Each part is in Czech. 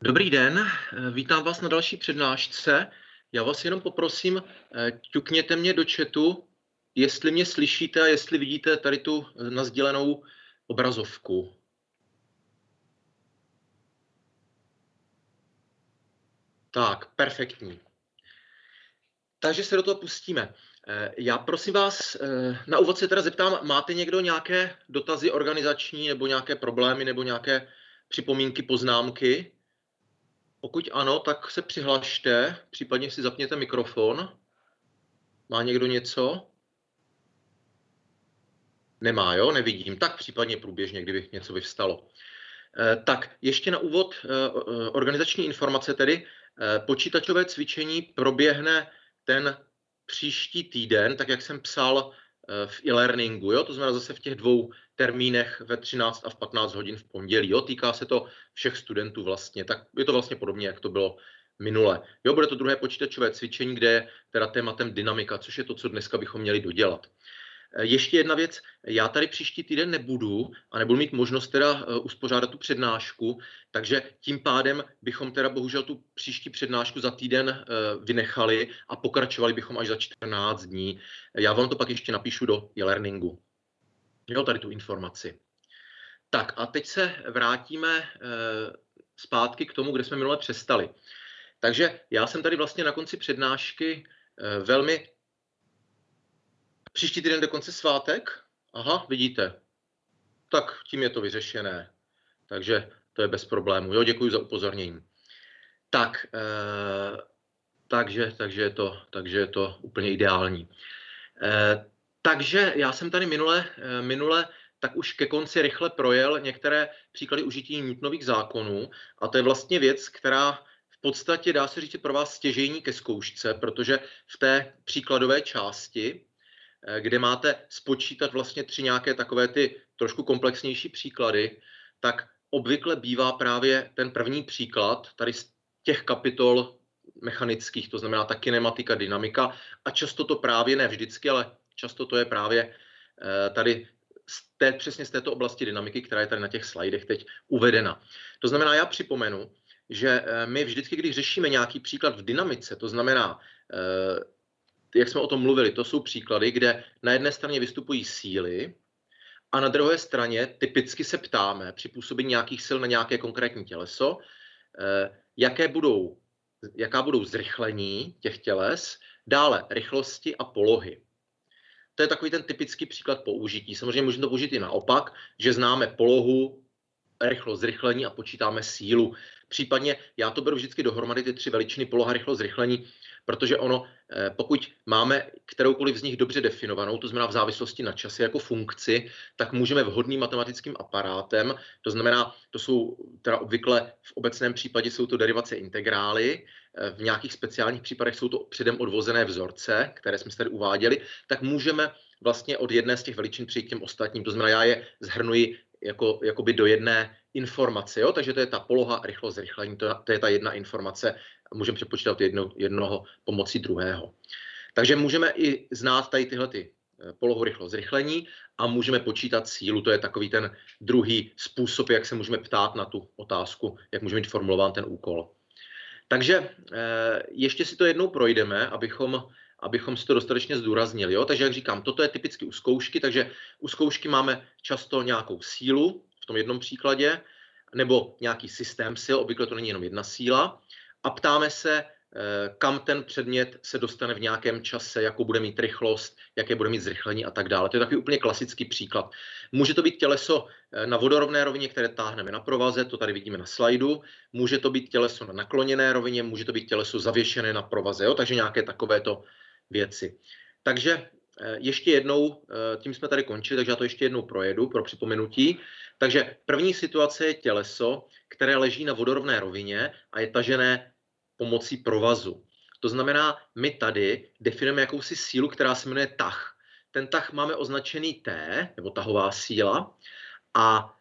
Dobrý den, vítám vás na další přednášce. Já vás jenom poprosím, ťukněte mě do chatu, jestli mě slyšíte a jestli vidíte tady tu nasdílenou obrazovku. Tak, perfektní. Takže se do toho pustíme. Já prosím vás, na úvod se teda zeptám, máte někdo nějaké dotazy organizační nebo nějaké problémy nebo nějaké připomínky, poznámky? Pokud ano, tak se přihlašte, případně si zapněte mikrofon. Má někdo něco? Nemá, jo? Nevidím. Tak případně průběžně, kdyby něco vyvstalo. Tak ještě na úvod organizační informace tedy. Počítačové cvičení proběhne ten příští týden, tak jak jsem psal v e-learningu, jo? To znamená zase v těch dvou termínech ve 13 a v 15 hodin v pondělí. Jo? Týká se to všech studentů vlastně. Tak je to vlastně podobně, jak to bylo minule. Jo, bude to druhé počítačové cvičení, kde je teda tématem dynamika, což je to, co dneska bychom měli dodělat. Ještě jedna věc, já tady příští týden nebudu a nebudu mít možnost teda uspořádat tu přednášku, takže tím pádem bychom teda bohužel tu příští přednášku za týden vynechali a pokračovali bychom až za 14 dní. Já vám to pak ještě napíšu do e-learningu. Jo, tady tu informaci. Tak a teď se vrátíme zpátky k tomu, kde jsme minule přestali. Takže já jsem tady vlastně na konci přednášky velmi... Příští týden dokonce svátek? Aha, vidíte. Tak tím je to vyřešené. Takže to je bez problému. Jo, děkuji za upozornění. Tak, takže je to úplně ideální. Takže já jsem tady minule tak už ke konci rychle projel některé příklady užití Newtonových zákonů a to je vlastně věc, která v podstatě dá se říct pro vás stěžejní ke zkoušce, protože v té příkladové části, kde máte spočítat vlastně 3 nějaké takové ty trošku komplexnější příklady, tak obvykle bývá právě ten první příklad tady z těch kapitol mechanických, to znamená ta kinematika, dynamika a často to právě, ne vždycky, ale často to je právě tady přesně z této oblasti dynamiky, která je tady na těch slajdech teď uvedena. To znamená, já připomenu, že my vždycky, když řešíme nějaký příklad v dynamice, to znamená, jak jsme o tom mluvili, to jsou příklady, kde na jedné straně vystupují síly a na druhé straně typicky se ptáme při působení nějakých sil na nějaké konkrétní těleso, jaká budou zrychlení těch těles, dále rychlosti a polohy. To je takový ten typický příklad použití. Samozřejmě můžeme to použít i naopak, že známe polohu, rychlost, zrychlení a počítáme sílu. Případně já to beru vždycky dohromady ty 3 veličiny poloha, rychlost, zrychlení, protože ono, pokud máme kteroukoliv z nich dobře definovanou, to znamená v závislosti na čase jako funkci, tak můžeme vhodným matematickým aparátem, to znamená, to jsou teda obvykle v obecném případě jsou to derivace integrály, v nějakých speciálních případech jsou to předem odvozené vzorce, které jsme tady uváděli, tak můžeme vlastně od jedné z těch veličin přejít k těm ostatním, to znamená, já je zhrnuji jakoby do jedné informace, jo? Takže to je ta poloha, rychlost, zrychlení, to je ta jedna informace, můžeme přepočítat jednoho pomocí druhého. Takže můžeme i znát tady tyhle polohu, rychlost, zrychlení a můžeme počítat sílu, to je takový ten druhý způsob, jak se můžeme ptát na tu otázku, jak může mít formulován ten úkol. Takže ještě si to jednou projdeme, abychom si to dostatečně zdůraznili. Jo? Takže jak říkám, toto je typicky u zkoušky, takže u zkoušky máme často nějakou sílu, v tom jednom příkladě, nebo nějaký systém sil, obvykle to není jenom jedna síla, a ptáme se, kam ten předmět se dostane v nějakém čase, jakou bude mít rychlost, jaké bude mít zrychlení a tak dále. To je takový úplně klasický příklad. Může to být těleso na vodorovné rovině, které táhneme na provaze, to tady vidíme na slajdu. Může to být těleso na nakloněné rovině, může to být těleso zavěšené na provaze, jo? Takže nějaké takovéto věci. Takže ještě jednou, tím jsme tady končili, takže já to ještě jednou projedu pro připomenutí. Takže první situace je těleso, které leží na vodorovné rovině a je tažené pomocí provazu. To znamená, my tady definujeme jakousi sílu, která se jmenuje tah. Ten tah máme označený T, nebo tahová síla. A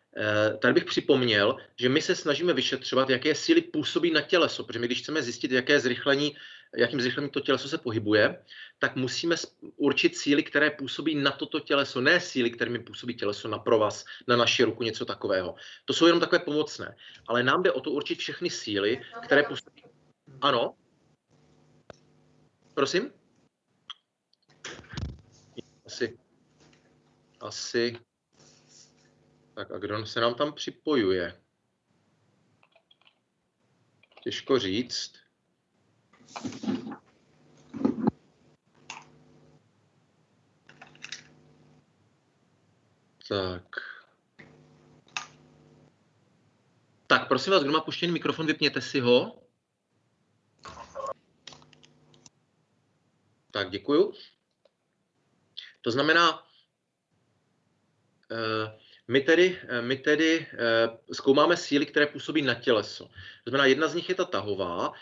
tady bych připomněl, že my se snažíme vyšetřovat, jaké síly působí na těleso, protože my když chceme zjistit, jaké zrychlení jakým zrychlením to těleso se pohybuje, tak musíme určit síly, které působí na toto těleso, ne síly, kterými působí těleso na provaz, na naši ruku, něco takového. To jsou jenom takové pomocné. Ale nám jde o to určit všechny síly, které působí... Ano? Prosím? Asi... Tak a kdo se nám tam připojuje? Těžko říct. Tak, prosím vás, kdo má puštěný mikrofon, vypněte si ho. Tak, děkuju. To znamená, my tedy zkoumáme síly, které působí na těleso. To znamená, jedna z nich je ta tahová,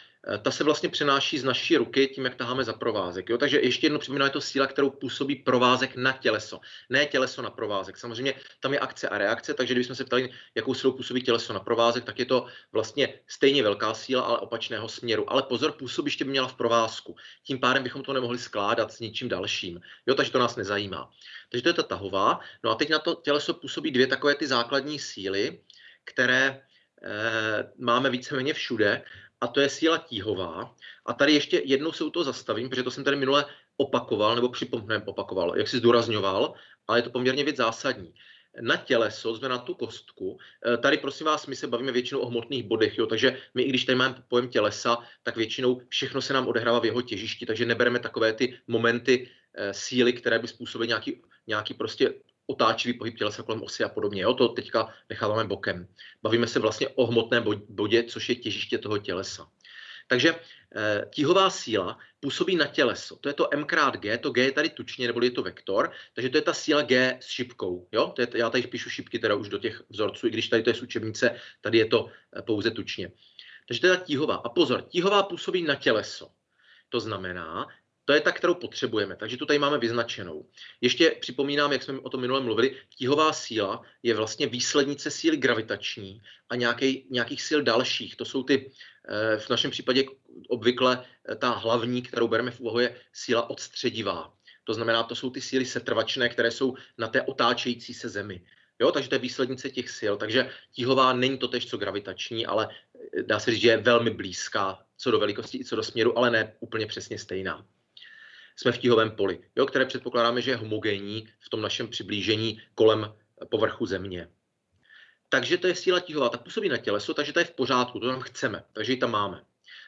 ta se vlastně přenáší z naší ruky tím, jak taháme za provázek. Jo? Takže ještě jednou připomínám, je to síla, kterou působí provázek na těleso, ne těleso na provázek. Samozřejmě tam je akce a reakce, takže kdybychom se ptali, jakou silou působí těleso na provázek, tak je to vlastně stejně velká síla, ale opačného směru. Ale pozor, působiště by měla v provázku. Tím pádem bychom to nemohli skládat s ničím dalším. Jo? Takže to nás nezajímá. Takže to je ta tahová. No a teď na to těleso působí dvě takové ty základní síly, které máme víceméně všude, a to je síla tíhová. A tady ještě jednou se u toho zastavím, protože to jsem tady minule opakoval, nebo opakoval, jak si zdůrazňoval, ale je to poměrně věc zásadní. Na těleso, znamená na tu kostku, tady prosím vás, my se bavíme většinou o hmotných bodech, jo, takže my, i když tady máme pojem tělesa, tak většinou všechno se nám odehrává v jeho těžišti, takže nebereme takové ty momenty síly, které by způsobily nějaký prostě otáčivý pohyb tělesa kolem osy a podobně. Jo? To teďka necháváme bokem. Bavíme se vlastně o hmotném bodě, což je těžiště toho tělesa. Takže tíhová síla působí na těleso. To je to m krát g, to g je tady tučně, nebo je to vektor, takže to je ta síla g s šipkou. Jo? To je, já tady píšu šipky teda už do těch vzorců, i když tady to je z učebnice, tady je to pouze tučně. Takže to je ta tíhová. A pozor, tíhová působí na těleso. To znamená, to je ta, kterou potřebujeme, takže tu tady máme vyznačenou. Ještě připomínám, jak jsme o tom minule mluvili, tíhová síla je vlastně výslednice síly gravitační a nějakých sil dalších. To jsou ty, v našem případě obvykle ta hlavní, kterou bereme v úvahu, je síla odstředivá. To znamená, to jsou ty síly setrvačné, které jsou na té otáčející se zemi. Jo, takže to je výslednice těch sil. Takže tíhová není to též co gravitační, ale dá se říct, že je velmi blízká co do velikosti i co do směru, ale ne úplně přesně stejná. Jsme v tíhovém poli, jo, které předpokládáme, že je homogenní v tom našem přiblížení kolem povrchu Země. Takže to je síla tíhová, ta působí na těleso, takže to je v pořádku, to tam chceme, takže ji tam máme.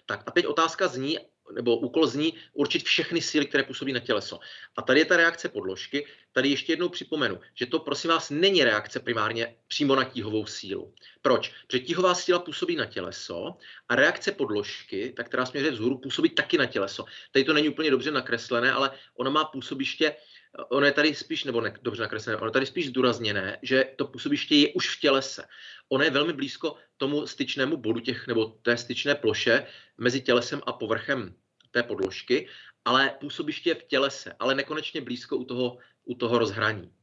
Tak a teď otázka zní, nebo úkol zní určit všechny síly, které působí na těleso. A tady je ta reakce podložky. Tady ještě jednou připomenu, že to prosím vás není reakce primárně přímo na tíhovou sílu. Proč? Protože tíhová síla působí na těleso a reakce podložky, ta, která směřuje vzhůru, působí taky na těleso. Tady to není úplně dobře nakreslené, ale ona má působiště, ono je tady spíš, nebo ne dobře nakreslené, ono je tady spíš zdůrazněné, že to působiště je už v tělese. Ono je velmi blízko tomu styčnému bodu nebo té styčné ploše mezi tělesem a povrchem té podložky, ale působiště je v tělese, ale nekonečně blízko u toho rozhraní.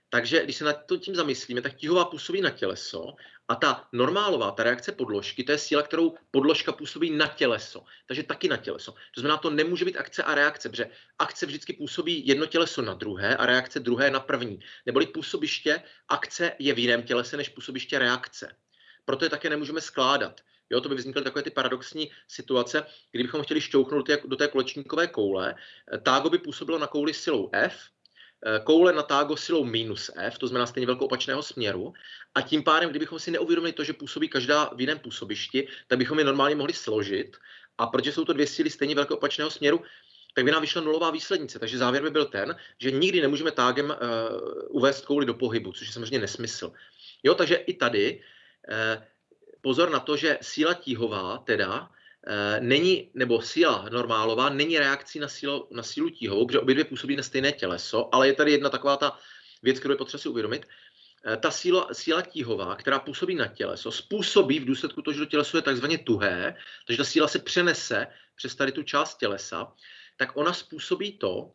Takže když se nad tím zamyslíme, tak tíhová působí na těleso a ta normálová, ta reakce podložky, to je síla, kterou podložka působí na těleso, takže taky na těleso. To znamená, to nemůže být akce a reakce, protože akce vždycky působí jedno těleso na druhé a reakce druhé na první. Neboli působiště akce je v jiném tělese než působiště reakce. Proto je také nemůžeme skládat. Jo, to by vznikly takové ty paradoxní situace, kdybychom chtěli šťouchnout do té kolečníkové koule. Tágo by působilo na kouli silou F, koule na tágo silou minus F, to znamená stejně velkou opačného směru. A tím pádem, kdybychom si neuvědomili to, že působí každá v jiném působišti, tak bychom je normálně mohli složit. A protože jsou to dvě síly stejně velkého opačného směru, tak by nám vyšla nulová výslednice. Takže závěr by byl ten, že nikdy nemůžeme tágem uvést kouli do pohybu, což je samozřejmě nesmysl. Jo, takže i tady pozor na to, že síla tíhová teda není, nebo síla normálová není reakcí na sílu tíhovou, protože obě dvě působí na stejné těleso, ale je tady jedna taková ta věc, kterou je potřeba si uvědomit. Ta síla tíhová, která působí na těleso, způsobí v důsledku toho, že to těleso je takzvaně tuhé, takže ta síla se přenese přes tady tu část tělesa, tak ona způsobí to,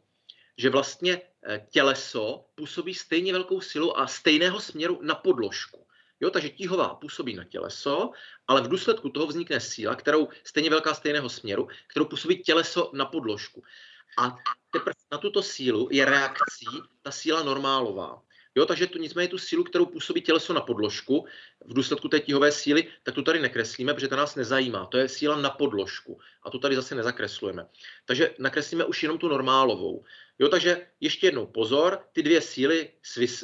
že vlastně těleso působí stejně velkou silu a stejného směru na podložku. Jo, takže tíhová působí na těleso, ale v důsledku toho vznikne síla, kterou stejně velká stejného směru, kterou působí těleso na podložku. A teprve na tuto sílu je reakcí ta síla normálová. Jo, takže nicméně tu sílu, kterou působí těleso na podložku v důsledku té tíhové síly, tak tu tady nekreslíme, protože to nás nezajímá. To je síla na podložku. A tu tady zase nezakreslujeme. Takže nakreslíme už jenom tu normálovou. Jo, takže ještě jednou pozor, ty dvě síly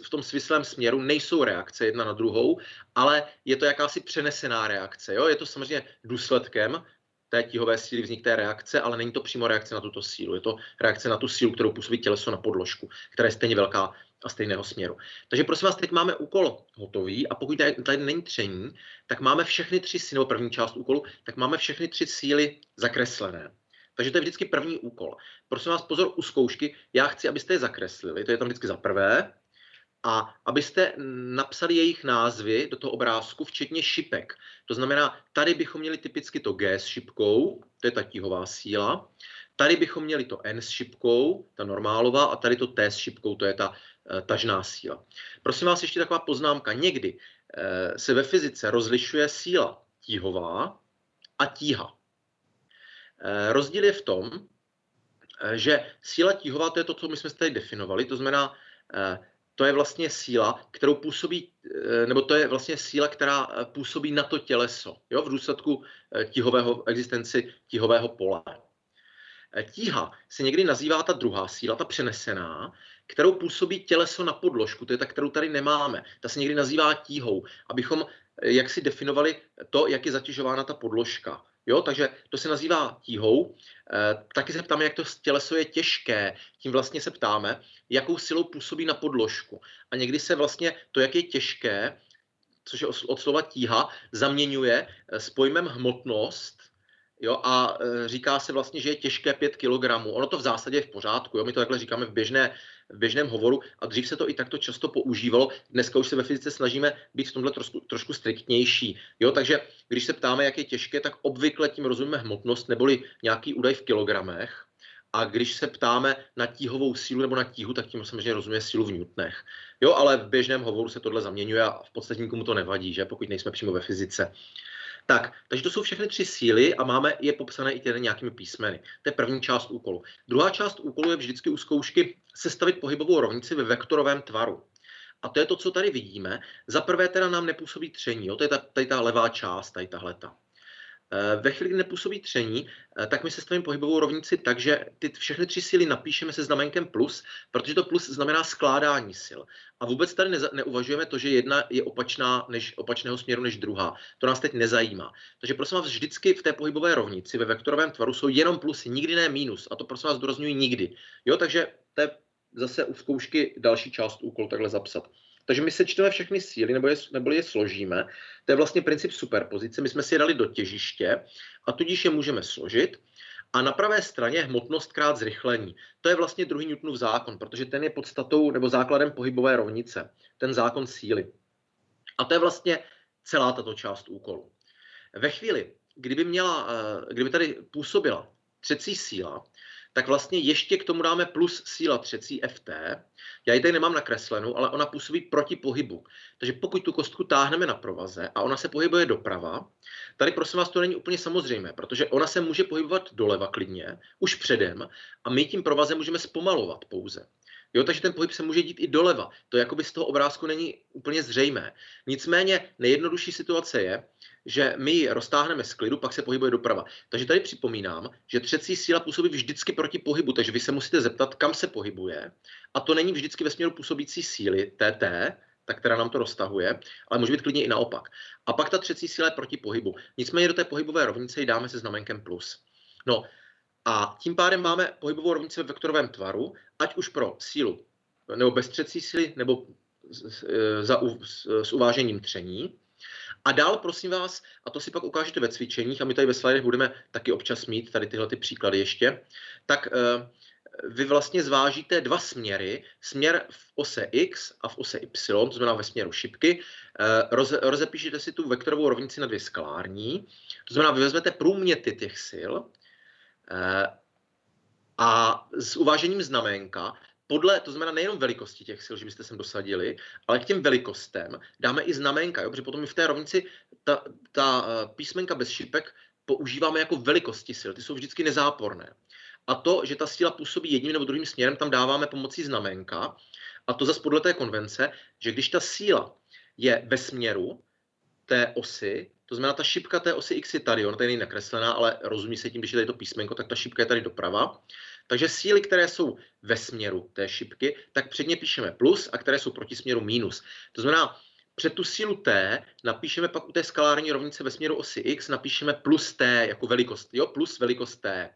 v tom svislém směru nejsou reakce jedna na druhou, ale je to jakási přenesená reakce. Jo? Je to samozřejmě důsledkem té tíhové síly vznikne reakce, ale není to přímo reakce na tuto sílu. Je to reakce na tu sílu, kterou působí těleso na podložku, která je stejně velká a stejného směru. Takže prosím vás, teď máme úkol hotový a pokud tady není tření, tak máme všechny tři síly, nebo první část úkolu, tak máme všechny tři síly zakreslené. Takže to je vždycky první úkol. Prosím vás, pozor u zkoušky, já chci, abyste je zakreslili, to je tam vždycky za prvé, a abyste napsali jejich názvy do toho obrázku, včetně šipek. To znamená, tady bychom měli typicky to G s šipkou, to je ta tíhová síla. Tady bychom měli to N s šipkou, ta normálová, a tady to T s šipkou, to je ta tažná síla. Prosím vás, ještě taková poznámka. Někdy se ve fyzice rozlišuje síla tíhová a tíha. Rozdíl je v tom, že síla tíhová, to je to, co my jsme tady definovali, to znamená, to je vlastně síla, kterou působí, nebo to je vlastně síla, která působí na to těleso, jo, v důsledku existenci tíhového pole. Tíha se někdy nazývá ta druhá síla, ta přenesená, kterou působí těleso na podložku, to je ta, kterou tady nemáme. Ta se někdy nazývá tíhou, abychom jak si definovali to, jak je zatěžována ta podložka. Jo, takže to se nazývá tíhou. Taky se ptáme, jak to těleso je těžké. Tím vlastně se ptáme, jakou silou působí na podložku. A někdy se vlastně to, jak je těžké, což je od slova tíha, zaměňuje s pojmem hmotnost. Jo, a říká se vlastně, že je těžké 5 kg. Ono to v zásadě je v pořádku. Jo? My to takhle říkáme v běžném hovoru a dřív se to i takto často používalo. Dneska už se ve fyzice snažíme být v tomhle trošku striktnější. Jo? Takže když se ptáme, jak je těžké, tak obvykle tím rozumíme hmotnost neboli nějaký údaj v kilogramech. A když se ptáme na tíhovou sílu nebo na tíhu, tak tím samozřejmě rozumíme sílu v newtonech. Jo, ale v běžném hovoru se tohle zaměňuje a v podstatě nikomu to nevadí, že? Pokud nejsme přímo ve fyzice. Tak, takže to jsou všechny tři síly a máme je popsané i těmi nějakými písmeny. To je první část úkolu. Druhá část úkolu je vždycky u zkoušky sestavit pohybovou rovnici ve vektorovém tvaru. A to je to, co tady vidíme. Za prvé teda nám nepůsobí tření, jo? To je tady ta levá část, tady tahleta. Ve chvíli, kdy nepůsobí tření, tak my sestavíme pohybovou rovnici tak, že ty všechny tři síly napíšeme se znamenkem plus, protože to plus znamená skládání sil. A vůbec tady neuvažujeme to, že jedna je opačného směru než druhá. To nás teď nezajímá. Takže prosím vás, vždycky v té pohybové rovnici ve vektorovém tvaru jsou jenom plusy, nikdy ne mínus. A to prosím vás zdůrazňuji nikdy. Jo, takže to je zase u zkoušky další část úkolu takhle zapsat. Takže my sečteme všechny síly, nebo je složíme. To je vlastně princip superpozice. My jsme si je dali do těžiště a tudíž je můžeme složit. A na pravé straně hmotnost krát zrychlení. To je vlastně druhý Newtonův zákon, protože ten je podstatou nebo základem pohybové rovnice. Ten zákon síly. A to je vlastně celá tato část úkolu. Ve chvíli, kdyby tady působila třecí síla, tak vlastně ještě k tomu dáme plus síla třecí Ft. Já ji tady nemám nakreslenou, ale ona působí proti pohybu. Takže pokud tu kostku táhneme na provaze a ona se pohybuje doprava, tady prosím vás to není úplně samozřejmé, protože ona se může pohybovat doleva klidně, už předem, a my tím provazem můžeme zpomalovat pouze. Jo, takže ten pohyb se může dít i doleva. To jakoby z toho obrázku není úplně zřejmé. Nicméně nejjednodušší situace je, že my ji roztáhneme z klidu, pak se pohybuje doprava. Takže tady připomínám, že třecí síla působí vždycky proti pohybu, takže vy se musíte zeptat, kam se pohybuje. A to není vždycky ve směru působící síly, TT, ta, která nám to roztahuje, ale může být klidně i naopak. A pak ta třecí síla je proti pohybu. Nicméně do té pohybové rovnice ji dáme se znamenkem plus. No a tím pádem máme pohybovou rovnici ve vektorovém tvaru, ať už pro sílu nebo bez třecí síly, nebo s uvážením tření. A dál, prosím vás, a to si pak ukážete ve cvičeních, a my tady ve slidech budeme taky občas mít tady tyhle příklady ještě, tak vy vlastně zvážíte dva směry, směr v ose x a v ose y, to znamená ve směru šipky, rozepíšete si tu vektorovou rovnici na dvě skalární, to znamená, vy vezmete průměty těch sil a s uvážením znamenka to znamená nejenom velikosti těch sil, že byste sem dosadili, ale k těm velikostem dáme i znaménka, jo? Protože potom v té rovnici ta písmenka bez šipek používáme jako velikosti sil, ty jsou vždycky nezáporné. A to, že ta síla působí jedním nebo druhým směrem, tam dáváme pomocí znaménka. A to zase podle té konvence, že když ta síla je ve směru té osy, to znamená ta šipka té osy x je tady, ona tady není nakreslená, ale rozumí se tím, když je tady to písmenko, tak ta šipka je tady doprava. Takže síly, které jsou ve směru té šipky, tak předně píšeme plus a které jsou proti směru minus. To znamená, před tu sílu t napíšeme pak u té skalární rovnice ve směru osy x, napíšeme plus t jako velikost, jo, plus velikost t.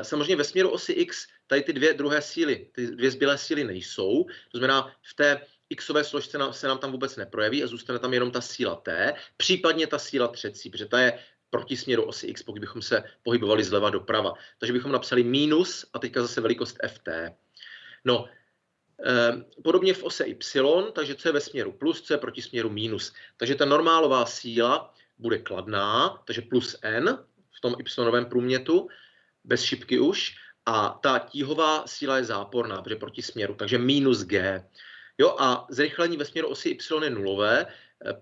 Samozřejmě ve směru osy x tady ty dvě druhé síly, ty dvě zbylé síly nejsou, to znamená v té xové složce se nám tam vůbec neprojeví a zůstane tam jenom ta síla t, případně ta síla třecí, protože ta je proti směru osy x, pokud bychom se pohybovali zleva doprava. Takže bychom napsali minus a teďka zase velikost ft. No, podobně v ose y, takže co je ve směru plus, co je proti směru minus. Takže ta normálová síla bude kladná, takže plus n v tom y průmětu, bez šipky už, a ta tíhová síla je záporná, protože proti směru, takže minus g. Jo, a zrychlení ve směru osy y je nulové,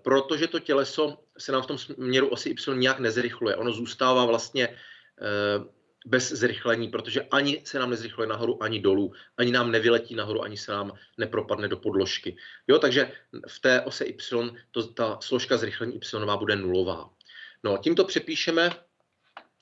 protože to těleso se nám v tom směru osy y nějak nezrychluje. Ono zůstává vlastně bez zrychlení, protože ani se nám nezrychluje nahoru, ani dolů, ani nám nevyletí nahoru, ani se nám nepropadne do podložky. Jo, takže v té ose y ta složka zrychlení y bude nulová. No, tímto přepíšeme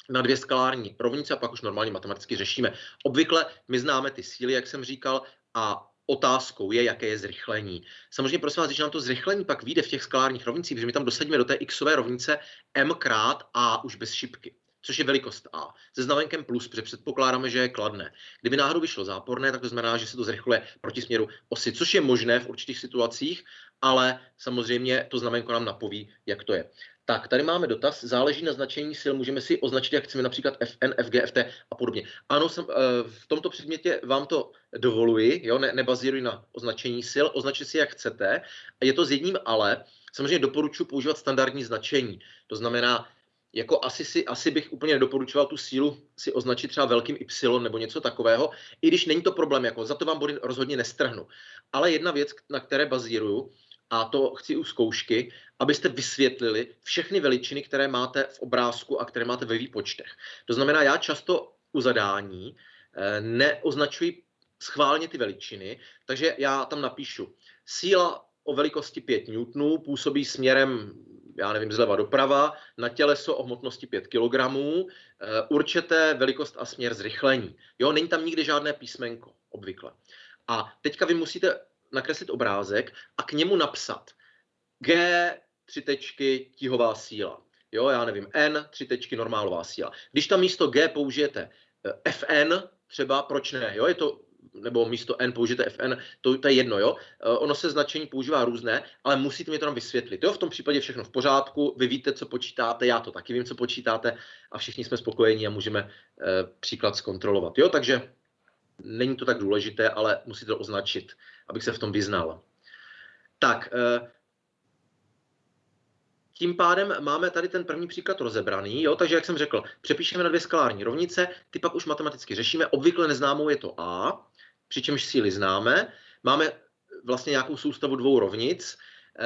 na dvě skalární rovnice a pak už normálně matematicky řešíme. Obvykle my známe ty síly, jak jsem říkal, a otázkou je, jaké je zrychlení. Samozřejmě prosím vás, když nám to zrychlení pak vyjde v těch skalárních rovnicích, protože my tam dosadíme do té xové rovnice m krát a už bez šipky, což je velikost a, se znamenkem plus, protože předpokládáme, že je kladné. Kdyby náhodou vyšlo záporné, tak to znamená, že se to zrychluje proti směru osy, což je možné v určitých situacích, ale samozřejmě to znamenko nám napoví, jak to je. Tak, tady máme dotaz, záleží na značení sil, můžeme si označit, jak chceme, například FN, FG, FT a podobně. Ano, v tomto předmětě vám to dovoluji, jo, nebazíruji na označení sil, označit si, jak chcete. A je to s jedním ale, samozřejmě doporučuji používat standardní značení. To znamená, jako asi bych úplně nedoporučoval tu sílu si označit třeba velkým Y nebo něco takového, i když není to problém, jako za to vám body rozhodně nestrhnu. Ale jedna věc, na které bazíruju, a to chci u zkoušky, abyste vysvětlili všechny veličiny, které máte v obrázku a které máte ve výpočtech. To znamená, já často u zadání neoznačuji schválně ty veličiny, takže já tam napíšu síla o velikosti 5 N působí směrem, já nevím, zleva doprava, na těleso o hmotnosti 5 kg, určité velikost a směr zrychlení. Jo, není tam nikdy žádné písmenko, obvykle. A teďka vy musíte nakreslit obrázek a k němu napsat G, 3 tečky, tíhová síla. Jo, já nevím, N, 3 tečky, normálová síla. Když tam místo G použijete FN, třeba, proč ne, jo, je to, nebo místo N použijete FN, to je jedno, jo. Ono se značení používá různé, ale musíte mi to tam vysvětlit, jo, v tom případě všechno v pořádku, vy víte, co počítáte, já to taky vím, co počítáte a všichni jsme spokojení a můžeme příklad zkontrolovat, jo, takže není to tak důležité, ale musíte to označit, abych se v tom vyznal. Tak, tím pádem máme tady ten první příklad rozebraný, jo? Takže jak jsem řekl, přepíšeme na dvě skalární rovnice, ty pak už matematicky řešíme, obvykle neznámou je to a, přičemž síly známe, máme vlastně nějakou soustavu dvou rovnic,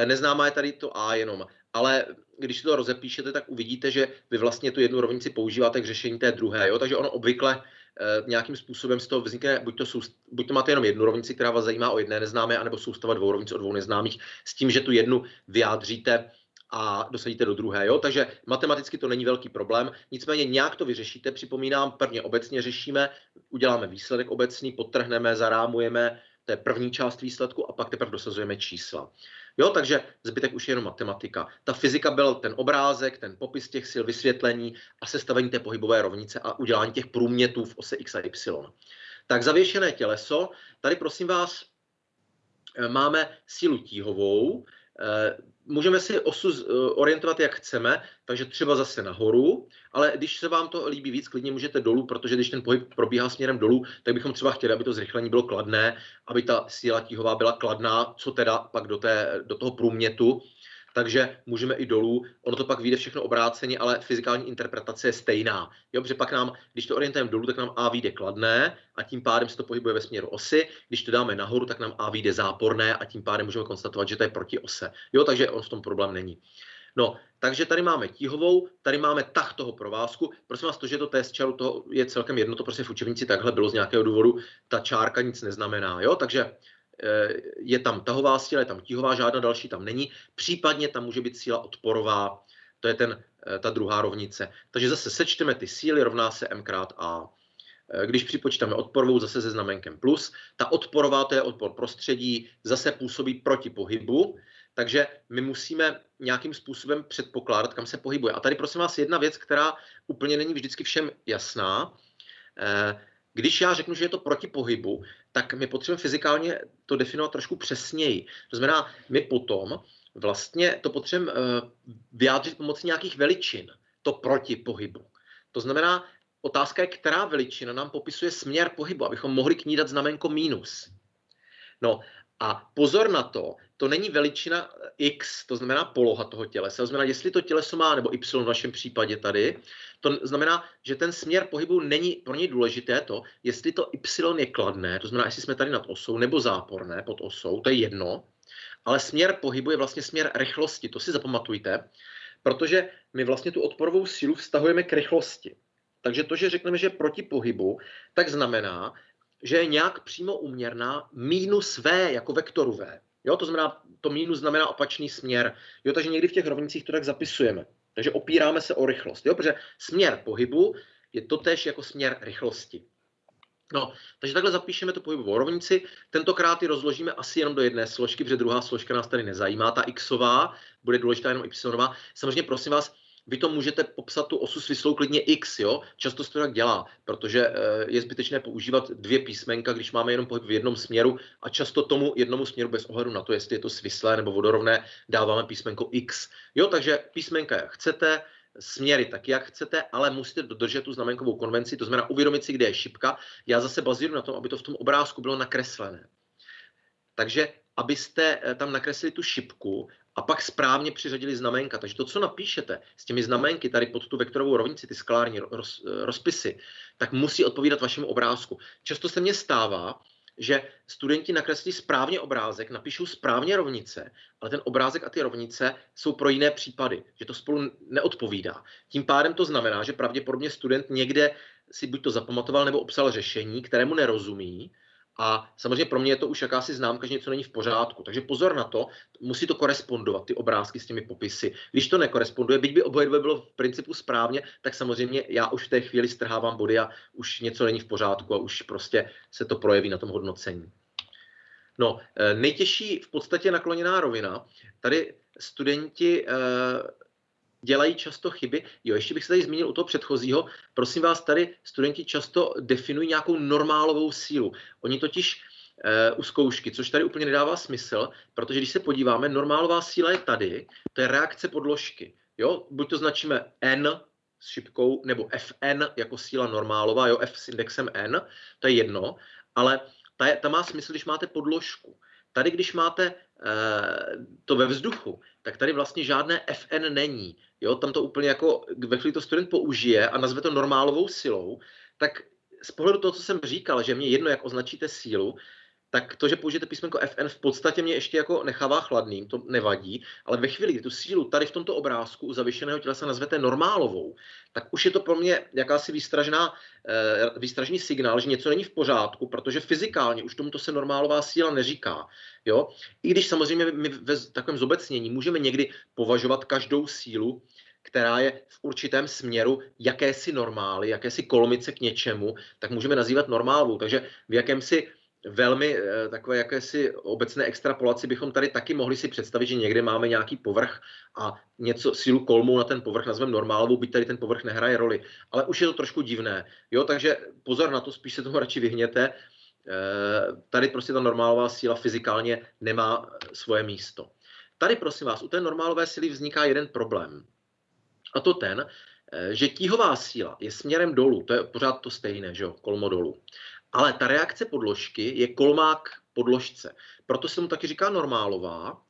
neznámá je tady to a jenom, ale když to rozepíšete, tak uvidíte, že vy vlastně tu jednu rovnici používáte k řešení té druhé, jo? Takže ono obvykle nějakým způsobem z toho vznikne, buď to máte jenom jednu rovnici, která vás zajímá o jedné neznámé, anebo soustava dvou rovnic o dvou neznámých, s tím, že tu jednu vyjádříte a dosadíte do druhé. Jo? Takže matematicky to není velký problém, nicméně nějak to vyřešíte. Připomínám, prvně obecně řešíme, uděláme výsledek obecný, podtrhneme, zarámujeme, to je první část výsledku a pak teprve dosazujeme čísla. Jo, takže zbytek už je jenom matematika. Ta fyzika byl ten obrázek, ten popis těch sil, vysvětlení a sestavení té pohybové rovnice a udělání těch průmětů v ose x a y. Tak zavěšené těleso, tady prosím vás máme sílu tíhovou, můžeme si osu orientovat, jak chceme, takže třeba zase nahoru, ale když se vám to líbí víc, klidně můžete dolů, protože když ten pohyb probíhá směrem dolů, tak bychom třeba chtěli, aby to zrychlení bylo kladné, aby ta síla tíhová byla kladná, co teda pak do toho průmětu. takže můžeme i dolů. Ono to pak vyjde všechno obráceně, ale fyzikální interpretace je stejná. Jo, protože pak nám, když to orientujeme dolů, tak nám A vyjde kladné a tím pádem se to pohybuje ve směru osy. Když to dáme nahoru, tak nám A vyjde záporné a tím pádem můžeme konstatovat, že to je proti ose. Jo, takže on v tom problém není. No, takže tady máme tíhovou, tady máme tah toho provázku. Prosím vás, to, že to test čaru, to je celkem jedno, to prostě v učebnici takhle bylo z nějakého důvodu, ta čárka nic neznamená, jo, takže je tam tahová síla, je tam tíhová, žádná další tam není, případně tam může být síla odporová, to je ta druhá rovnice. Takže zase sečteme ty síly, rovná se m krát a. Když připočítáme odporovou zase se znamenkem plus, ta odporová, to je odpor prostředí, zase působí proti pohybu, takže my musíme nějakým způsobem předpokládat, kam se pohybuje. A tady prosím vás jedna věc, která úplně není vždycky všem jasná. Když já řeknu, že je to proti pohybu, tak my potřebujeme fyzikálně to definovat trošku přesněji. To znamená, my potom vlastně to potřebujeme vyjádřit pomocí nějakých veličin, to proti pohybu. To znamená, otázka je, která veličina nám popisuje směr pohybu, abychom mohli k ní dát znamenko mínus. No a pozor na to, to není veličina x, to znamená poloha toho tělesa. To znamená, jestli to těleso má, nebo y v našem případě tady, to znamená, že ten směr pohybu není pro něj důležité to, jestli to y je kladné, to znamená, jestli jsme tady nad osou, nebo záporné pod osou, to je jedno, ale směr pohybu je vlastně směr rychlosti, to si zapamatujte, protože my vlastně tu odporovou sílu vztahujeme k rychlosti. Takže to, že řekneme, že je proti pohybu, tak znamená, že je nějak přímo úměrná minus v jako vektoru v. Jo, to znamená, to minus znamená opačný směr. Jo, takže někdy v těch rovnicích to tak zapisujeme. Takže opíráme se o rychlost. Jo, protože směr pohybu je totéž jako směr rychlosti. No, takže takhle zapíšeme tu pohybovou rovnici. Tentokrát ji rozložíme asi jenom do jedné složky, protože druhá složka nás tady nezajímá. Ta xová bude důležitá jenom y. Samozřejmě prosím vás, vy to můžete popsat tu osu s vyslou klidně x, jo? Často se to tak dělá, protože je zbytečné používat dvě písmenka, když máme jenom pohyb v jednom směru a často tomu jednomu směru bez ohledu na to, jestli je to svislé nebo vodorovné, dáváme písmenko x. Jo, takže písmenka jak chcete, směry tak jak chcete, ale musíte dodržet tu znamenkovou konvenci, to znamená uvědomit si, kde je šipka. Já zase bazíruji na tom, aby to v tom obrázku bylo nakreslené. Takže abyste tam nakreslili tu šipku a pak správně přiřadili znamenka. Takže to, co napíšete s těmi znamenky tady pod tu vektorovou rovnici, ty skalární rozpisy, tak musí odpovídat vašemu obrázku. Často se mně stává, že studenti nakreslí správně obrázek, napíšou správně rovnice, ale ten obrázek a ty rovnice jsou pro jiné případy, že to spolu neodpovídá. Tím pádem to znamená, že pravděpodobně student někde si buď to zapamatoval nebo obsal řešení, kterému nerozumí, a samozřejmě pro mě je to už jakási známka, že něco není v pořádku. Takže pozor na to, musí to korespondovat, ty obrázky s těmi popisy. Když to nekoresponduje, byť by oboje bylo v principu správně, tak samozřejmě já už v té chvíli strhávám body a už něco není v pořádku a už prostě se to projeví na tom hodnocení. No, nejtěžší v podstatě nakloněná rovina. Tady studenti dělají často chyby. Jo, ještě bych se tady zmínil u toho předchozího. Prosím vás, tady studenti často definují nějakou normálovou sílu. Oni totiž u zkoušky, což tady úplně nedává smysl, protože když se podíváme, normálová síla je tady, to je reakce podložky. Jo, buď to značíme n s šipkou, nebo fn jako síla normálová, jo, f s indexem n, to je jedno, ale ta má smysl, když máte podložku. Tady, když máte to ve vzduchu, tak tady vlastně žádné fn není. Jo, tam to úplně jako, ve chvíli to student použije a nazve to normálovou silou, tak z pohledu toho, co jsem říkal, že mě jedno, jak označíte sílu, tak to, že použijete písmenko fn, v podstatě mě ještě jako nechává chladným, to nevadí, ale ve chvíli, kdy tu sílu tady v tomto obrázku u zavěšeného tělesa nazvete normálovou, tak už je to pro mě jakási výstražný signál, že něco není v pořádku, protože fyzikálně už tomuto se normálová síla neříká. Jo? I když samozřejmě my ve takovém zobecnění můžeme někdy považovat každou sílu, která je v určitém směru jakési normály, jakési kolmice k něčemu, tak můžeme nazývat normálovou. Takže v jakémsi velmi takové jakési obecné extrapolaci bychom tady taky mohli si představit, že někde máme nějaký povrch a něco sílu kolmou na ten povrch nazveme normálovou, byť tady ten povrch nehraje roli. Ale už je to trošku divné. Jo, takže pozor na to, spíš se tomu radši vyhněte. Tady prostě ta normálová síla fyzikálně nemá svoje místo. Tady prosím vás, u té normálové síly vzniká jeden problém. A to ten, že tíhová síla je směrem dolů, to je pořád to stejné, že jo, kolmo dolů. Ale ta reakce podložky je kolmák podložce. Proto se mu taky říká normálová.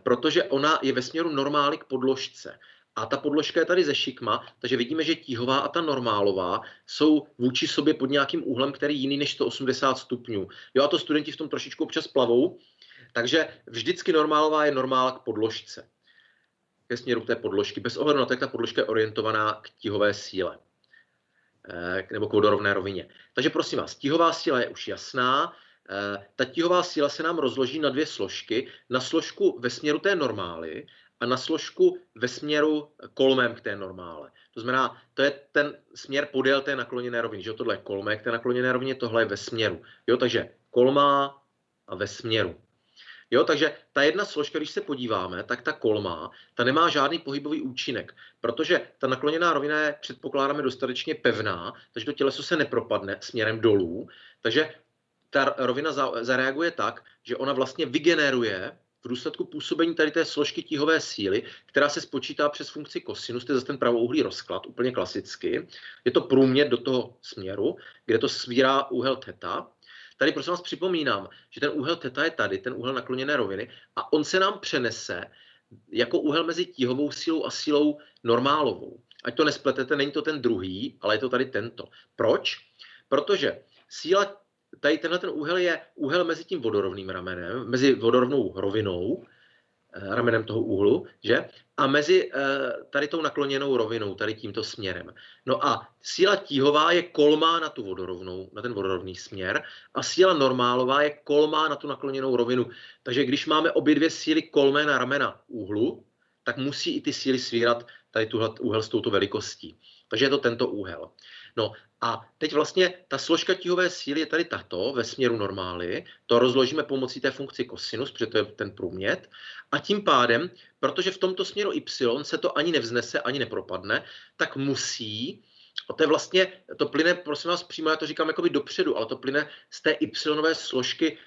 protože ona je ve směru normály k podložce. A ta podložka je tady ze šikma, takže vidíme, že tíhová a ta normálová jsou vůči sobě pod nějakým úhlem, který jiný než 180 stupňů. Jo, a to studenti v tom trošičku občas plavou, takže vždycky normálová je normála k podložce. Ke směru té podložky, bez ohledu na to, jak ta podložka je orientovaná k tíhové síle. Nebo k vodorovné rovině. Takže prosím vás, tíhová síla je už jasná. Ta tíhová síla se nám rozloží na dvě složky. Na složku ve směru té normály a na složku ve směru kolmem k té normále. To znamená, to je ten směr podél té nakloněné roviny. Že? Tohle je kolmé k té nakloněné rovině, tohle je ve směru. Jo, takže kolmá a ve směru. Jo, takže ta jedna složka, když se podíváme, tak ta kolmá, ta nemá žádný pohybový účinek, protože ta nakloněná rovina je, předpokládáme, dostatečně pevná, takže to těleso se nepropadne směrem dolů, takže ta rovina zareaguje tak, že ona vlastně vygeneruje v důsledku působení tady té složky tíhové síly, která se spočítá přes funkci kosinus, to je zase ten pravouhlý rozklad, úplně klasicky. Je to průměr do toho směru, kde to svírá úhel theta. Tady prosím vás připomínám, že ten úhel theta je tady, ten úhel nakloněné roviny, a on se nám přenese jako úhel mezi tíhovou sílou a sílou normálovou. Ať to nespletete, není to ten druhý, ale je to tady tento. Proč? Protože síla, tady tenhle ten úhel je úhel mezi tím vodorovným ramenem, mezi vodorovnou rovinou, ramenem toho úhlu, že? A mezi tady tou nakloněnou rovinou, tady tímto směrem. No a síla tíhová je kolmá na tu vodorovnou, na ten vodorovný směr, a síla normálová je kolmá na tu nakloněnou rovinu. Takže když máme obě dvě síly kolmé na ramena úhlu, tak musí i ty síly svírat tady tuhle úhel s touto velikostí. Takže je to tento úhel. No a teď vlastně ta složka tíhové síly je tady tato ve směru normály. To rozložíme pomocí té funkci kosinus, protože to je ten průměr. A tím pádem, protože v tomto směru y se to ani nevznese, ani nepropadne, tak musí, a to je vlastně, to plyne, prosím vás, přímo, já to říkám jakoby dopředu, ale to plyne z té y složky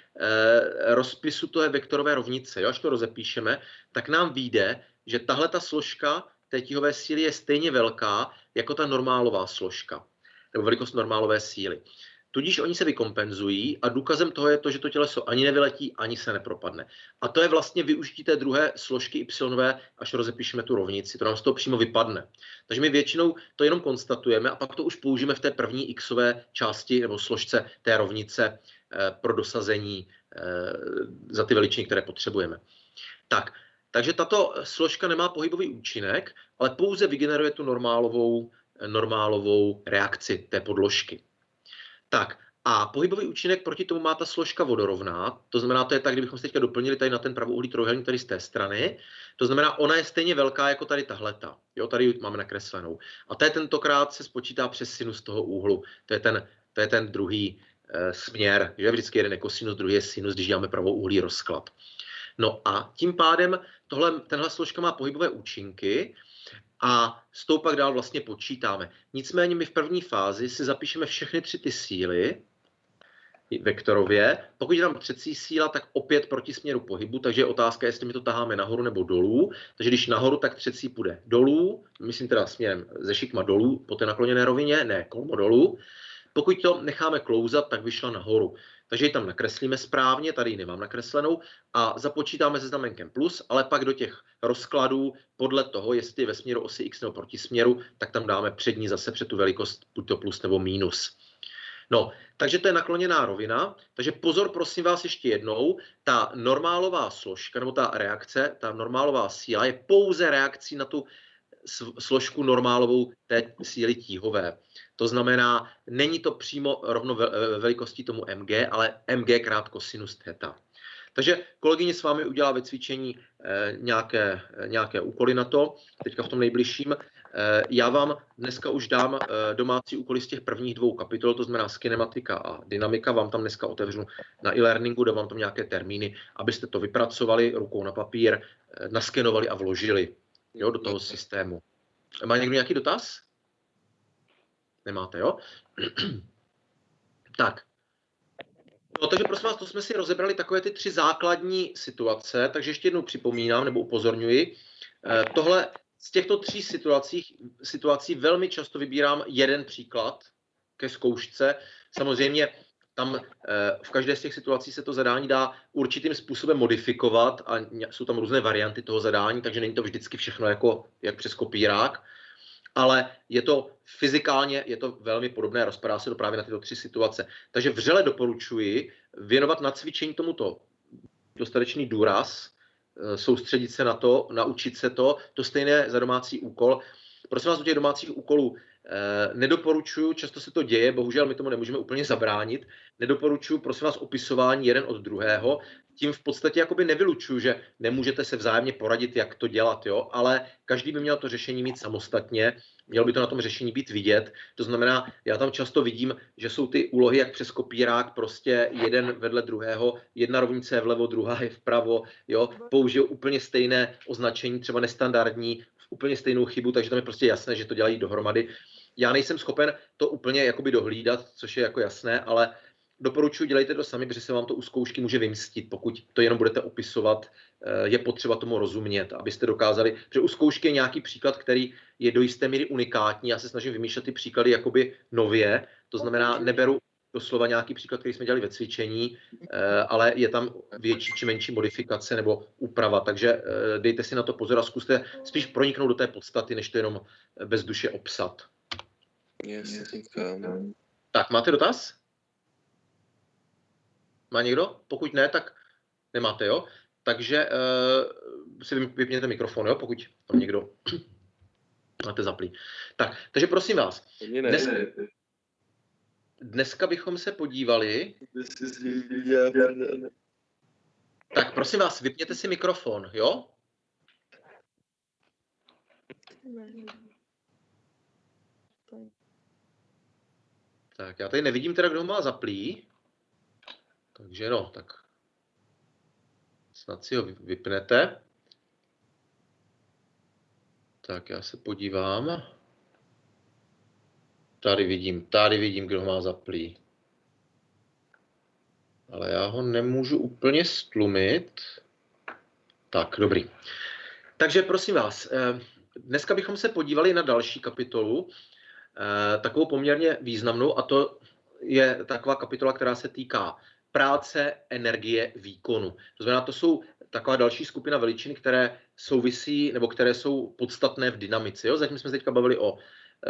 rozpisu té vektorové rovnice. Jo? Až to rozepíšeme, tak nám vyjde, že tahle ta složka té tíhové síly je stejně velká jako ta normálová složka, nebo velikost normálové síly. Tudíž oni se vykompenzují a důkazem toho je to, že to těleso ani nevyletí, ani se nepropadne. A to je vlastně využití té druhé složky y, až rozepíšeme tu rovnici. To nám z toho přímo vypadne. Takže my většinou to jenom konstatujeme a pak to už použijeme v té první xové části nebo složce té rovnice pro dosazení za ty veličiny, které potřebujeme. Takže tato složka nemá pohybový účinek, ale pouze vygeneruje tu normálovou reakci té podložky. Tak a pohybový účinek proti tomu má ta složka vodorovná, to znamená, to je tak, kdybychom se teďka doplnili tady na ten pravouhlý trojúhelník tady z té strany, to znamená, ona je stejně velká jako tady tahleta, jo, tady máme nakreslenou. A to je tentokrát se spočítá přes sinus toho úhlu, to je ten druhý směr, že vždycky jeden je kosinus, druhý je sinus, když děláme pravouhlý rozklad. No a tím pádem tenhle složka má pohybové účinky, a s tou pak dál vlastně počítáme. Nicméně my v první fázi si zapíšeme všechny tři ty síly vektorově. Pokud je tam třecí síla, tak opět proti směru pohybu, takže je otázka, jestli my to taháme nahoru nebo dolů. Takže když nahoru, tak třecí půjde dolů, myslím teda směrem ze šikma dolů, po té nakloněné rovině, ne kolmo dolů. Pokud to necháme klouzat, tak vyšla nahoru. Takže ji tam nakreslíme správně, tady ji nemám nakreslenou, a započítáme se znamenkem plus, ale pak do těch rozkladů podle toho, jestli je ve směru osy x nebo proti směru, tak tam dáme přední zase před tu velikost, buď to plus nebo mínus. No, takže to je nakloněná rovina. Takže pozor, prosím vás ještě jednou, ta normálová složka, nebo ta reakce, ta normálová síla je pouze reakcí na tu složku normálovou té síly tíhové. To znamená, není to přímo rovno velikostí tomu mg, ale mg krát kosinus theta. Takže kolegyně s vámi udělá ve cvičení nějaké úkoly na to, teďka v tom nejbližším. Já vám dneska už dám domácí úkoly z těch prvních dvou kapitol, to znamená kinematika a dynamika, vám tam dneska otevřu na e-learningu, dám vám tam nějaké termíny, abyste to vypracovali rukou na papír, naskenovali a vložili, jo, do toho systému. Má někdo nějaký dotaz? Nemáte, jo? Tak. No, takže prosím vás, to jsme si rozebrali takové ty tři základní situace, takže ještě jednou připomínám nebo upozorňuji. Tohle z těchto tří situací velmi často vybírám jeden příklad ke zkoušce. Samozřejmě tam v každé z těch situací se to zadání dá určitým způsobem modifikovat a jsou tam různé varianty toho zadání, takže není to vždycky všechno jako jak přes kopírák, ale je to fyzikálně, je to velmi podobné, rozpadá se to právě na tyto 3 situace. Takže vřele doporučuji věnovat na cvičení tomuto dostatečný důraz, soustředit se na to, naučit se to stejné za domácí úkol. Prosím vás, u těch domácích úkolů nedoporučuju, často se to děje, bohužel my tomu nemůžeme úplně zabránit, nedoporučuju, prosím vás, opisování jeden od druhého, tím v podstatě jakoby nevylučuju, že nemůžete se vzájemně poradit, jak to dělat, jo, ale každý by měl to řešení mít samostatně, mělo by to na tom řešení být vidět, to znamená, já tam často vidím, že jsou ty úlohy jak přes kopírák, prostě jeden vedle druhého, jedna rovnice je vlevo, druhá je vpravo, jo, použijou úplně stejné označení, třeba nestandardní, úplně stejnou chybu, takže tam je prostě jasné, že to dělají dohromady. Já nejsem schopen to úplně jakoby dohlídat, což je jako jasné, ale doporučuji, dělejte to sami, protože se vám to u zkoušky může vymstit. Pokud to jenom budete opisovat, je potřeba tomu rozumět, abyste dokázali, protože u zkoušky je nějaký příklad, který je do jisté míry unikátní. Já se snažím vymýšlet ty příklady jakoby nově, to znamená, neberu doslova nějaký příklad, který jsme dělali ve cvičení, ale je tam větší či menší modifikace nebo úprava, takže dejte si na to pozor a zkuste spíš proniknout do té podstaty, než to jenom bez duše obsat. Yes, Tak, máte dotaz? Má někdo? Pokud ne, tak nemáte, jo? Takže si vypněte mikrofon, jo? Pokud tam někdo máte zaplý. Tak, takže prosím vás. Dneska bychom se podívali. Tak prosím vás, vypněte si mikrofon, jo? Tak já tady nevidím teda, kdo ho má zaplý. Takže no, tak snad si ho vypnete. Tak já se podívám. Tady vidím, kdo ho má zaplý. Ale já ho nemůžu úplně stlumit. Tak, dobrý. Takže prosím vás, dneska bychom se podívali na další kapitolu, takovou poměrně významnou, a to je taková kapitola, která se týká práce, energie, výkonu. To znamená, to jsou taková další skupina veličin, které souvisí nebo které jsou podstatné v dynamice. Jo? Zatím jsme se teďka bavili o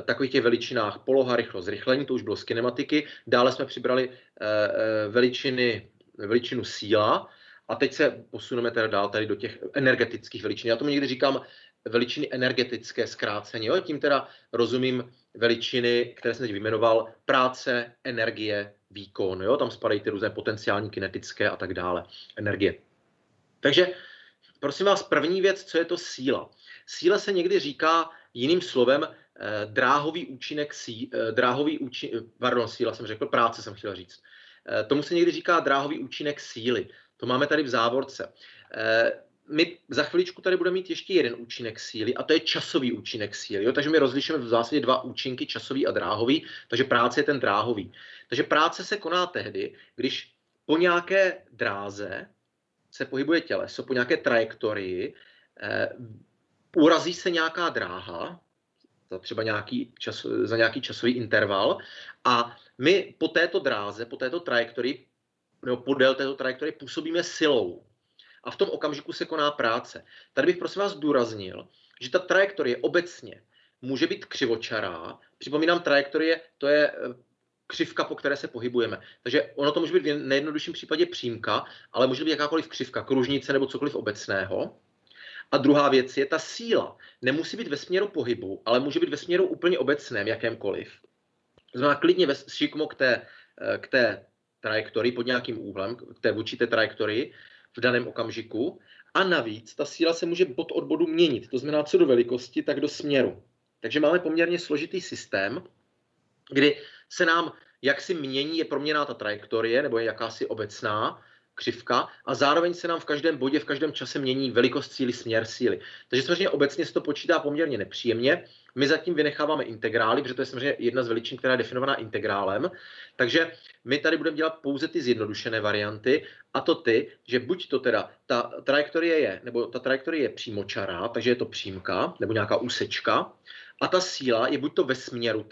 takových těch veličinách poloha, rychlost, zrychlení, to už bylo z kinematiky. Dále jsme přibrali veličinu síla a teď se posuneme teda dál tady do těch energetických veličin. Já tomu někdy říkám veličiny energetické zkráceně. Jo? Tím teda rozumím veličiny, které jsem teď vyjmenoval, práce, energie, výkon. Jo? Tam spadají ty různé potenciální, kinetické a tak dále energie. Takže prosím vás, první věc, co je to síla. Síla se někdy říká jiným slovem dráhový účinek síla jsem řekl, práce jsem chtěl říct. Tomu se někdy říká dráhový účinek síly. To máme tady v závorce. My za chviličku tady budeme mít ještě jeden účinek síly a to je časový účinek síly. Jo? Takže my rozlišujeme v zásadě dva účinky, časový a dráhový, takže práce je ten dráhový. Takže práce se koná tehdy, když po nějaké dráze se pohybuje těleso, po nějaké trajektorii, urazí se nějaká dráha, za třeba za nějaký časový interval a my po této dráze, po této trajektorii, nebo podél této trajektorie působíme silou. A v tom okamžiku se koná práce. Tady bych prosím vás zdůraznil, že ta trajektorie obecně může být křivočará. Připomínám, trajektorie to je křivka, po které se pohybujeme. Takže ono to může být v nejjednodušším případě přímka, ale může být jakákoliv křivka, kružnice nebo cokoliv obecného. A druhá věc je ta síla. Nemusí být ve směru pohybu, ale může být ve směru úplně obecném, jakémkoliv. To znamená klidně šikmo k té trajektorii pod nějakým úhlem, k té vůči té trajektorii v daném okamžiku. A navíc ta síla se může bod od bodu měnit. To znamená co do velikosti, tak do směru. Takže máme poměrně složitý systém, kdy se nám jaksi mění, je proměná ta trajektorie, nebo je jakási obecná křivka a zároveň se nám v každém bodě, v každém čase mění velikost síly, směr síly. Takže samozřejmě obecně se to počítá poměrně nepříjemně. My zatím vynecháváme integrály, protože to je samozřejmě jedna z veličin, která je definovaná integrálem. Takže my tady budeme dělat pouze ty zjednodušené varianty a to ty, že buď to teda ta trajektorie je přímočará, takže je to přímka nebo nějaká úsečka, A ta síla je buď to ve směru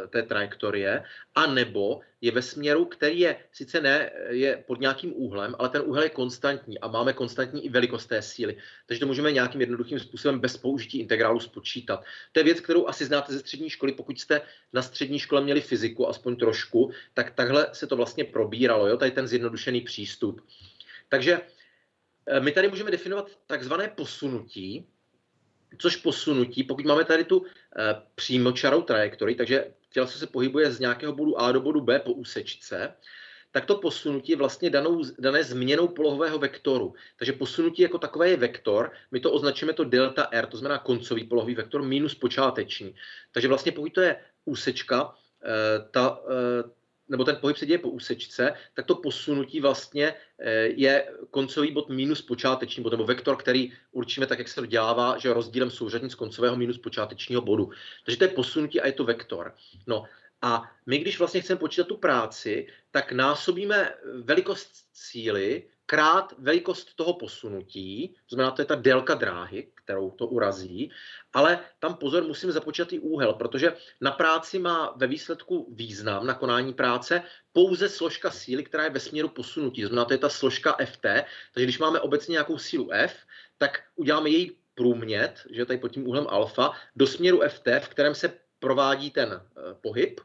té trajektorie, anebo je ve směru, který je sice ne je pod nějakým úhlem, ale ten úhel je konstantní a máme konstantní i velikost té síly. Takže to můžeme nějakým jednoduchým způsobem bez použití integrálu spočítat. To je věc, kterou asi znáte ze střední školy. Pokud jste na střední škole měli fyziku, aspoň trošku, tak takhle se to vlastně probíralo. Jo? Tady ten zjednodušený přístup. Takže my tady můžeme definovat takzvané posunutí, což posunutí, pokud máme tady tu přímočarou trajektorii, takže těleso se pohybuje z nějakého bodu A do bodu B po úsečce, tak to posunutí je vlastně dané změnou polohového vektoru. Takže posunutí jako takové je vektor, my to označíme to delta R, to znamená koncový polohový vektor minus počáteční. Takže vlastně pokud to je úsečka, nebo ten pohyb se děje po úsečce, tak to posunutí vlastně je koncový bod minus počáteční bod, nebo vektor, který určíme tak, jak se to dělává, že rozdílem souřadnic koncového minus počátečního bodu. Takže to je posunutí a je to vektor. No a my, když vlastně chceme počítat tu práci, tak násobíme velikost síly krát velikost toho posunutí, to znamená, to je ta délka dráhy, kterou to urazí, ale tam pozor, musíme započítat i úhel, protože na práci má ve výsledku význam na konání práce pouze složka síly, která je ve směru posunutí, to znamená, to je ta složka Ft, takže když máme obecně nějakou sílu F, tak uděláme její průměr, že tady pod tím úhlem alfa, do směru Ft, v kterém se provádí ten pohyb,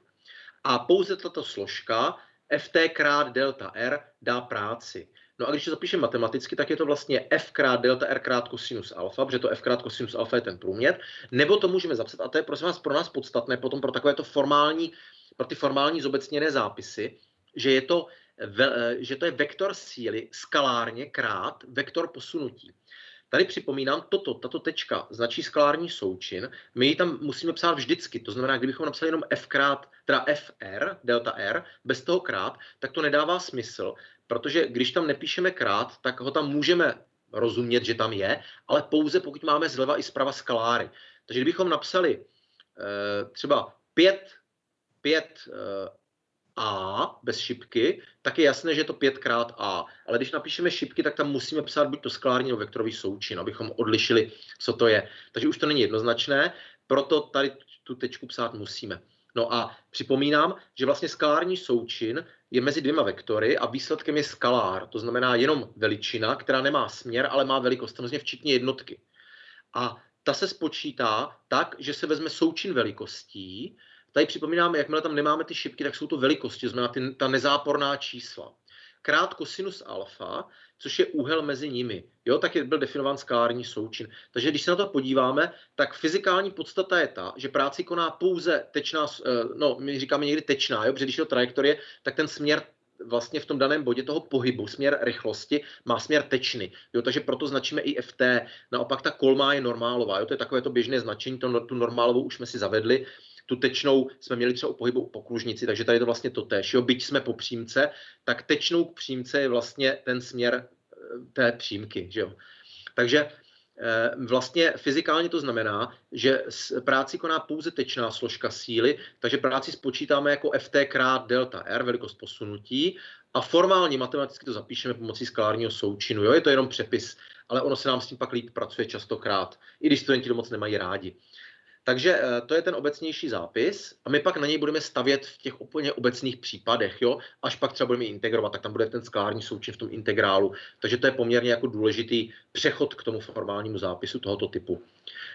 a pouze tato složka Ft krát delta R dá práci. No a když to zapíšeme matematicky, tak je to vlastně F krát delta R krát kosinus alfa, protože to F krát kosinus alfa je ten průměr, nebo to můžeme zapsat, a to je prosím vás pro nás podstatné, potom pro takovéto pro ty formální zobecněné zápisy, že to je vektor síly skalárně krát vektor posunutí. Tady připomínám, tato tečka značí skalární součin, my ji tam musíme psát vždycky, to znamená, kdybychom napsali jenom Fr, delta R, bez toho krát, tak to nedává smysl, protože když tam nepíšeme krát, tak ho tam můžeme rozumět, že tam je, ale pouze pokud máme zleva i zprava skaláry. Takže kdybychom napsali třeba 5 A bez šipky, tak je jasné, že je to 5 krát A. Ale když napíšeme šipky, tak tam musíme psát buď to skalární nebo vektorový součin, abychom odlišili, co to je. Takže už to není jednoznačné, proto tady tu tečku psát musíme. No a připomínám, že vlastně skalární součin je mezi dvěma vektory a výsledkem je skalár. To znamená jenom veličina, která nemá směr, ale má velikost, samozřejmě včetně jednotky. A ta se spočítá tak, že se vezme součin velikostí. Tady připomínáme, jakmile tam nemáme ty šipky, tak jsou to velikosti, to znamená ta nezáporná čísla. Krát kosinus alfa, což je úhel mezi nimi. Jo, tak byl definován skalární součin. Takže když se na to podíváme, tak fyzikální podstata je ta, že práci koná pouze tečná, my říkáme někdy tečná, jo, protože když je to trajektorie, tak ten směr vlastně v tom daném bodě toho pohybu, směr rychlosti, má směr tečny. Jo, takže proto značíme i Ft. Naopak ta kolmá je normálová. Jo, to je takové to běžné značení, tu normálovou už jsme si zavedli. Tu tečnou jsme měli třeba u pohybu po kružnici, takže tady je to vlastně totéž. Jo, byť jsme po přímce, tak tečnou k přímce je vlastně ten směr té přímky. Že jo. Takže vlastně fyzikálně to znamená, že práci koná pouze tečná složka síly, takže práci spočítáme jako Ft krát delta R, velikost posunutí, a formálně matematicky to zapíšeme pomocí skalárního součinu. Jo, je to jenom přepis, ale ono se nám s tím pak líp pracuje častokrát, i když studenti to moc nemají rádi. Takže to je ten obecnější zápis a my pak na něj budeme stavět v těch úplně obecných případech, jo? Až pak třeba budeme integrovat, tak tam bude ten skalární součin v tom integrálu. Takže to je poměrně jako důležitý přechod k tomu formálnímu zápisu tohoto typu.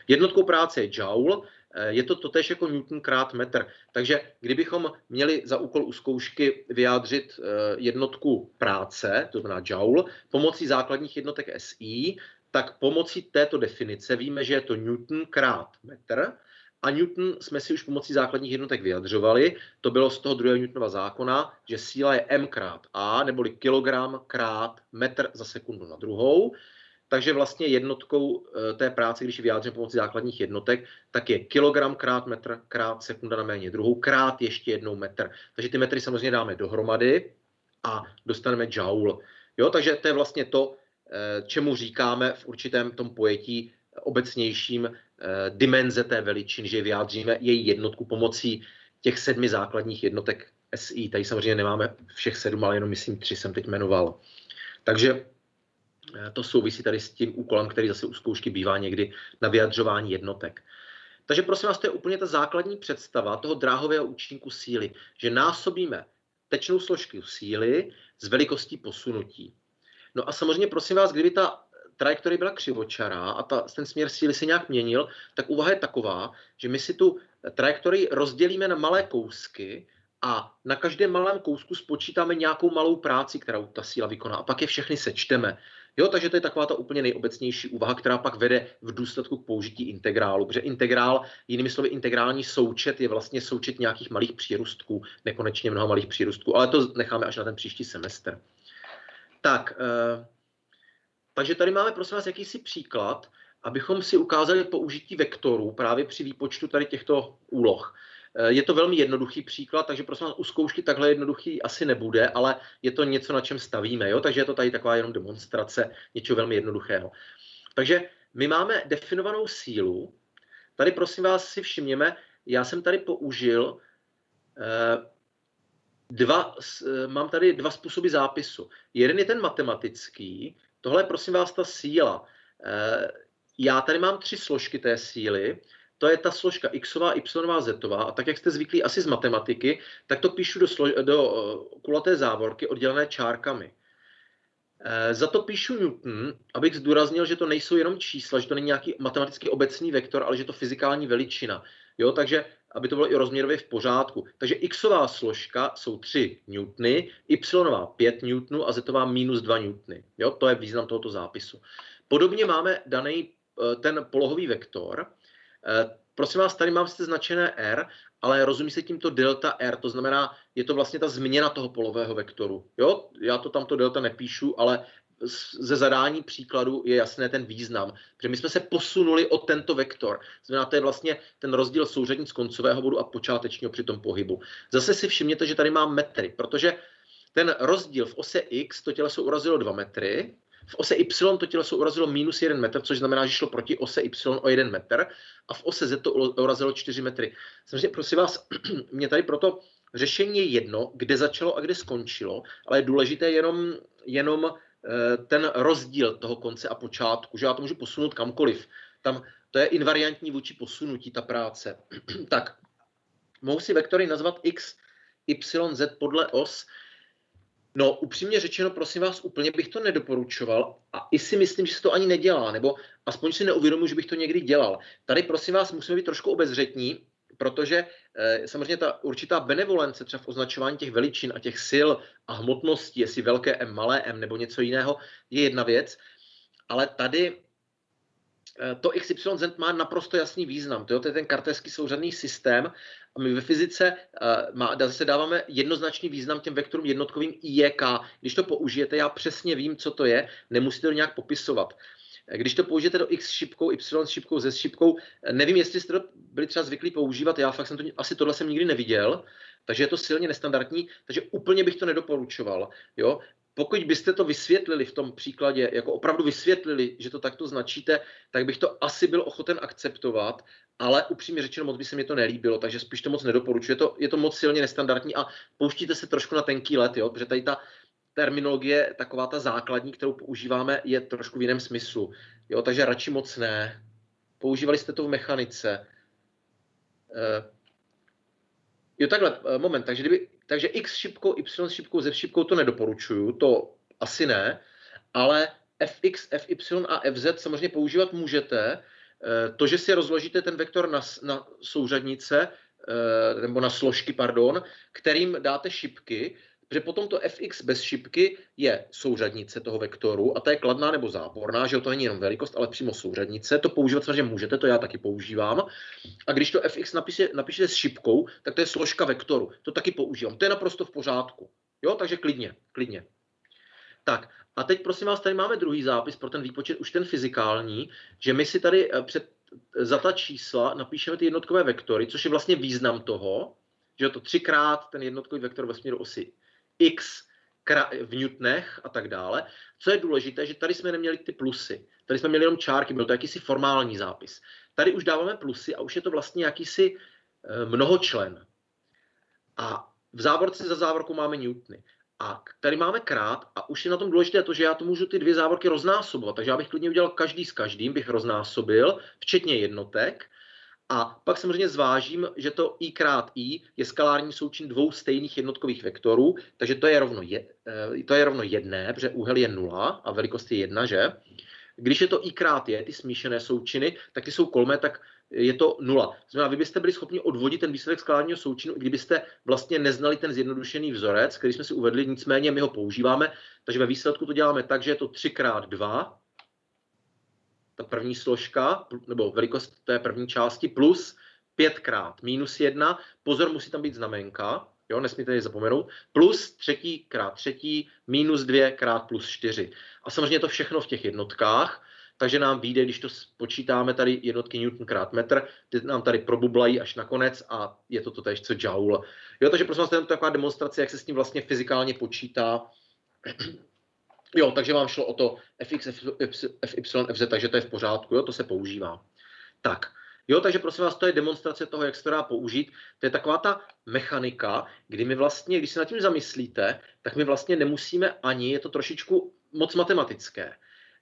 Jednotkou práce je joule, je to totéž jako Newton krát metr. Takže kdybychom měli za úkol u zkoušky vyjádřit jednotku práce, to znamená joule, pomocí základních jednotek SI, tak pomocí této definice víme, že je to Newton krát metr a Newton jsme si už pomocí základních jednotek vyjadřovali. To bylo z toho druhého Newtonova zákona, že síla je m krát a, neboli kilogram krát metr za sekundu na druhou. Takže vlastně jednotkou té práce, když ji vyjádříme pomocí základních jednotek, tak je kilogram krát metr krát sekunda na méně druhou krát ještě jednou metr. Takže ty metry samozřejmě dáme dohromady a dostaneme joule. Jo, takže to je vlastně to, čemu říkáme v určitém tom pojetí obecnějším dimenze té veličiny, že vyjádříme její jednotku pomocí těch 7 základních jednotek SI. Tady samozřejmě nemáme všech 7, ale jenom myslím 3 jsem teď jmenoval. Takže to souvisí tady s tím úkolem, který zase u zkoušky bývá někdy na vyjadřování jednotek. Takže prosím vás, to je úplně ta základní představa toho dráhového účinku síly, že násobíme tečnou složku síly s velikostí posunutí. No a samozřejmě prosím vás, kdyby ta trajektorie byla křivočará a ten směr síly se nějak měnil, tak úvaha je taková, že my si tu trajektorii rozdělíme na malé kousky a na každém malém kousku spočítáme nějakou malou práci, kterou ta síla vykoná a pak je všechny sečteme. Jo, takže to je taková ta úplně nejobecnější úvaha, která pak vede v důsledku k použití integrálu, protože integrál, jinými slovy integrální součet, je vlastně součet nějakých malých přírůstků, nekonečně mnoha malých přírůstků, ale to necháme až na ten příští semestr. Tak, takže tady máme prosím vás jakýsi příklad, abychom si ukázali použití vektorů právě při výpočtu tady těchto úloh. Je to velmi jednoduchý příklad, takže prosím vás u zkoušky takhle jednoduchý asi nebude, ale je to něco, na čem stavíme, jo? Takže je to tady taková jenom demonstrace něčeho velmi jednoduchého. Takže my máme definovanou sílu. Tady prosím vás si všimněme, já jsem tady použil mám tady dva způsoby zápisu. Jeden je ten matematický, tohle je prosím vás ta síla. Já tady mám 3 složky té síly, to je ta složka xová, y, z. A tak, jak jste zvyklí asi z matematiky, tak to píšu do kulaté závorky oddělené čárkami. Za to píšu Newton, abych zdůraznil, že to nejsou jenom čísla, že to není nějaký matematicky obecný vektor, ale že to fyzikální veličina. Jo, takže aby to bylo i rozměrově v pořádku. Takže xová složka jsou 3 newtony, y 5 newtonů a z minus 2 newtony. Jo, to je význam tohoto zápisu. Podobně máme daný ten polohový vektor. Prosím vás, tady mám sice značené R, ale rozumí se tímto delta R, to znamená, je to vlastně ta změna toho polového vektoru. Jo? Já to tamto delta nepíšu, ale ze zadání příkladu je jasné ten význam, protože my jsme se posunuli o tento vektor. Znamená, to je vlastně ten rozdíl souřadnic koncového bodu a počátečního při tom pohybu. Zase si všimněte, že tady mám metry, protože ten rozdíl v ose X, to těleso urazilo 2 metry, v ose Y to těleso urazilo minus 1 metr, což znamená, že šlo proti ose Y o 1 metr a v ose Z to urazilo 4 metry. Samozřejmě, prosím vás, mě tady proto řešení je jedno, kde začalo a kde skončilo, ale je důležité jenom ten rozdíl toho konce a počátku, že já to můžu posunout kamkoliv. Tam to je invariantní vůči posunutí, ta práce. Tak, mohu si vektory nazvat x, y, z podle os. No, upřímně řečeno, prosím vás, úplně bych to nedoporučoval a i si myslím, že se to ani nedělá, nebo aspoň si neuvědomuji, že bych to někdy dělal. Tady, prosím vás, musíme být trošku obezřetní, protože samozřejmě ta určitá benevolence třeba v označování těch veličin a těch sil a hmotností, jestli velké M, malé m nebo něco jiného, je jedna věc, ale tady to XYZ má naprosto jasný význam. To je ten kartézský souřadný systém a my ve fyzice zase dáváme jednoznačný význam těm vektorům jednotkovým IEK. Když to použijete, já přesně vím, co to je, nemusíte to nějak popisovat. Když to použijete do X šipkou, Y šipkou, Z šipkou, nevím, jestli jste to byli třeba zvyklí používat, já fakt jsem to, asi tohle jsem nikdy neviděl, takže je to silně nestandardní, takže úplně bych to nedoporučoval. Jo? Pokud byste to vysvětlili v tom příkladě, jako opravdu vysvětlili, že to takto značíte, tak bych to asi byl ochoten akceptovat, ale upřímně řečeno moc by se mi to nelíbilo, takže spíš to moc nedoporučuji. Je to moc silně nestandardní a pouštíte se trošku na tenký led, jo? Protože tady ta terminologie, taková ta základní, kterou používáme, je trošku v jiném smyslu. Jo? Takže radši moc ne. Používali jste to v mechanice. Jo, takhle, moment, takže X šipkou, Y šipkou, Z šipkou to nedoporučuju, to asi ne, ale Fx, Fy a Fz samozřejmě používat můžete. To, že si rozložíte ten vektor na souřadnice, nebo na složky, pardon, kterým dáte šipky, protože potom to Fx bez šipky je souřadnice toho vektoru a ta je kladná nebo záporná, že to není jenom velikost, ale přímo souřadnice. To používat samozřejmě můžete, to já taky používám. A když to Fx napíšete s šipkou, tak to je složka vektoru. To taky používám. To je naprosto v pořádku. Jo, takže klidně. Tak, a teď prosím vás, tady máme druhý zápis pro ten výpočet, už ten fyzikální, že my si tady za ta čísla napíšeme ty jednotkové vektory, což je vlastně význam toho, že to 3x ten jednotkový vektor ve směru osy x v newtonech a tak dále. Co je důležité, že tady jsme neměli ty plusy. Tady jsme měli jenom čárky, byl to jakýsi formální zápis. Tady už dáváme plusy a už je to vlastně jakýsi mnohočlen. A v závorce za závorkou máme newtony. A tady máme krát a už je na tom důležité to, že já to můžu ty dvě závorky roznásobovat. Takže já bych klidně udělal každý s každým, bych roznásobil, včetně jednotek. A pak samozřejmě zvážím, že to i krát i je skalární součin dvou stejných jednotkových vektorů, takže to je rovno jedné, protože úhel je 0 a velikost je 1, že? Když je to i krát je, ty smíšené součiny, tak ty jsou kolmé, tak je to 0. Znamená, vy byste byli schopni odvodit ten výsledek skalárního součinu, kdybyste vlastně neznali ten zjednodušený vzorec, který jsme si uvedli, nicméně my ho používáme, takže ve výsledku to děláme tak, že je to 3 krát 2, ta první složka, nebo velikost té první části, plus 5 krát minus 1, pozor, musí tam být znamenka, jo, nesmíte ji zapomenout, plus 3 krát 3, minus 2 krát plus 4. A samozřejmě je to všechno v těch jednotkách, takže nám vyjde, když to počítáme tady jednotky Newton krát metr, ty nám tady probublají až nakonec a je to totéž co joule. Jo, takže prosím vás, to je taková demonstrace, jak se s tím vlastně fyzikálně počítá. Jo, takže vám šlo o to fx, fy, fz, takže to je v pořádku, jo, to se používá. Tak, jo, takže prosím vás, to je demonstrace toho, jak se to dá použít. To je taková ta mechanika, kdy my vlastně, když se nad tím zamyslíte, tak my vlastně nemusíme ani, je to trošičku moc matematické,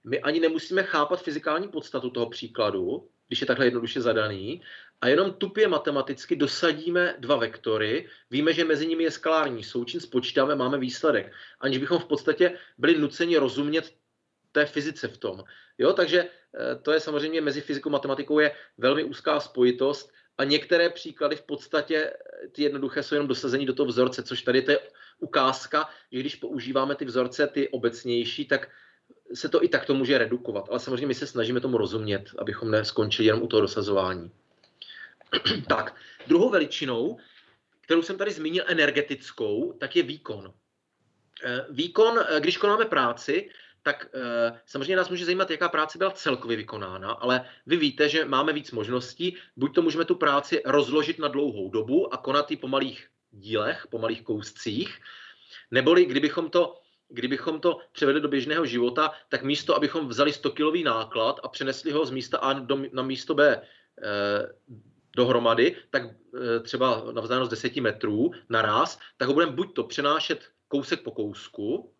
my ani nemusíme chápat fyzikální podstatu toho příkladu, když je takhle jednoduše zadaný, a jenom tupě matematicky dosadíme dva vektory, víme, že mezi nimi je skalární součin, spočítáme, máme výsledek, aniž bychom v podstatě byli nuceni rozumět té fyzice v tom. Jo, takže to je samozřejmě mezi fyzikou a matematikou je velmi úzká spojitost a některé příklady v podstatě ty jednoduché jsou jenom dosazení do toho vzorce, což tady to je ukázka, že když používáme ty vzorce, ty obecnější, tak se to i takto může redukovat. Ale samozřejmě my se snažíme tomu rozumět, abychom neskončili jenom u toho dosazování. Tak, druhou veličinou, kterou jsem tady zmínil energetickou, tak je výkon. Výkon, když konáme práci, tak samozřejmě nás může zajímat, jaká práce byla celkově vykonána, ale vy víte, že máme víc možností. Buď to můžeme tu práci rozložit na dlouhou dobu a konat ji po malých dílech, po malých kouscích, neboli kdybychom to převedli do běžného života, tak místo, abychom vzali 100-kilový náklad a přenesli ho z místa A na místo B dohromady, tak třeba na vzdálenost 10 metrů naraz, tak ho budeme buď to přenášet kousek po kousku,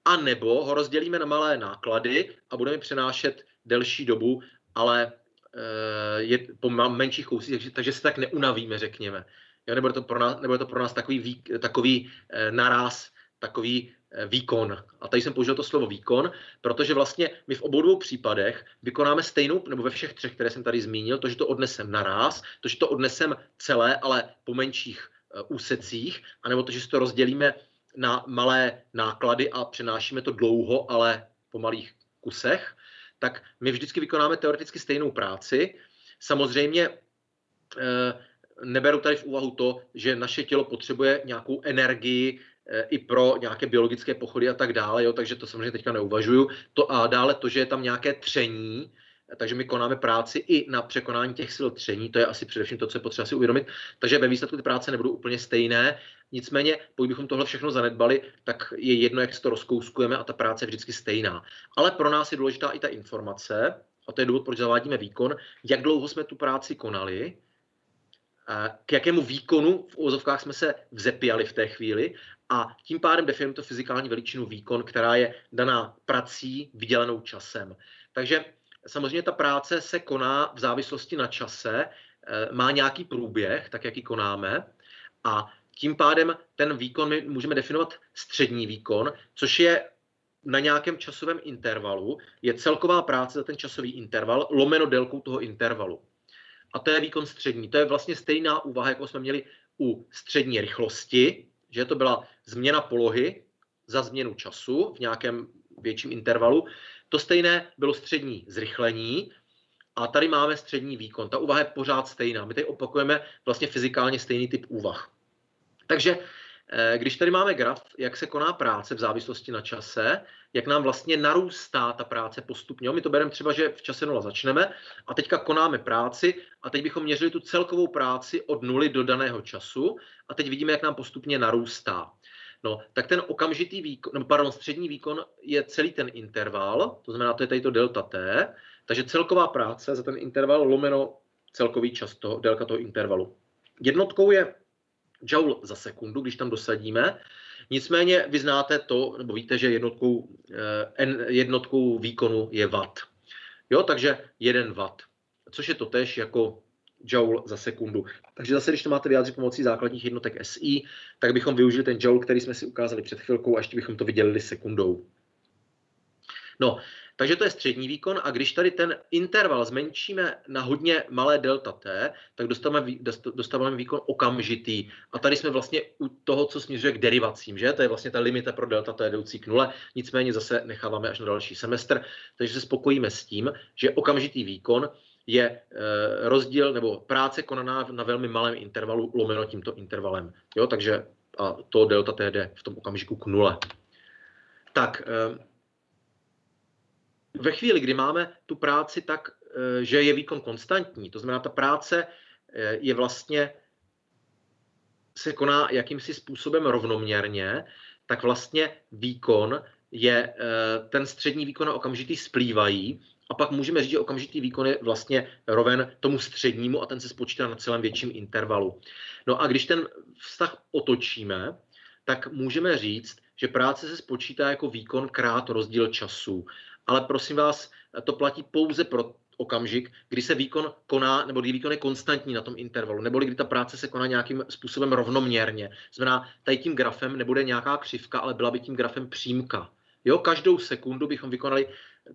a nebo ho rozdělíme na malé náklady a budeme přenášet delší dobu, ale po menších kouscích, takže se tak neunavíme, řekněme. Jo, nebude to pro nás takový naraz, takový výkon. A tady jsem použil to slovo výkon, protože vlastně my v obou dvou případech vykonáme stejnou, nebo ve všech třech, které jsem tady zmínil, to, že to odnesem naraz, to, že to odnesem celé, ale po menších úsecích, anebo to, že si to rozdělíme na malé náklady a přenášíme to dlouho, ale po malých kusech, tak my vždycky vykonáme teoreticky stejnou práci. Samozřejmě neberu tady v úvahu to, že naše tělo potřebuje nějakou energii i pro nějaké biologické pochody a tak dále, jo, takže to samozřejmě teďka neuvažuju. A dále to, že je tam nějaké tření, takže my konáme práci i na překonání těch sil tření, to je asi především to, co je potřeba si uvědomit. Takže ve výsledku ty práce nebudou úplně stejné, nicméně pokud bychom tohle všechno zanedbali, tak je jedno, jak si to rozkouskujeme a ta práce je vždycky stejná. Ale pro nás je důležitá i ta informace, a to je důvod, proč zavádíme výkon, jak dlouho jsme tu práci konali, k jakému výkonu v uvozovkách jsme se vzepěli v té chvíli a tím pádem definujeme to fyzikální veličinu výkon, která je daná prací vydělenou časem. Takže samozřejmě ta práce se koná v závislosti na čase, má nějaký průběh, tak jak ji konáme, a tím pádem ten výkon my můžeme definovat střední výkon, což je na nějakém časovém intervalu, je celková práce za ten časový interval lomeno délkou toho intervalu. A to je výkon střední. To je vlastně stejná úvaha, jako jsme měli u střední rychlosti, že to byla změna polohy za změnu času v nějakém větším intervalu. To stejné bylo střední zrychlení a tady máme střední výkon. Ta úvaha je pořád stejná. My tady opakujeme vlastně fyzikálně stejný typ úvah. Takže když tady máme graf, jak se koná práce v závislosti na čase, jak nám vlastně narůstá ta práce postupně. My to bereme třeba, že v čase 0 začneme a teďka konáme práci a teď bychom měřili tu celkovou práci od 0 do daného času a teď vidíme, jak nám postupně narůstá. No, tak ten okamžitý výkon, střední výkon je celý ten interval, to znamená, to je tady to delta t, takže celková práce za ten interval lomeno celkový čas, délka toho intervalu. Jednotkou je joule za sekundu, když tam dosadíme. Nicméně vy znáte to, nebo víte, že jednotkou výkonu je watt. Jo, takže 1 watt, což je totéž jako joule za sekundu. Takže zase, když to máte vyjádřit pomocí základních jednotek SI, tak bychom využili ten joule, který jsme si ukázali před chvilkou, a ještě bychom to vydělili sekundou. No, takže to je střední výkon, a když tady ten interval zmenšíme na hodně malé delta t, tak dostáváme výkon okamžitý. A tady jsme vlastně u toho, co směřuje k derivacím, že? To je vlastně ta limita pro delta t jdoucí k nule, nicméně zase necháváme až na další semestr, takže se spokojíme s tím, že okamžitý výkon je rozdíl nebo práce konaná na velmi malém intervalu lomeno tímto intervalem. Jo? Takže a to delta t jde v tom okamžiku k nule. Tak, ve chvíli, kdy máme tu práci tak, že je výkon konstantní, to znamená, ta práce je vlastně, se koná jakýmsi způsobem rovnoměrně, tak vlastně výkon je, ten střední výkon a okamžitý splývají, a pak můžeme říct, že okamžitý výkon je vlastně roven tomu střednímu a ten se spočítá na celém větším intervalu. No a když ten vztah otočíme, tak můžeme říct, že práce se spočítá jako výkon krát rozdíl času. Ale prosím vás, to platí pouze pro okamžik, kdy se výkon koná, nebo kdy výkon je konstantní na tom intervalu, nebo kdy ta práce se koná nějakým způsobem rovnoměrně. Znamená, tady tím grafem nebude nějaká křivka, ale byla by tím grafem přímka. Jo, každou sekundu bychom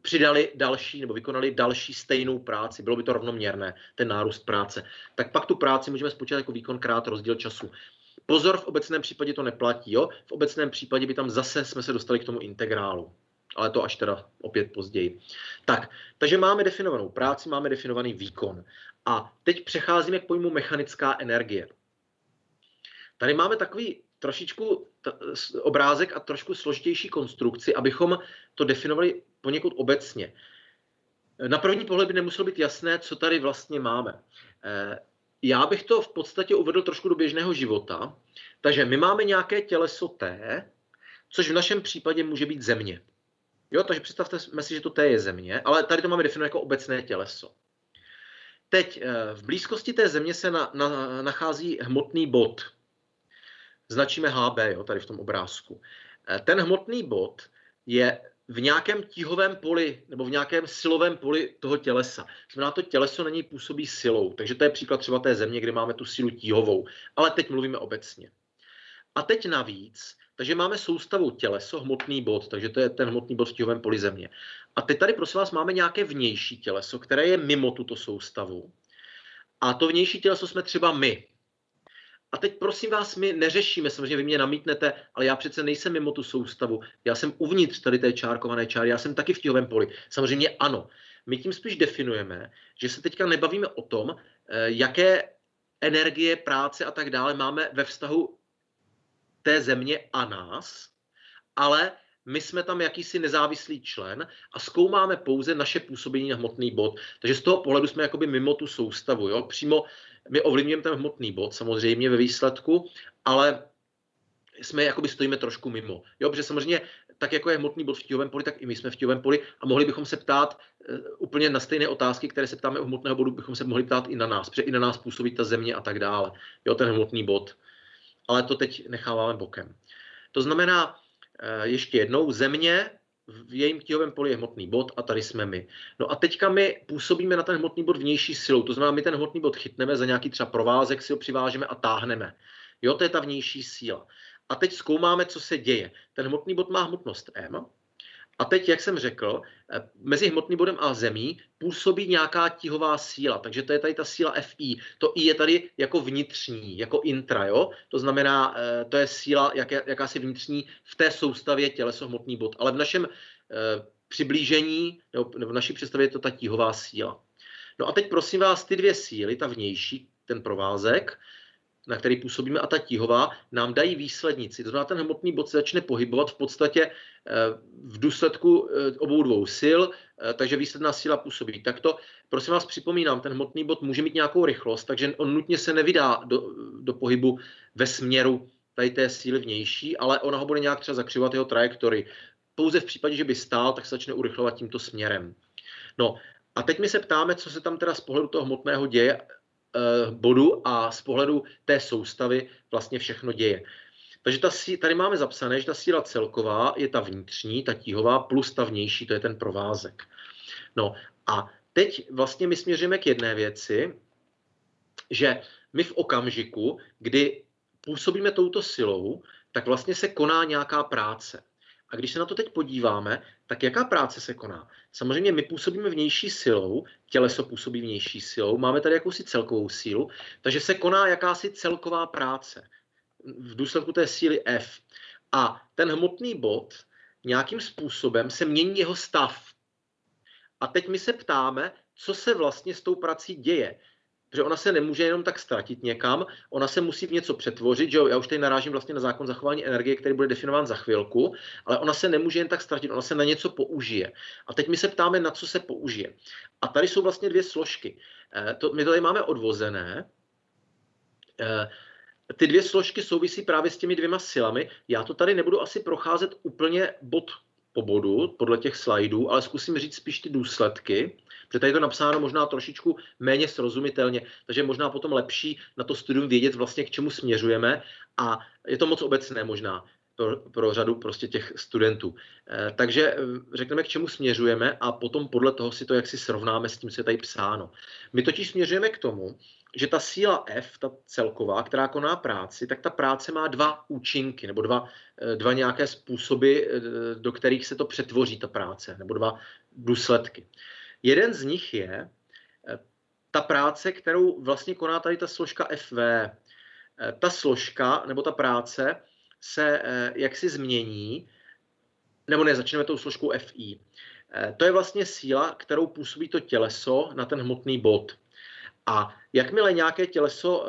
přidali další, nebo vykonali další stejnou práci. Bylo by to rovnoměrné, ten nárůst práce. Tak pak tu práci můžeme spočítat jako výkon krát rozdíl času. Pozor, v obecném případě to neplatí. Jo? V obecném případě by tam zase jsme se dostali k tomu integrálu. Ale to až teda opět později. Tak, takže máme definovanou práci, máme definovaný výkon. A teď přecházíme k pojmu mechanická energie. Tady máme takový trošičku obrázek a trošku složitější konstrukci, abychom to definovali poněkud obecně. Na první pohled by nemuselo být jasné, co tady vlastně máme. Já bych to v podstatě uvedl trošku do běžného života. Takže my máme nějaké těleso T, což v našem případě může být Země. Jo, takže představte si, že to T je Země, ale tady to máme definovat jako obecné těleso. Teď v blízkosti té Země se nachází hmotný bod. Značíme HB, jo, tady v tom obrázku. Ten hmotný bod je v nějakém tíhovém poli nebo v nějakém silovém poli toho tělesa. Znamená, to těleso na něj působí silou, takže to je příklad třeba té Země, kde máme tu sílu tíhovou, ale teď mluvíme obecně. A teď navíc, takže máme soustavu těleso, hmotný bod, takže to je ten hmotný bod v tíhovém poli Země. A teď tady prosím vás máme nějaké vnější těleso, které je mimo tuto soustavu. A to vnější těleso jsme třeba my. A teď prosím vás, my neřešíme, samozřejmě vy mě namítnete, ale já přece nejsem mimo tu soustavu, já jsem uvnitř tady té čárkované čáry, já jsem taky v tíhovém poli. Samozřejmě ano. My tím spíš definujeme, že se teďka nebavíme o tom, jaké energie, práce a tak dále máme ve vztahu té Země a nás, ale my jsme tam jakýsi nezávislý člen a zkoumáme pouze naše působení na hmotný bod. Takže z toho pohledu jsme jakoby mimo tu soustavu. Jo? Přímo my ovlivňujeme ten hmotný bod samozřejmě ve výsledku, ale jsme jakoby stojíme trošku mimo. Jo? Protože samozřejmě tak, jako je hmotný bod v tíhovém poli, tak i my jsme v tíhovém poli a mohli bychom se ptát úplně na stejné otázky, které se ptáme u hmotného bodu, bychom se mohli ptát i na nás, protože i na nás působí ta Země a tak dále. Jo, ten hmotný bod. Ale to teď necháváme bokem. To znamená, ještě jednou, Země, v jejím tíhovém poli je hmotný bod a tady jsme my. No a teďka my působíme na ten hmotný bod vnější silou. To znamená, my ten hmotný bod chytneme, za nějaký třeba provázek si ho přivážeme a táhneme. Jo, to je ta vnější síla. A teď zkoumáme, co se děje. Ten hmotný bod má hmotnost M. A teď, jak jsem řekl, mezi hmotným bodem a Zemí působí nějaká tíhová síla. Takže to je tady ta síla Fi. To I je tady jako vnitřní, jako intra. Jo? To znamená, to je síla jakási vnitřní v té soustavě těleso hmotný bod. Ale v našem přiblížení, nebo v naší představě je to ta tíhová síla. No a teď prosím vás, ty dvě síly, ta vnější, ten provázek, na který působíme, a ta tíhová, nám dají výslednici. To znamená, ten hmotný bod se začne pohybovat v podstatě v důsledku obou dvou sil, takže výsledná síla působí takto. Prosím vás, připomínám, ten hmotný bod může mít nějakou rychlost, takže on nutně se nevydá do pohybu ve směru tady té síly vnější, ale ona ho bude nějak třeba zakřivovat jeho trajektorii. Pouze v případě, že by stál, tak se začne urychlovat tímto směrem. No a teď my se ptáme, co se tam teda z pohledu toho hmotného děje, bodu a z pohledu té soustavy vlastně všechno děje. Takže tady máme zapsané, že ta síla celková je ta vnitřní, ta tíhová, plus ta vnější, to je ten provázek. No a teď vlastně my směřujeme k jedné věci, že my v okamžiku, kdy působíme touto silou, tak vlastně se koná nějaká práce. A když se na to teď podíváme, tak jaká práce se koná? Samozřejmě my působíme vnější silou, těleso působí vnější silou, máme tady jakousi celkovou sílu, takže se koná jakási celková práce v důsledku té síly F. A ten hmotný bod nějakým způsobem se mění jeho stav. A teď my se ptáme, co se vlastně s tou prací děje. Protože ona se nemůže jenom tak ztratit někam, ona se musí v něco přetvořit, že jo? Já už tady narážím vlastně na zákon zachování energie, který bude definován za chvilku, ale ona se nemůže jen tak ztratit, ona se na něco použije. A teď my se ptáme, na co se použije. A tady jsou vlastně dvě složky. My to tady máme odvozené. Ty dvě složky souvisí právě s těmi dvěma silami. Já to tady nebudu asi procházet úplně bod po bodu, podle těch slajdů, ale zkusím říct spíš ty důsledky, protože tady je to napsáno možná trošičku méně srozumitelně, takže možná potom lepší na to studium vědět vlastně, k čemu směřujeme, a je to moc obecné možná pro řadu prostě těch studentů. Takže řekneme, k čemu směřujeme, a potom podle toho si to jaksi srovnáme s tím, co je tady psáno. My totiž směřujeme k tomu, že ta síla F, ta celková, která koná práci, tak ta práce má dva účinky, nebo dva nějaké způsoby, do kterých se to přetvoří, ta práce, nebo dva důsledky. Jeden z nich je ta práce, kterou vlastně koná tady ta složka FV. Ta složka, nebo ta práce se jaksi změní, nebo ne, začneme tou složkou FI. To je vlastně síla, kterou působí to těleso na ten hmotný bod. A jakmile nějaké těleso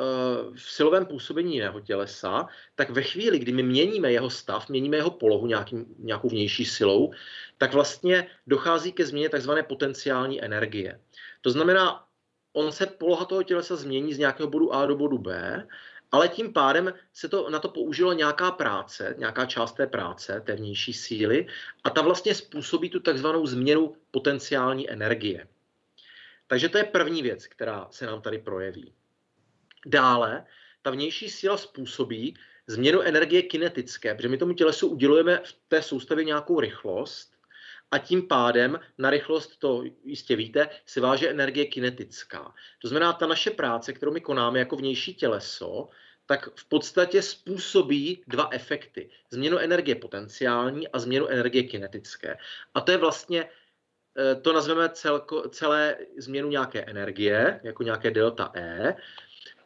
v silovém působení jiného tělesa, tak ve chvíli, kdy my měníme jeho stav, měníme jeho polohu nějakou vnější silou, tak vlastně dochází ke změně tzv. Potenciální energie. To znamená, se poloha toho tělesa změní z nějakého bodu A do bodu B, ale tím pádem se na to použilo nějaká práce, nějaká část té práce, té vnější síly, a ta vlastně způsobí tu takzvanou změnu potenciální energie. Takže to je první věc, která se nám tady projeví. Dále, ta vnější síla způsobí změnu energie kinetické, protože my tomu tělesu udělujeme v té soustavě nějakou rychlost a tím pádem na rychlost, to jistě víte, se váže energie kinetická. To znamená, ta naše práce, kterou my konáme jako vnější těleso, tak v podstatě způsobí dva efekty. Změnu energie potenciální a změnu energie kinetické. A to je vlastně, to nazveme celé změnu nějaké energie, jako nějaké delta E.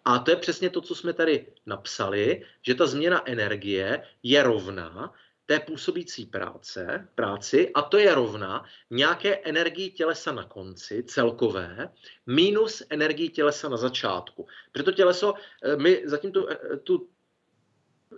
A to je přesně to, co jsme tady napsali, že ta změna energie je rovná té působící práci, a to je rovná nějaké energii tělesa na konci, celkové, minus energii tělesa na začátku. Protože to těleso, my zatím tu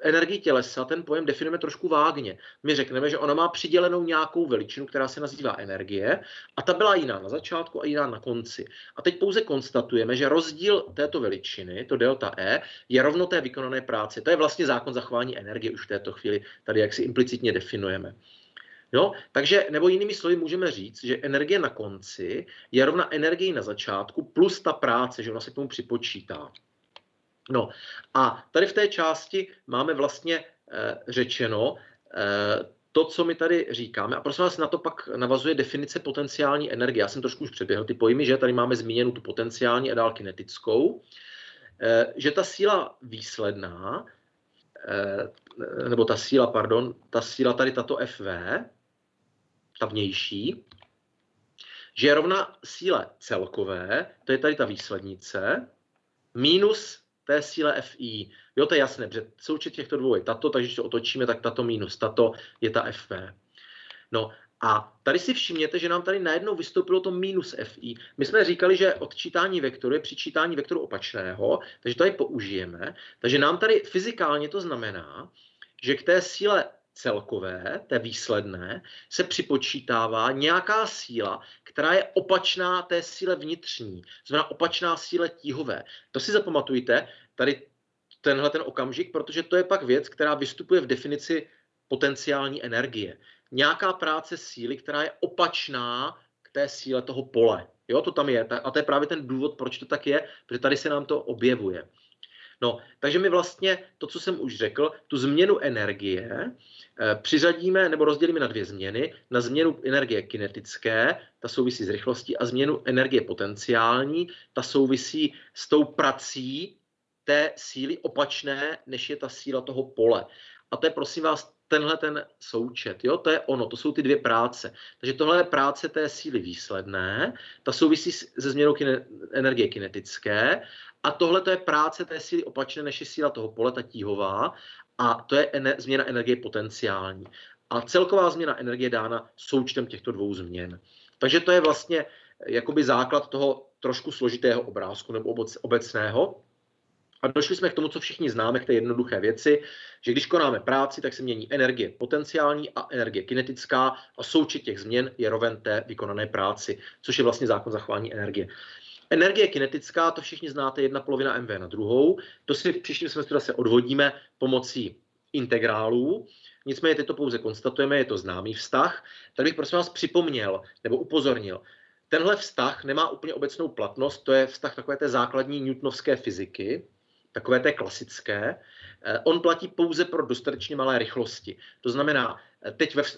energii tělesa, ten pojem definujeme trošku vágně. My řekneme, že ona má přidělenou nějakou veličinu, která se nazývá energie, a ta byla jiná na začátku a jiná na konci. A teď pouze konstatujeme, že rozdíl této veličiny, to delta E, je rovno té vykonané práci. To je vlastně zákon zachování energie už v této chvíli, tady jak si implicitně definujeme. No, takže, nebo jinými slovy můžeme říct, že energie na konci je rovna energii na začátku plus ta práce, že ona se k tomu připočítá. No a tady v té části máme vlastně řečeno to, co my tady říkáme. A prosím vás, na to pak navazuje definice potenciální energie. Já jsem trošku už předběhl ty pojmy, že tady máme zmíněnou tu potenciální a dál kinetickou. Že ta síla výsledná, nebo ta síla tady tato FV, ta vnější, že je rovna síle celkové, to je tady ta výslednice, minus té síle FI. Jo, to je jasné, protože součet těchto dvou je tato, takže když to otočíme, tak tato minus tato je ta FV. No a tady si všimněte, že nám tady najednou vystoupilo to minus FI. My jsme říkali, že odčítání vektoru je přičítání vektoru opačného, takže tady použijeme. Takže nám tady fyzikálně to znamená, že k té síle celkové, té výsledné, se připočítává nějaká síla, která je opačná té síle vnitřní, znamená opačná síle tíhové. To si zapamatujte, tady tenhle ten okamžik, protože to je pak věc, která vystupuje v definici potenciální energie. Nějaká práce síly, která je opačná k té síle toho pole. Jo, to tam je. A to je právě ten důvod, proč to tak je, protože tady se nám to objevuje. No, takže my vlastně to, co jsem už řekl, tu změnu energie přiřadíme nebo rozdělíme na dvě změny. Na změnu energie kinetické, ta souvisí s rychlostí, a změnu energie potenciální, ta souvisí s tou prací té síly opačné, než je ta síla toho pole. A to je, prosím vás, tenhle ten součet, jo, to je ono, to jsou ty dvě práce. Takže tohle je práce té síly výsledné, ta souvisí se změnou energie kinetické, a tohle to je práce té síly opačné, než je síla toho pole, ta tíhová, a to je změna energie potenciální. A celková změna energie je dána součtem těchto dvou změn. Takže to je vlastně jakoby základ toho trošku složitého obrázku nebo obecného. A došli jsme k tomu, co všichni známe, k té jednoduché věci, že když konáme práci, tak se mění energie potenciální a energie kinetická a součet těch změn je roven té vykonané práci, což je vlastně zákon zachování energie. Energie kinetická, to všichni znáte, 1/2 mv na druhou. To si v příštím semestru zase odvodíme pomocí integrálů. Nicméně teď to pouze konstatujeme, je to známý vztah. Tady bych prosím vás připomněl nebo upozornil. Tenhle vztah nemá úplně obecnou platnost, to je vztah takové té základní newtonovské fyziky, takové té klasické. On platí pouze pro dostatečně malé rychlosti. To znamená,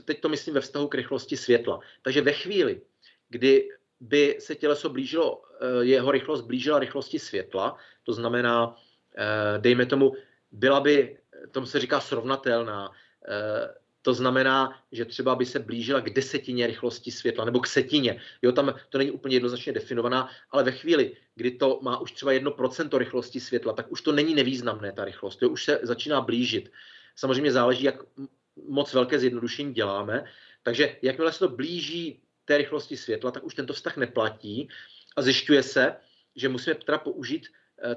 teď to myslím ve vztahu k rychlosti světla. Takže ve chvíli, kdy by se těleso blížilo, jeho rychlost blížila rychlosti světla, to znamená, dejme tomu, byla by, tomu se říká srovnatelná, to znamená, že třeba by se blížila k 10tině rychlosti světla nebo k 100. Jo, tam to není úplně jednoznačně definovaná, ale ve chvíli, kdy to má už třeba 1% rychlosti světla, tak už to není nevýznamné, ta rychlost. Jo, už se začíná blížit. Samozřejmě záleží, jak moc velké zjednodušení děláme. Takže jakmile se to blíží té rychlosti světla, tak už tento vztah neplatí a zjišťuje se, že musíme teda použít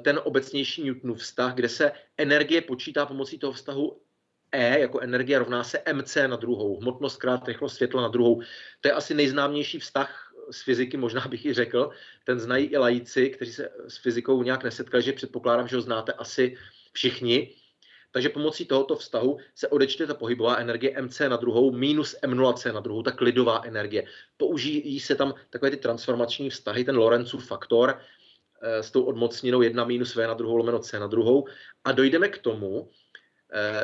ten obecnější Newtonův vztah, kde se energie počítá pomocí toho vztahu E jako energie rovná se mc na druhou, hmotnost krát rychlost světla na druhou. To je asi nejznámější vztah z fyziky, možná bych i řekl. Ten znají i laici, kteří se s fyzikou nějak nesetkali, že předpokládám, že ho znáte asi všichni. Takže pomocí tohoto vztahu se odečte ta pohybová energie mc na druhou minus m0c na druhou, ta klidová energie. Použijí se tam takové ty transformační vztahy, ten Lorenzův faktor s tou odmocninou 1 minus v na druhou lomeno c na druhou a dojdeme k tomu,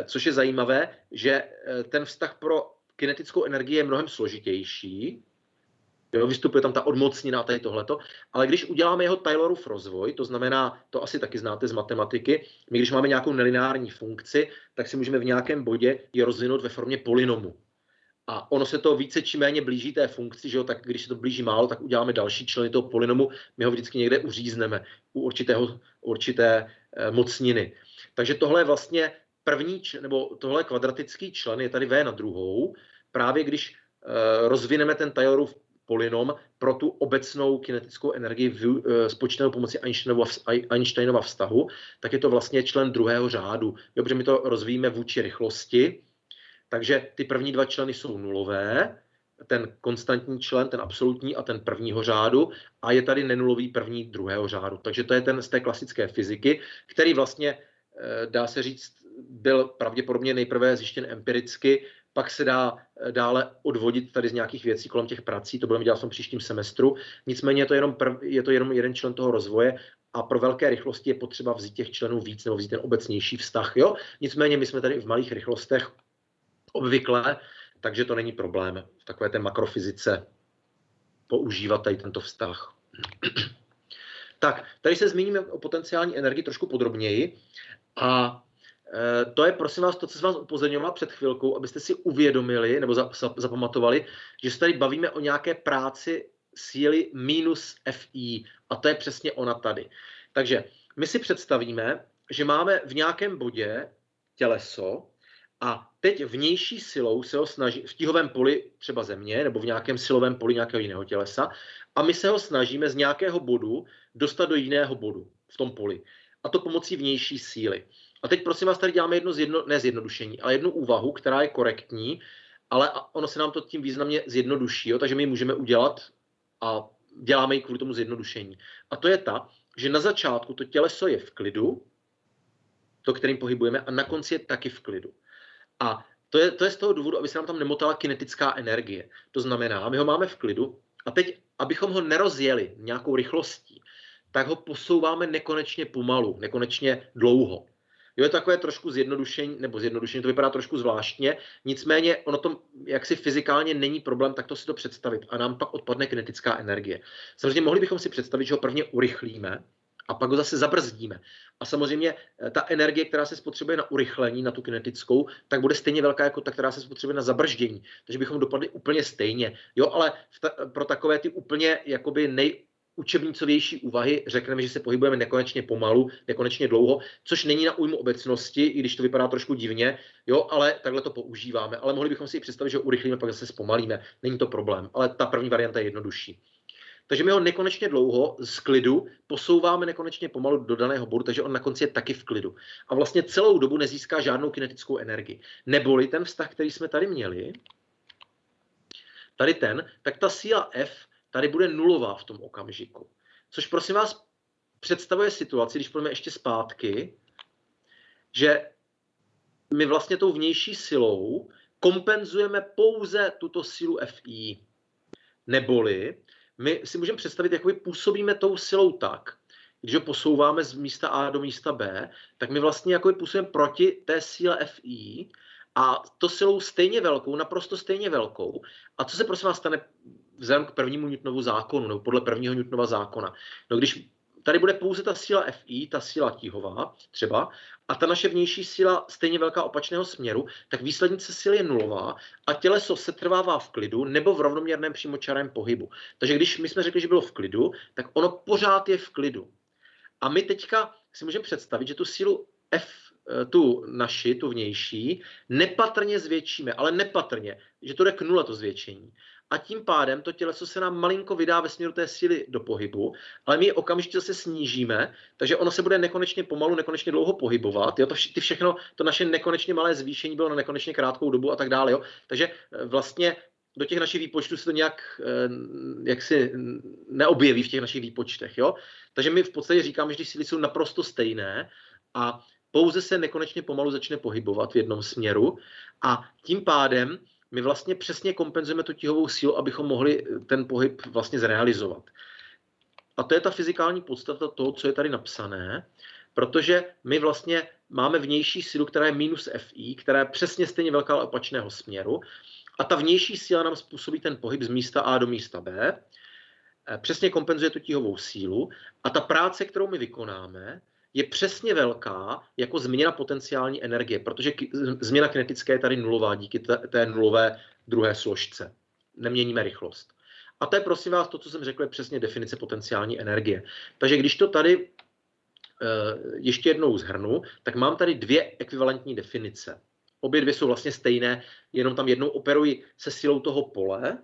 což je zajímavé, že ten vztah pro kinetickou energii je mnohem složitější. Jo, vystupuje tam ta odmocnina a tady tohleto. Ale když uděláme jeho Taylorův rozvoj, to znamená, to asi taky znáte z matematiky, my když máme nějakou nelineární funkci, tak si můžeme v nějakém bodě ji rozvinout ve formě polynomu. A ono se to více či méně blíží té funkci, že jo, tak když se to blíží málo, tak uděláme další členy toho polynomu, my ho vždycky někde uřízneme u určité mocniny. Takže tohle je vlastně nebo tohle kvadratický člen je tady v na druhou, právě když rozvineme ten Taylorův polynom pro tu obecnou kinetickou energii spočítanou pomocí Einsteinova vztahu, tak je to vlastně člen druhého řádu. Jo, protože my to rozvíjíme vůči rychlosti, takže ty první dva členy jsou nulové, ten konstantní člen, ten absolutní a ten prvního řádu, a je tady nenulový první druhého řádu. Takže to je ten z té klasické fyziky, který vlastně, dá se říct, byl pravděpodobně nejprve zjištěn empiricky, pak se dá dále odvodit tady z nějakých věcí kolem těch prací, to budeme dělat v tom příštím semestru. Nicméně je to jenom jeden člen toho rozvoje a pro velké rychlosti je potřeba vzít těch členů víc nebo vzít ten obecnější vztah. Jo? Nicméně my jsme tady v malých rychlostech obvykle, takže to není problém v takové té makrofyzice používat tady tento vztah. Tak, tady se zmíníme o potenciální energii trošku podrobněji a to je, prosím vás, to, co jsem vás upozorňoval před chvilkou, abyste si uvědomili nebo zapamatovali, že se tady bavíme o nějaké práci síly minus Fi a to je přesně ona tady. Takže my si představíme, že máme v nějakém bodě těleso a teď vnější silou se ho snaží, v tíhovém poli třeba Země nebo v nějakém silovém poli nějakého jiného tělesa a my se ho snažíme z nějakého bodu dostat do jiného bodu v tom poli. A to pomocí vnější síly. A teď prosím vás, tady děláme ne zjednodušení, ale jednu úvahu, která je korektní, ale ono se nám to tím významně zjednoduší, jo? Takže my ji můžeme udělat a děláme ji kvůli tomu zjednodušení. A to je ta, že na začátku to těleso je v klidu, to, kterým pohybujeme, a na konci je taky v klidu. A to je z toho důvodu, aby se nám tam nemotala kinetická energie. To znamená, my ho máme v klidu a teď, abychom ho nerozjeli nějakou rychlostí, tak ho posouváme nekonečně pomalu, nekonečně dlouho. Jo, je to takové trošku zjednodušení, to vypadá trošku zvláštně, nicméně ono to jaksi fyzikálně není problém takto si to představit a nám pak odpadne kinetická energie. Samozřejmě mohli bychom si představit, že ho prvně urychlíme a pak ho zase zabrzdíme. A samozřejmě ta energie, která se spotřebuje na urychlení, na tu kinetickou, tak bude stejně velká jako ta, která se spotřebuje na zabrždění. Takže bychom dopadli úplně stejně. Jo, ale pro takové ty úplně jakoby učebnicovější úvahy řekneme, že se pohybujeme nekonečně pomalu, nekonečně dlouho, což není na újmu obecnosti, i když to vypadá trošku divně, jo, ale takhle to používáme. Ale mohli bychom si i představit, že ho urychlíme, pak zase zpomalíme. Není to problém, ale ta první varianta je jednodušší. Takže my ho nekonečně dlouho z klidu posouváme nekonečně pomalu do daného bodu, takže on na konci je taky v klidu. A vlastně celou dobu nezíská žádnou kinetickou energii. Neboli ten vztah, který jsme tady měli, tak ta síla F tady bude nulová v tom okamžiku. Což prosím vás představuje situaci, když půjdeme ještě zpátky, že my vlastně tou vnější silou kompenzujeme pouze tuto sílu Fi. Neboli my si můžeme představit, jak působíme tou silou tak, když ho posouváme z místa A do místa B, tak my vlastně působíme proti té síle Fi a to silou stejně velkou, naprosto stejně velkou. A co se prosím vás stane vzhledem k prvnímu Newtonovu zákonu, nebo podle prvního Newtonova zákona? No, když tady bude pouze ta síla Fi, ta síla tíhová třeba, a ta naše vnější síla stejně velká opačného směru, tak výslednice síly je nulová a těleso se trvává v klidu nebo v rovnoměrném přímočarém pohybu. Takže když my jsme řekli, že bylo v klidu, tak ono pořád je v klidu. A my teďka si můžeme představit, že tu sílu F, tu vnější, nepatrně zvětšíme, ale nepatrně, že to jde k nule to zvětšení. A tím pádem to těleso se nám malinko vydá ve směru té síly do pohybu, ale my okamžitě zase snížíme, takže ono se bude nekonečně pomalu, nekonečně dlouho pohybovat. Jo? To naše nekonečně malé zvýšení bylo na nekonečně krátkou dobu a tak dále. Jo? Takže vlastně do těch našich výpočtů se to nějak jaksi neobjeví v těch našich výpočtech. Jo? Takže my v podstatě říkáme, že ty síly jsou naprosto stejné a pouze se nekonečně pomalu začne pohybovat v jednom směru a tím pádem my vlastně přesně kompenzujeme tu tíhovou sílu, abychom mohli ten pohyb vlastně zrealizovat. A to je ta fyzikální podstata toho, co je tady napsané, protože my vlastně máme vnější sílu, která je minus Fi, která je přesně stejně velká, ale opačného směru. A ta vnější síla nám způsobí ten pohyb z místa A do místa B, přesně kompenzuje tu tíhovou sílu a ta práce, kterou my vykonáme, je přesně velká jako změna potenciální energie, protože změna kinetické je tady nulová díky té nulové druhé složce. Neměníme rychlost. A to je prosím vás to, co jsem řekl, je přesně definice potenciální energie. Takže když to tady ještě jednou shrnu, tak mám tady dvě ekvivalentní definice. Obě dvě jsou vlastně stejné, jenom tam jednou operuji se silou toho pole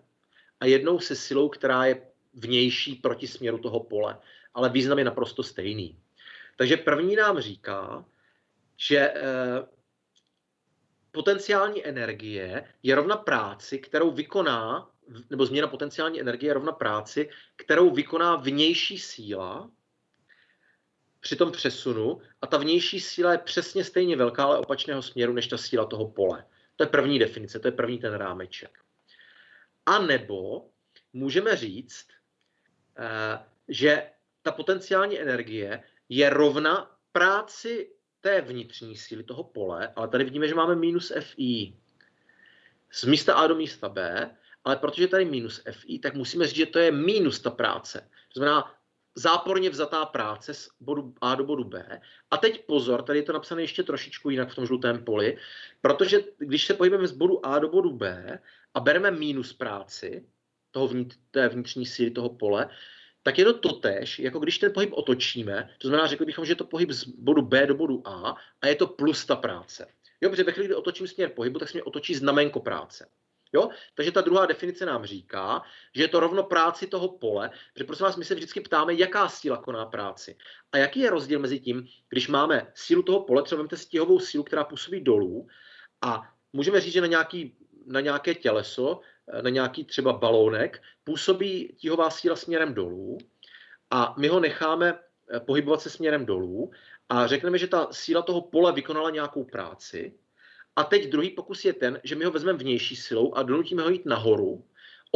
a jednou se silou, která je vnější proti směru toho pole. Ale význam je naprosto stejný. Takže první nám říká, že potenciální energie je rovna práci, kterou vykoná, nebo změna potenciální energie je rovna práci, kterou vykoná vnější síla při tom přesunu a ta vnější síla je přesně stejně velká, ale opačného směru, než ta síla toho pole. To je první definice, to je první ten rámeček. A nebo můžeme říct, že ta potenciální energie je rovna práci té vnitřní síly toho pole, ale tady vidíme, že máme minus Fi z místa A do místa B, ale protože tady minus Fi, tak musíme říct, že to je minus ta práce. To znamená záporně vzatá práce z bodu A do bodu B. A teď pozor, tady je to napsané ještě trošičku jinak v tom žlutém poli, protože když se pohybujeme z bodu A do bodu B a bereme minus práci té vnitřní síly toho pole, tak je to totéž, jako když ten pohyb otočíme, to znamená, řekli bychom, že je to pohyb z bodu B do bodu a je to plus ta práce. Jo, protože ve chvíli, kdy otočím směr pohybu, tak se mě otočí znamenko práce. Jo? Takže ta druhá definice nám říká, že je to rovno práci toho pole, protože prosím vás, my se vždycky ptáme, jaká síla koná práci. A jaký je rozdíl mezi tím, když máme sílu toho pole, třeba vemte stěhovou sílu, která působí dolů a můžeme říct, že na nějaké těleso, na nějaký třeba balónek, působí tíhová síla směrem dolů a my ho necháme pohybovat se směrem dolů a řekneme, že ta síla toho pole vykonala nějakou práci a teď druhý pokus je ten, že my ho vezmeme vnější silou a donutíme ho jít nahoru.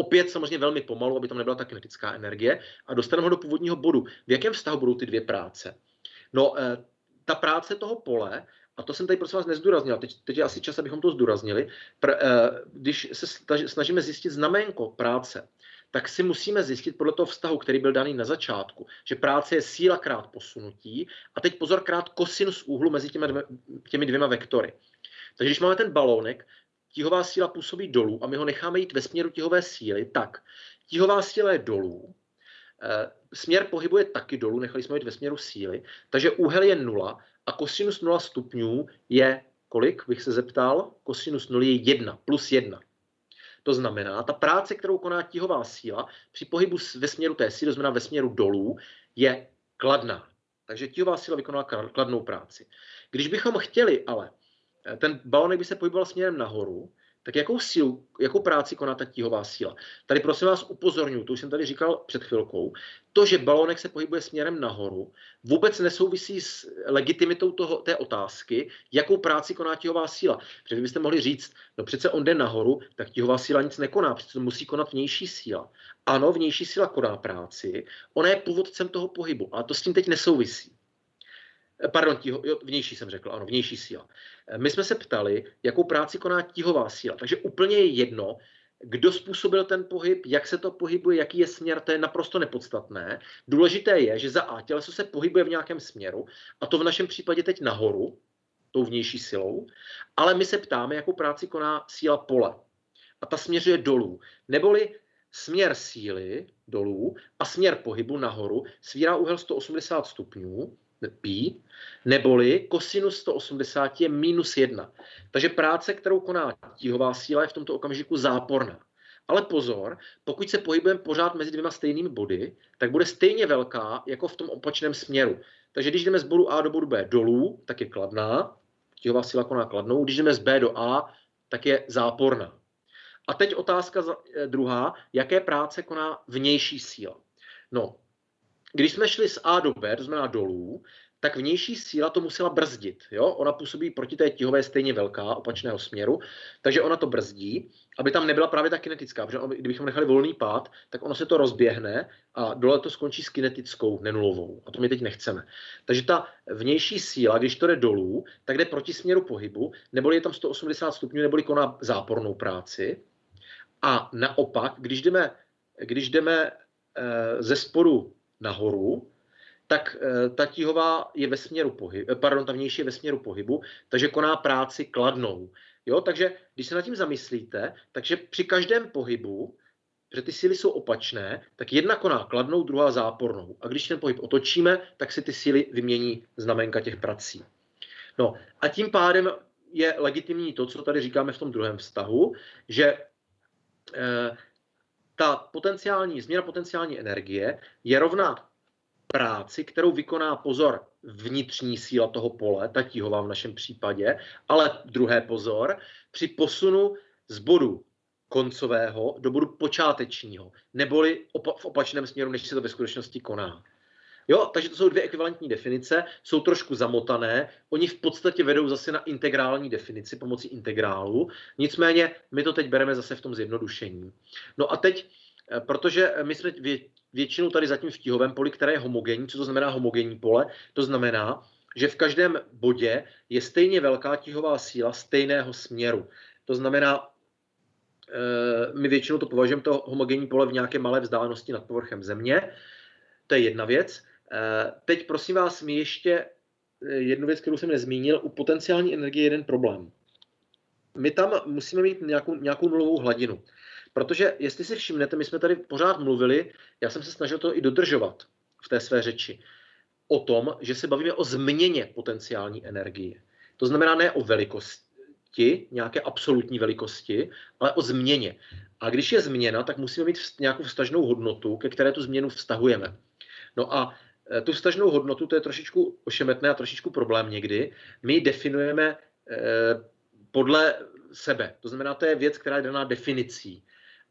Opět samozřejmě velmi pomalu, aby tam nebyla ta kinetická energie a dostaneme ho do původního bodu. V jakém vztahu budou ty dvě práce? No, ta práce toho pole, a to jsem tady prosím vás nezdůraznil, teď je asi čas, abychom to zdůraznili, když se snažíme zjistit znaménko práce, tak si musíme zjistit podle toho vztahu, který byl daný na začátku, že práce je síla krát posunutí a teď pozor krát kosinus úhlu mezi těmi dvěma vektory. Takže když máme ten balónek, tíhová síla působí dolů a my ho necháme jít ve směru tíhové síly, tak tíhová síla je dolů, směr pohybu je taky dolů, nechali jsme jít ve směru síly, takže úhel je 0 a kosinus 0 stupňů je kolik, bych se zeptal? Kosinus 0 je 1, plus 1. To znamená, ta práce, kterou koná tíhová síla při pohybu ve směru té síly, to znamená ve směru dolů, je kladná. Takže tíhová síla vykonala kladnou práci. Když bychom chtěli, ale ten balónek by se pohyboval směrem nahoru, tak jakou práci koná ta tíhová síla? Tady prosím vás upozorňuji, to už jsem tady říkal před chvilkou, to, že balónek se pohybuje směrem nahoru, vůbec nesouvisí s legitimitou té otázky, jakou práci koná tíhová síla. Protože vy byste mohli říct, no přece on jde nahoru, tak tíhová síla nic nekoná, přece to musí konat vnější síla. Ano, vnější síla koná práci, ona je původcem toho pohybu, ale to s tím teď nesouvisí. Pardon, vnější jsem řekl, ano, vnější síla. My jsme se ptali, jakou práci koná tíhová síla. Takže úplně je jedno, kdo způsobil ten pohyb, jak se to pohybuje, jaký je směr, to je naprosto nepodstatné. Důležité je, že za A těleso se pohybuje v nějakém směru, a to v našem případě teď nahoru, tou vnější silou, ale my se ptáme, jakou práci koná síla pole. A ta směřuje dolů. Neboli směr síly dolů a směr pohybu nahoru svírá úhel 180 stupňů, pi, neboli kosinus 180 je minus 1. Takže práce, kterou koná tíhová síla, je v tomto okamžiku záporná. Ale pozor, pokud se pohybujeme pořád mezi dvěma stejnými body, tak bude stejně velká jako v tom opačném směru. Takže když jdeme z bodu A do bodu B dolů, tak je kladná, tíhová síla koná kladnou, když jdeme z B do A, tak je záporná. A teď otázka druhá, jaké práce koná vnější síla. No, když jsme šli z A do B, to znamená dolů, tak vnější síla to musela brzdit. Jo? Ona působí proti té tíhové stejně velká, opačného směru, takže ona to brzdí, aby tam nebyla právě ta kinetická, protože kdybychom nechali volný pád, tak ono se to rozběhne a dole to skončí s kinetickou, nenulovou. A to my teď nechceme. Takže ta vnější síla, když to jde dolů, tak jde proti směru pohybu, neboli je tam 180 stupňů, neboli koná zápornou práci. A naopak, když jdeme ze spodu nahoru, tak ta tíhová je ve směru pohybu, ta vnější je ve směru pohybu, takže koná práci kladnou. Jo, takže když se nad tím zamyslíte, takže při každém pohybu, že ty síly jsou opačné, tak jedna koná kladnou, druhá zápornou. A když ten pohyb otočíme, tak si ty síly vymění znamenka těch prací. No a tím pádem je legitimní to, co tady říkáme v tom druhém vztahu, že ta změna potenciální energie je rovná práci, kterou vykoná, pozor, vnitřní síla toho pole, ta tíhová v našem případě, ale druhé pozor, při posunu z bodu koncového do bodu počátečního, neboli v opačném směru, než se to ve skutečnosti koná. Jo, takže to jsou dvě ekvivalentní definice, jsou trošku zamotané, oni v podstatě vedou zase na integrální definici pomocí integrálu, nicméně my to teď bereme zase v tom zjednodušení. No a teď, protože my jsme většinou tady zatím v tíhovém poli, které je homogenní. Co to znamená homogenní pole? To znamená, že v každém bodě je stejně velká tíhová síla stejného směru. To znamená, my většinou to považujeme to homogenní pole v nějaké malé vzdálenosti nad povrchem Země. To je jedna věc. Teď prosím vás, mi ještě jednu věc, kterou jsem nezmínil, u potenciální energie je jeden problém. My tam musíme mít nějakou nulovou hladinu. Protože, jestli si všimnete, my jsme tady pořád mluvili, já jsem se snažil to i dodržovat v té své řeči, o tom, že se bavíme o změně potenciální energie. To znamená ne o velikosti, nějaké absolutní velikosti, ale o změně. A když je změna, tak musíme mít nějakou vztažnou hodnotu, ke které tu změnu vztahujeme. No a tu vztažnou hodnotu, to je trošičku ošemetné a trošičku problém někdy, my definujeme podle sebe. To znamená, to je věc, která je daná definicí.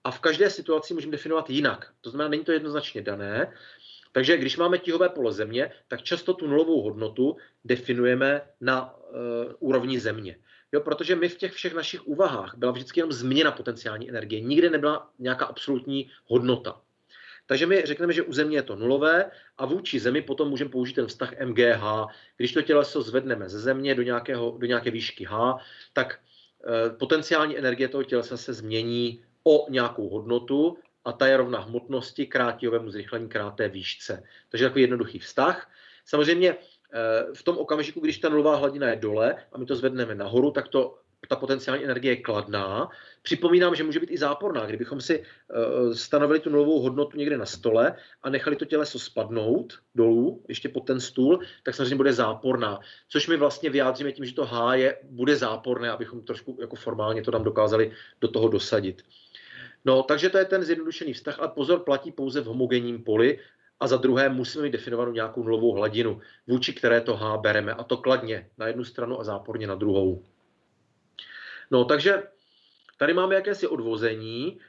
A v každé situaci můžeme definovat jinak. To znamená, není to jednoznačně dané. Takže když máme tíhové pole Země, tak často tu nulovou hodnotu definujeme na úrovni Země. Jo, protože my v těch všech našich úvahách byla vždycky jenom změna potenciální energie, nikde nebyla nějaká absolutní hodnota. Takže my řekneme, že u Země je to nulové a vůči Zemi potom můžeme použít ten vztah MGH. Když to těleso zvedneme ze Země do nějaké výšky H, tak potenciální energie toho tělesa se změní o nějakou hodnotu a ta je rovna hmotnosti krát tíhovému zrychlení krát té výšce. Takže takový jednoduchý vztah. Samozřejmě v tom okamžiku, když ta nulová hladina je dole a my to zvedneme nahoru, tak ta potenciální energie je kladná. Připomínám, že může být i záporná. Kdybychom si stanovili tu nulovou hodnotu někde na stole a nechali to těleso spadnout dolů, ještě pod ten stůl, tak samozřejmě bude záporná. Což my vlastně vyjádříme tím, že to H bude záporné, abychom trošku jako formálně to tam dokázali do toho dosadit. No, takže to je ten zjednodušený vztah, ale pozor, platí pouze v homogenním poli. A za druhé musíme mít definovanou nějakou nulovou hladinu, vůči které to H bereme, a to kladně na jednu stranu a záporně na druhou. No, takže tady máme jakési odvození,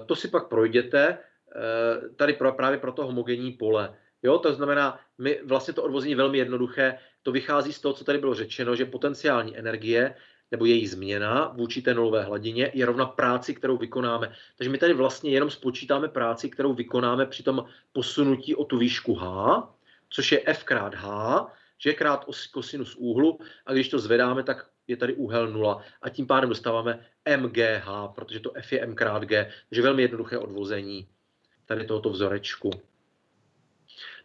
to si pak projděte, tady právě pro to homogenní pole. Jo, to znamená, vlastně to odvození je velmi jednoduché, to vychází z toho, co tady bylo řečeno, že potenciální energie nebo její změna vůči té nulové hladině je rovna práci, kterou vykonáme. Takže my tady vlastně jenom spočítáme práci, kterou vykonáme při tom posunutí o tu výšku H, což je F krát H, že je krát kosinus úhlu, a když to zvedáme, tak je tady úhel 0 a tím pádem dostáváme MGH, protože to F je M krát G, takže velmi jednoduché odvození tady tohoto vzorečku.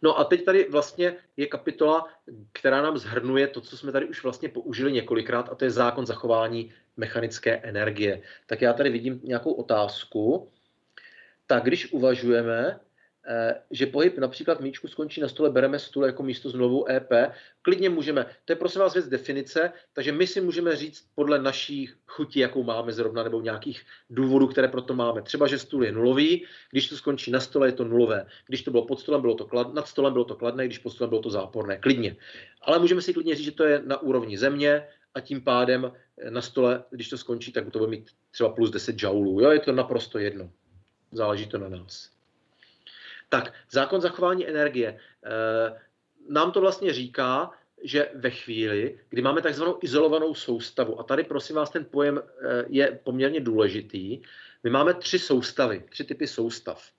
No a teď tady vlastně je kapitola, která nám shrnuje to, co jsme tady už vlastně použili několikrát, a to je zákon zachování mechanické energie. Tak já tady vidím nějakou otázku. Tak když uvažujeme, že pohyb například míčku skončí na stole, bereme stůl jako místo s nulovou EP, klidně můžeme. To je prosím vás věc definice, takže my si můžeme říct podle naší chuti, jakou máme zrovna, nebo nějakých důvodů, které proto máme. Třeba, že stůl je nulový, když to skončí na stole, je to nulové. Když to bylo pod stolem, bylo to nad stolem bylo to kladné, když pod stolem bylo to záporné. Klidně. Ale můžeme si klidně říct, že to je na úrovni Země a tím pádem na stole, když to skončí, tak to bude mít třeba plus 10 joulů. Jo, je to naprosto jedno. Záleží to na nás. Tak, zákon zachování energie. Nám to vlastně říká, že ve chvíli, kdy máme takzvanou izolovanou soustavu, a tady prosím vás ten pojem je poměrně důležitý, my máme tři typy soustav.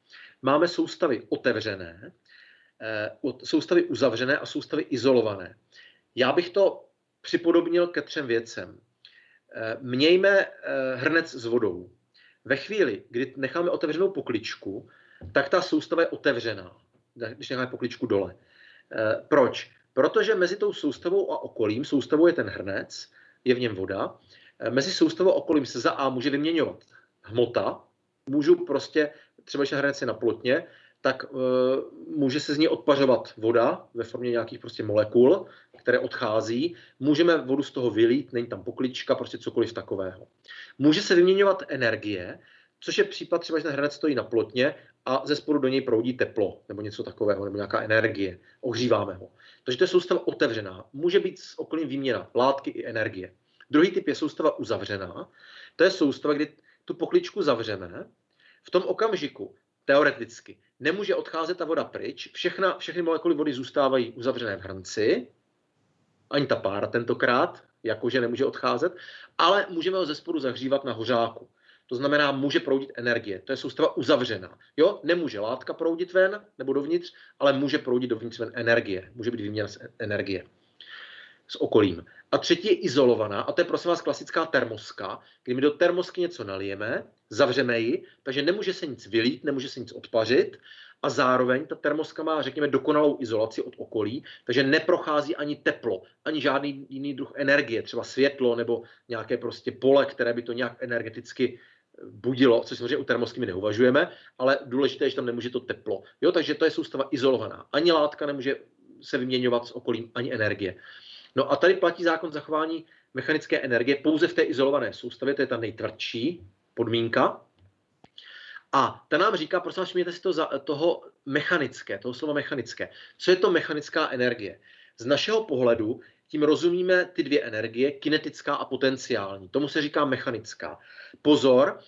Máme soustavy otevřené, soustavy uzavřené a soustavy izolované. Já bych to připodobnil ke 3 věcem. Mějme hrnec s vodou. Ve chvíli, kdy necháme otevřenou pokličku, tak ta soustava je otevřená, když necháme pokličku dole. Proč? Protože mezi tou soustavou a okolím, soustavou je ten hrnec, je v něm voda, mezi soustavou a okolím se za A může vyměňovat hmota, můžu prostě, třeba když hrnec je na plotně, tak může se z ní odpařovat voda ve formě nějakých prostě molekul, které odchází. Můžeme vodu z toho vylít, není tam poklička, prostě cokoliv takového. Může se vyměňovat energie, což je případ třeba, že ten hrnec stojí na plotně a ze spodu do něj proudí teplo nebo něco takového, nebo nějaká energie. Ohříváme ho. Takže to je soustava otevřená. Může být s okolím výměna látky i energie. Druhý typ je soustava uzavřená. To je soustava, kdy tu pokličku zavřeme. V tom okamžiku teoreticky nemůže odcházet ta voda pryč. Všechny molekuly vody zůstávají uzavřené v hrnci. Ani ta pára tentokrát, jakože nemůže odcházet, ale můžeme ho ze spodu zahřívat na hořáku. To znamená, může proudit energie. To je soustava uzavřená. Jo, nemůže látka proudit ven nebo dovnitř, ale může proudit dovnitř ven energie. Může být výměna energie s okolím. A třetí je izolovaná, a to je prosím vás klasická termoska, kdy my do termosky něco nalijeme, zavřeme ji, takže nemůže se nic vylít, nemůže se nic odpařit, a zároveň ta termoska má, řekněme, dokonalou izolaci od okolí, takže neprochází ani teplo, ani žádný jiný druh energie, třeba světlo nebo nějaké prostě pole, které by to nějak energeticky budilo, což samozřejmě u termosky my neuvažujeme, ale důležité je, že tam nemůže to teplo. Jo, takže to je soustava izolovaná. Ani látka nemůže se vyměňovat s okolím, ani energie. No a tady platí zákon zachování mechanické energie pouze v té izolované soustavě, to je ta nejtvrdší podmínka. A ta nám říká, prosím vás, všimněte si toho slova mechanické. Co je to mechanická energie? Z našeho pohledu tím rozumíme ty dvě energie, kinetická a potenciální. Tomu se říká mechanická. Pozor,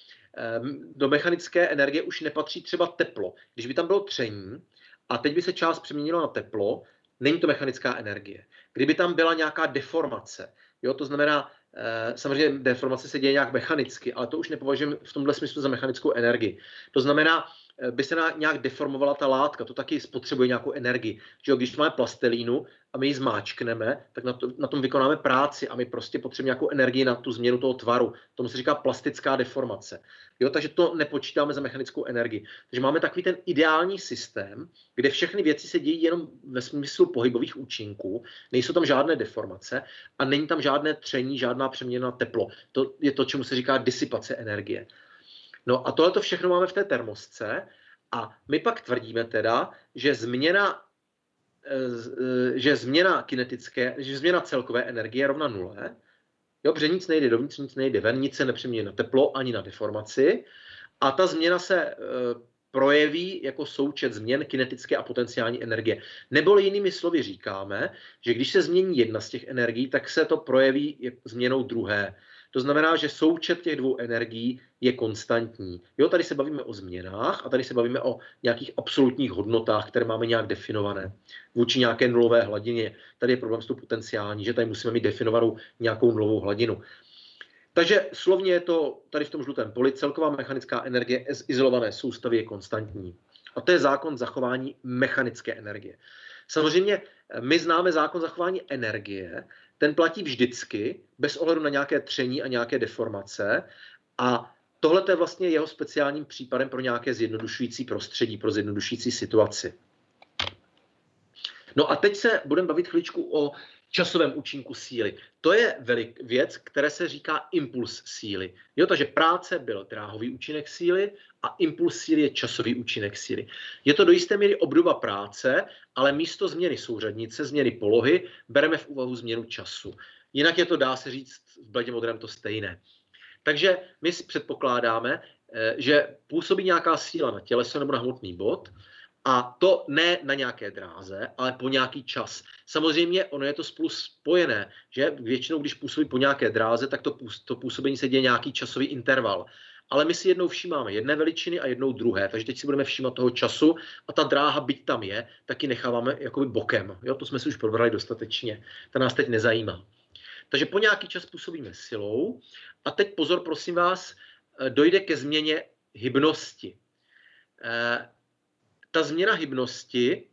do mechanické energie už nepatří třeba teplo. Když by tam bylo tření a teď by se část přeměnila na teplo, není to mechanická energie. Kdyby tam byla nějaká deformace, jo, to znamená, samozřejmě deformace se děje nějak mechanicky, ale to už nepovažujeme v tomhle smyslu za mechanickou energii. To znamená, by se nějak deformovala ta látka, to taky spotřebuje nějakou energii. Že jo, když máme plastelínu a my ji zmáčkneme, tak na tom vykonáme práci a my prostě potřebujeme nějakou energii na tu změnu toho tvaru. Tomu se říká plastická deformace. Jo, takže to nepočítáme za mechanickou energii. Takže máme takový ten ideální systém, kde všechny věci se dějí jenom ve smyslu pohybových účinků, nejsou tam žádné deformace a není tam žádné tření, žádná přeměna teplo. To je to, čemu se říká disipace energie. No a tohle všechno máme v té termosce a my pak tvrdíme teda, že změna celkové energie je rovna nule, jo, protože nic nejde dovnitř, nic nejde ven, nic se nepřemění na teplo ani na deformaci a ta změna se projeví jako součet změn kinetické a potenciální energie. Neboli jinými slovy říkáme, že když se změní jedna z těch energií, tak se to projeví změnou druhé. To znamená, že součet těch dvou energií je konstantní. Jo, tady se bavíme o změnách a tady se bavíme o nějakých absolutních hodnotách, které máme nějak definované vůči nějaké nulové hladině. Tady je problém s tou potenciální, že tady musíme mít definovanou nějakou nulovou hladinu. Takže slovně je to tady v tom žlutém poli, celková mechanická energie z izolované soustavy je konstantní. A to je zákon zachování mechanické energie. Samozřejmě my známe zákon zachování energie, ten platí vždycky, bez ohledu na nějaké tření a nějaké deformace. A tohle je vlastně jeho speciálním případem pro nějaké zjednodušující prostředí, pro zjednodušující situaci. No a teď se budeme bavit chviličku o časovém účinku síly. To je věc, které se říká impuls síly. Jo, takže práce byl dráhový účinek síly a impuls síly je časový účinek síly. Je to do jisté míry obdoba práce, ale místo změny souřadnice, změny polohy, bereme v úvahu změnu času. Jinak je to, dá se říct, v bledě modrém to stejné. Takže my si předpokládáme, že působí nějaká síla na těleso nebo na hmotný bod, a to ne na nějaké dráze, ale po nějaký čas. Samozřejmě ono je to spolu spojené, že většinou, když působí po nějaké dráze, tak to působení se děje nějaký časový interval. Ale my si jednou všímáme jedné veličiny a jednou druhé, takže teď si budeme všímat toho času a ta dráha, byť tam je, taky necháváme jakoby bokem. Jo, to jsme si už probrali dostatečně, ta nás teď nezajímá. Takže po nějaký čas působíme silou a teď pozor, prosím vás, dojde ke změně hybnosti. Ta změna hybnosti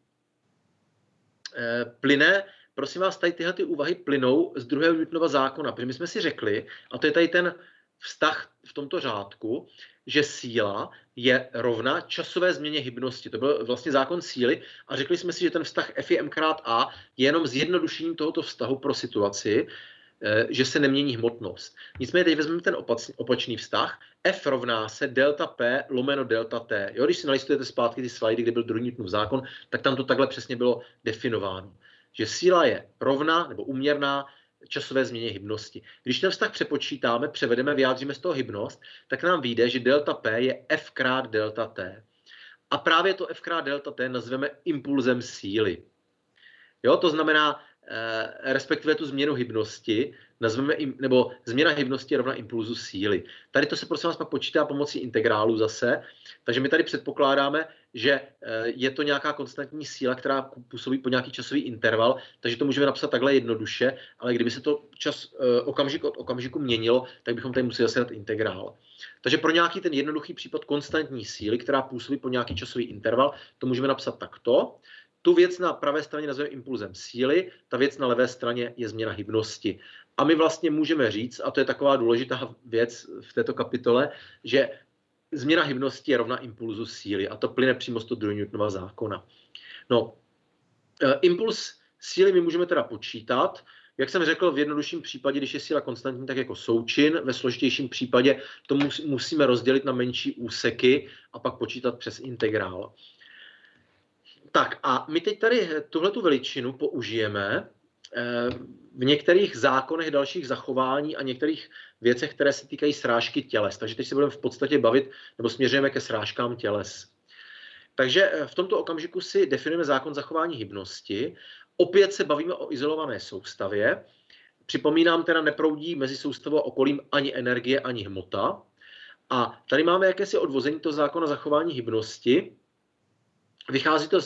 plyne, prosím vás, tady tyhle ty úvahy plynou z druhého Newtonova zákona, protože my jsme si řekli, a to je tady ten vztah v tomto řádku, že síla je rovna časové změně hybnosti. To byl vlastně zákon síly a řekli jsme si, že ten vztah F je m krát a je jenom zjednodušením tohoto vztahu pro situaci, že se nemění hmotnost. Nicméně teď vezmeme ten opačný vztah. F rovná se delta P lomeno delta T. Jo, když si nalistujete zpátky ty slajdy, kde byl druhý Newtonův zákon, tak tam to takhle přesně bylo definováno. Že síla je rovná nebo úměrná časové změně hybnosti. Když ten vztah přepočítáme, převedeme, vyjádříme z toho hybnost, tak nám vyjde, že delta P je F krát delta T. A právě to F krát delta T nazveme impulzem síly. Jo, to znamená, respektive tu změnu hybnosti, nazveme, nebo změna hybnosti je rovna impulzu síly. Tady to se prosím vás pak počítá pomocí integrálu zase, takže my tady předpokládáme, že je to nějaká konstantní síla, která působí po nějaký časový interval, takže to můžeme napsat takhle jednoduše, ale kdyby se to čas okamžik od okamžiku měnilo, tak bychom tady museli zase dát integrál. Takže pro nějaký ten jednoduchý případ konstantní síly, která působí po nějaký časový interval, to můžeme napsat takto. Tu věc na pravé straně nazveme impulzem síly, ta věc na levé straně je změna hybnosti. A my vlastně můžeme říct, a to je taková důležitá věc v této kapitole, že změna hybnosti je rovna impulzu síly a to plyne přímo z toho druhého Newtonova zákona. No, impuls síly my můžeme teda počítat. Jak jsem řekl, v jednodušším případě, když je síla konstantní, tak jako součin. Ve složitějším případě to musíme rozdělit na menší úseky a pak počítat přes integrál. Tak a my teď tady tuhletu veličinu použijeme v některých zákonech dalších zachování a některých věcech, které se týkají srážky těles. Takže teď se budeme v podstatě bavit, nebo směřujeme ke srážkám těles. Takže v tomto okamžiku si definujeme zákon zachování hybnosti. Opět se bavíme o izolované soustavě. Připomínám, teda neproudí mezi soustavou a okolím ani energie, ani hmota. A tady máme jakési odvození toho zákona zachování hybnosti. Vychází to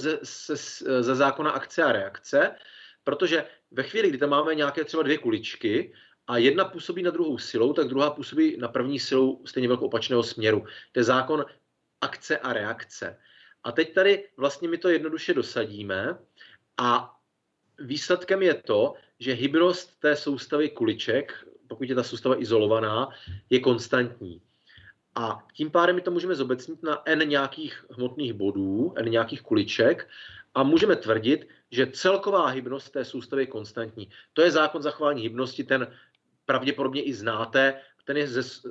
ze zákona akce a reakce, protože ve chvíli, kdy tam máme nějaké třeba dvě kuličky a jedna působí na druhou silou, tak druhá působí na první silou stejně velkou opačného směru. To je zákon akce a reakce. A teď tady vlastně my to jednoduše dosadíme a výsledkem je to, že hybnost té soustavy kuliček, pokud je ta soustava izolovaná, je konstantní. A tím pádem my to můžeme zobecnit na n nějakých hmotných bodů, n nějakých kuliček a můžeme tvrdit, že celková hybnost té soustavy je konstantní. To je zákon zachování hybnosti, ten pravděpodobně i znáte, ten je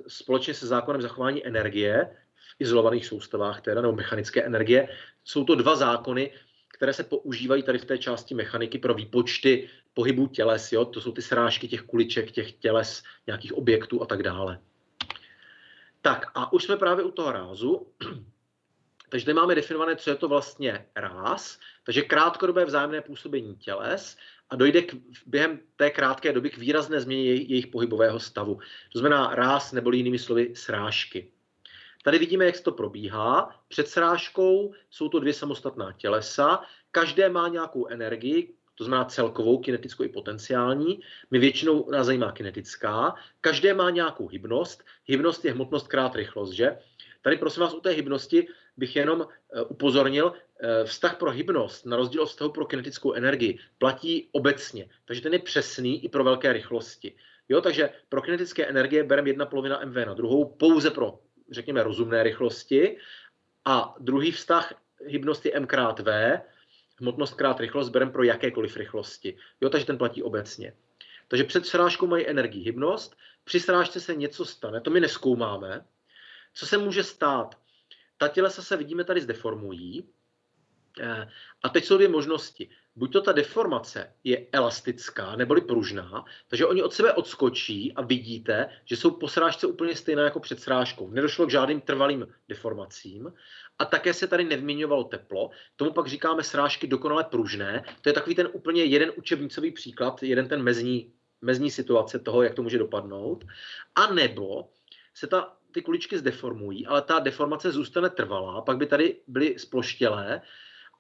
společně se zákonem zachování energie v izolovaných soustavách, teda, nebo mechanické energie. Jsou to dva zákony, které se používají tady v té části mechaniky pro výpočty pohybu těles. Jo? To jsou ty srážky těch kuliček, těch těles, nějakých objektů a tak dále. Tak a už jsme právě u toho rázu. Takže tady máme definované, co je to vlastně ráz. Takže krátkodobé vzájemné působení těles a dojde během té krátké doby k výrazné změně jejich pohybového stavu. To znamená ráz neboli jinými slovy srážky. Tady vidíme, jak se to probíhá. Před srážkou jsou to dvě samostatná tělesa. Každé má nějakou energii, to znamená celkovou, kinetickou i potenciální. My většinou nás zajímá kinetická. Každé má nějakou hybnost. Hybnost je hmotnost krát rychlost, že? Tady prosím vás u té hybnosti bych jenom upozornil, vztah pro hybnost, na rozdíl od vztahu pro kinetickou energii, platí obecně. Takže ten je přesný i pro velké rychlosti. Jo, takže pro kinetické energie bereme 1/2 mv na druhou pouze pro, řekněme, rozumné rychlosti. A druhý vztah hybnosti m krát v, hmotnost krát rychlost, bereme pro jakékoliv rychlosti. Jo, takže ten platí obecně. Takže před srážkou mají energii hybnost, při srážce se něco stane, to my nezkoumáme. Co se může stát? Ta tělesa se, vidíme, tady zdeformují. A teď jsou dvě možnosti. Buď to ta deformace je elastická, neboli pružná, takže oni od sebe odskočí a vidíte, že jsou po srážce úplně stejné jako před srážkou. Nedošlo k žádným trvalým deformacím a také se tady nevměňovalo teplo. Tomu pak říkáme srážky dokonale pružné. To je takový ten úplně jeden učebnicový příklad, jeden ten mezní situace toho, jak to může dopadnout. A nebo se ty kuličky zdeformují, ale ta deformace zůstane trvalá, pak by tady byly sploštělé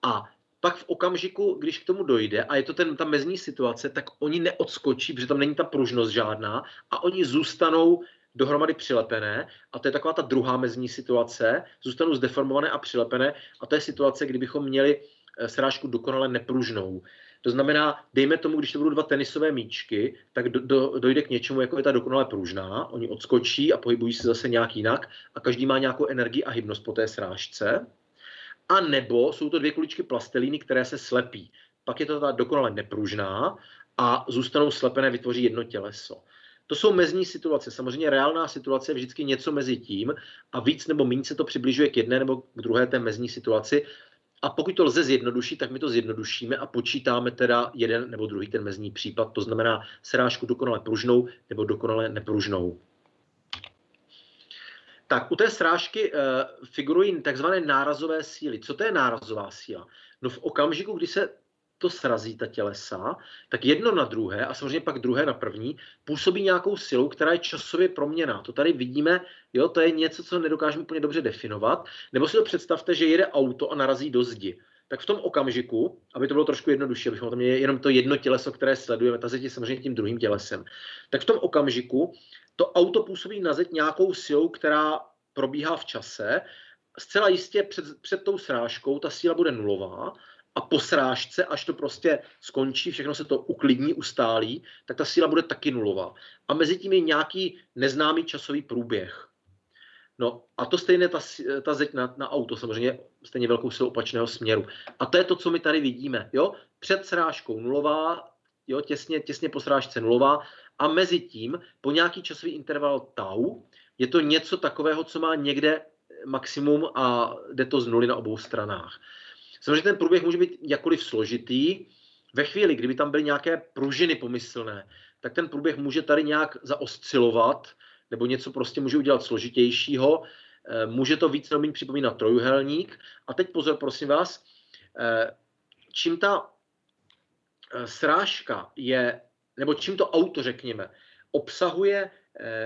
a pak v okamžiku, když k tomu dojde a je to ta mezní situace, tak oni neodskočí, protože tam není ta pružnost žádná a oni zůstanou dohromady přilepené a to je taková ta druhá mezní situace, zůstanou zdeformované a přilepené a to je situace, kdybychom měli srážku dokonale nepružnou. To znamená, dejme tomu, když to budou dva tenisové míčky, tak dojde k něčemu, jako je ta dokonale pružná. Oni odskočí a pohybují se zase nějak jinak a každý má nějakou energii a hybnost po té srážce. A nebo jsou to dvě kuličky plastelíny, které se slepí. Pak je to ta dokonale nepružná a zůstanou slepené, vytvoří jedno těleso. To jsou mezní situace. Samozřejmě reálná situace je vždycky něco mezi tím a víc nebo méně se to přibližuje k jedné nebo k druhé té mezní situaci. A pokud to lze zjednodušit, tak my to zjednodušíme a počítáme teda jeden nebo druhý ten mezní případ, to znamená srážku dokonale pružnou nebo dokonale nepružnou. Tak u té srážky figurují takzvané nárazové síly. Co to je nárazová síla? No v okamžiku, kdy se to srazí, ta tělesa, tak jedno na druhé a samozřejmě pak druhé na první působí nějakou silou, která je časově proměnná. To tady vidíme, jo, to je něco, co nedokážeme úplně dobře definovat. Nebo si to představte, že jede auto a narazí do zdi. Tak v tom okamžiku, aby to bylo trošku jednodušší, abychom tam měli jenom to jedno těleso, které sledujeme, ta zeď je samozřejmě tím druhým tělesem. Tak v tom okamžiku to auto působí na zeď nějakou silou, která probíhá v čase. Zcela jistě před tou srážkou ta síla bude nulová, a po srážce, až to prostě skončí, všechno se to uklidní, ustálí, tak ta síla bude taky nulová. A mezi tím je nějaký neznámý časový průběh. No a to stejně ta zeď na auto, samozřejmě stejně velkou silou opačného směru. A to je to, co my tady vidíme. Jo? Před srážkou nulová, jo? Těsně po srážce nulová a mezi tím po nějaký časový interval tau je to něco takového, co má někde maximum a jde to z nuly na obou stranách. Samozřejmě ten průběh může být jakkoliv složitý. Ve chvíli, kdyby tam byly nějaké pružiny pomyslné, tak ten průběh může tady nějak zaoscilovat, nebo něco prostě může udělat složitějšího. Může to víc nebo méně připomínat trojúhelník. A teď pozor, prosím vás, čím ta srážka je, nebo čím to auto, řekněme, obsahuje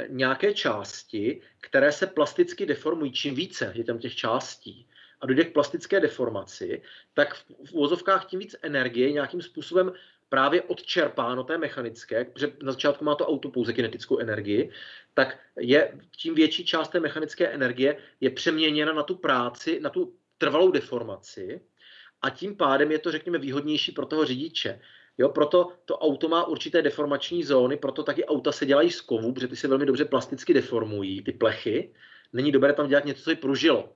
nějaké části, které se plasticky deformují, čím více je tam těch částí, a dojde k plastické deformaci, tak v uvozovkách tím víc energie nějakým způsobem právě odčerpáno té mechanické, protože na začátku má to auto pouze kinetickou energii, tak je tím větší část té mechanické energie je přeměněna na tu práci, na tu trvalou deformaci a tím pádem je to, řekněme, výhodnější pro toho řidiče. Jo, proto to auto má určité deformační zóny, proto taky auta se dělají z kovů, protože ty se velmi dobře plasticky deformují, ty plechy. Není dobré tam dělat něco, co je pružilo.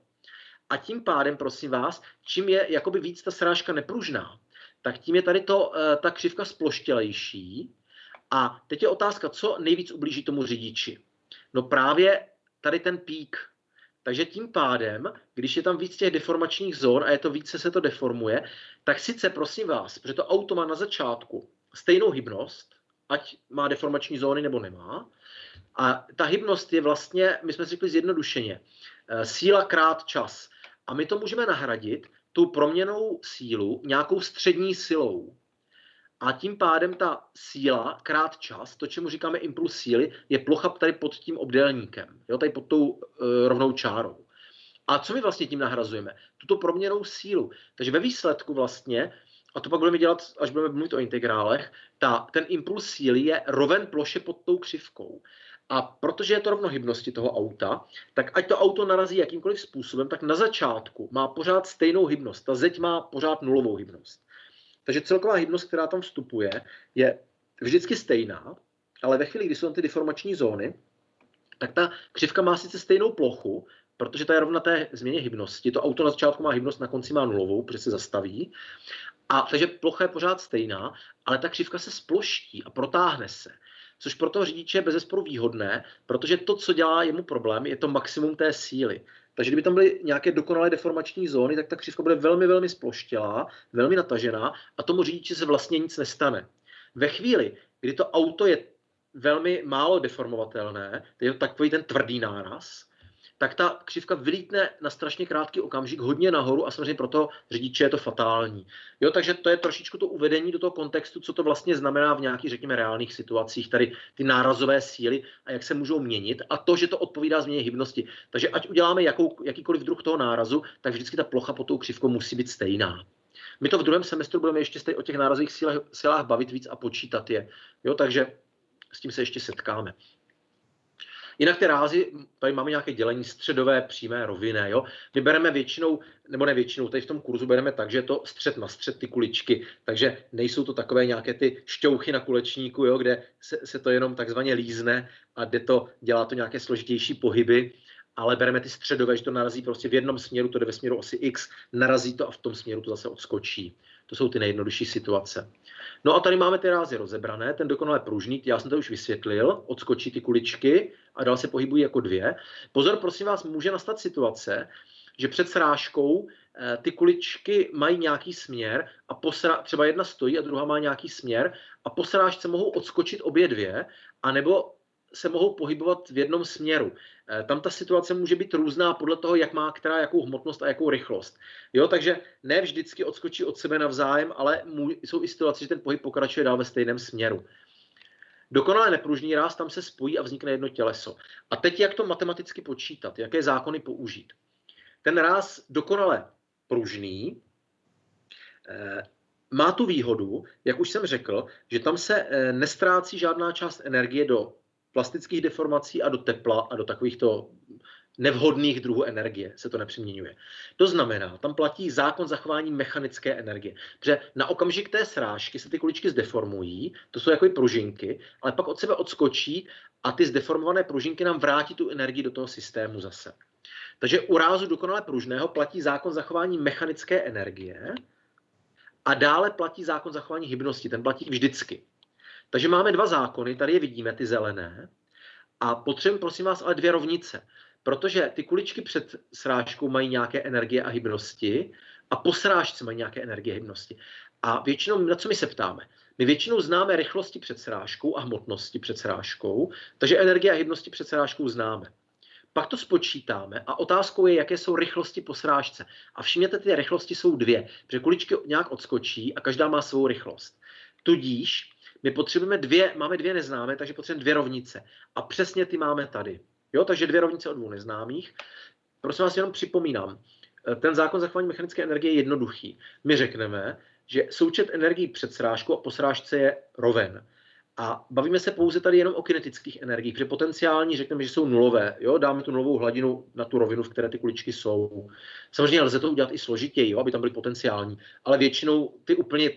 A tím pádem, prosím vás, čím je jakoby víc ta srážka nepružná, tak tím je tady ta křivka sploštělejší. A teď je otázka, co nejvíc ublíží tomu řidiči. No právě tady ten pík. Takže tím pádem, když je tam víc těch deformačních zón a je to více se to deformuje, tak sice, prosím vás, protože to auto má na začátku stejnou hybnost, ať má deformační zóny nebo nemá, a ta hybnost je vlastně, my jsme si řekli zjednodušeně, síla krát čas. A my to můžeme nahradit tou proměnnou sílu nějakou střední silou. A tím pádem ta síla krát čas, to, čemu říkáme impuls síly, je plocha tady pod tím obdélníkem, jo, tady pod tou rovnou čárou. A co my vlastně tím nahrazujeme? Tuto proměnnou sílu. Takže ve výsledku vlastně, a to pak budeme dělat, až budeme mluvit o integrálech, ten impuls síly je roven ploše pod tou křivkou. A protože je to rovno hybnosti toho auta, tak ať to auto narazí jakýmkoliv způsobem, tak na začátku má pořád stejnou hybnost. Ta zeď má pořád nulovou hybnost. Takže celková hybnost, která tam vstupuje, je vždycky stejná, ale ve chvíli, kdy jsou tam ty deformační zóny, tak ta křivka má sice stejnou plochu, protože ta je rovna té změně hybnosti. To auto na začátku má hybnost, na konci má nulovou, protože se zastaví. Takže plocha je pořád stejná, ale ta křivka se sploští a protáhne se. Což pro toho řidiče je bezesporu výhodné, protože to, co dělá jemu problém, je to maximum té síly. Takže kdyby tam byly nějaké dokonalé deformační zóny, tak ta křivka bude velmi, velmi sploštělá, velmi natažená a tomu řidiči se vlastně nic nestane. Ve chvíli, kdy to auto je velmi málo deformovatelné, to je takový ten tvrdý náraz, tak ta křivka vylítne na strašně krátký okamžik hodně nahoru a samozřejmě pro toho řidiče je to fatální. Jo, takže to je trošičku to uvedení do toho kontextu, co to vlastně znamená v nějakých, řekněme, reálných situacích, tady ty nárazové síly a jak se můžou měnit a to, že to odpovídá změně hybnosti. Takže ať uděláme jakýkoliv druh toho nárazu, tak vždycky ta plocha pod tou křivkou musí být stejná. My to v druhém semestru budeme ještě o těch nárazových silách bavit víc a počítat je. Jo, takže s tím se ještě setkáme. Jinak ty rázy, tady máme nějaké dělení středové, přímé, rovinné. Jo? My bereme většinou, nebo ne většinou, tady v tom kurzu bereme tak, že je to střed na střed ty kuličky, takže nejsou to takové nějaké ty šťouchy na kulečníku, jo? Kde se to jenom takzvaně lízne a dělá to nějaké složitější pohyby, ale bereme ty středové, že to narazí prostě v jednom směru, to jde ve směru osy X, narazí to a v tom směru to zase odskočí. To jsou ty nejjednodušší situace. No a tady máme ty rázy rozebrané, ten dokonale pružný, já jsem to už vysvětlil, odskočí ty kuličky a dál se pohybují jako dvě. Pozor, prosím vás, může nastat situace, že před srážkou ty kuličky mají nějaký směr a třeba jedna stojí a druhá má nějaký směr a po srážce mohou odskočit obě dvě, anebo se mohou pohybovat v jednom směru. Tam ta situace může být různá podle toho, jak má která jakou hmotnost a jakou rychlost. Jo, takže ne vždycky odskočí od sebe navzájem, ale jsou i situace, že ten pohyb pokračuje dál ve stejném směru. Dokonale nepružný ráz, tam se spojí a vznikne jedno těleso. A teď jak to matematicky počítat, jaké zákony použít? Ten ráz dokonale pružný má tu výhodu, jak už jsem řekl, že tam se nestrácí žádná část energie do plastických deformací a do tepla a do takovýchto nevhodných druhů energie se to nepřeměňuje. To znamená, tam platí zákon zachování mechanické energie. Protože na okamžik té srážky se ty kuličky zdeformují, to jsou jako pružinky, ale pak od sebe odskočí a ty zdeformované pružinky nám vrátí tu energii do toho systému zase. Takže u rázu dokonale pružného platí zákon zachování mechanické energie a dále platí zákon zachování hybnosti, ten platí vždycky. Takže máme dva zákony, tady je vidíme, ty zelené, a potřebujeme, prosím vás, ale dvě rovnice, protože ty kuličky před srážkou mají nějaké energie a hybnosti a po srážce mají nějaké energie a hybnosti. A většinou, na co my se ptáme? My většinou známe rychlosti před srážkou a hmotnosti před srážkou, takže energie a hybnosti před srážkou známe. Pak to spočítáme a otázkou je, jaké jsou rychlosti po srážce. A všimněte, ty rychlosti jsou dvě, protože kuličky nějak odskočí a každá má svou rychlost. Tudíž my potřebujeme máme dvě neznámé, takže potřebujeme dvě rovnice. A přesně ty máme tady. Jo, takže dvě rovnice od dvou neznámých. Prosím vás, jenom připomínám, ten zákon zachování mechanické energie je jednoduchý. My řekneme, že součet energií před srážkou a po srážce je roven. A bavíme se pouze tady jenom o kinetických energiích, protože potenciální řekneme, že jsou nulové. Jo? Dáme tu nulovou hladinu na tu rovinu, v které ty kuličky jsou. Samozřejmě lze to udělat i složitěji, jo? Aby tam byly potenciální, ale většinou ty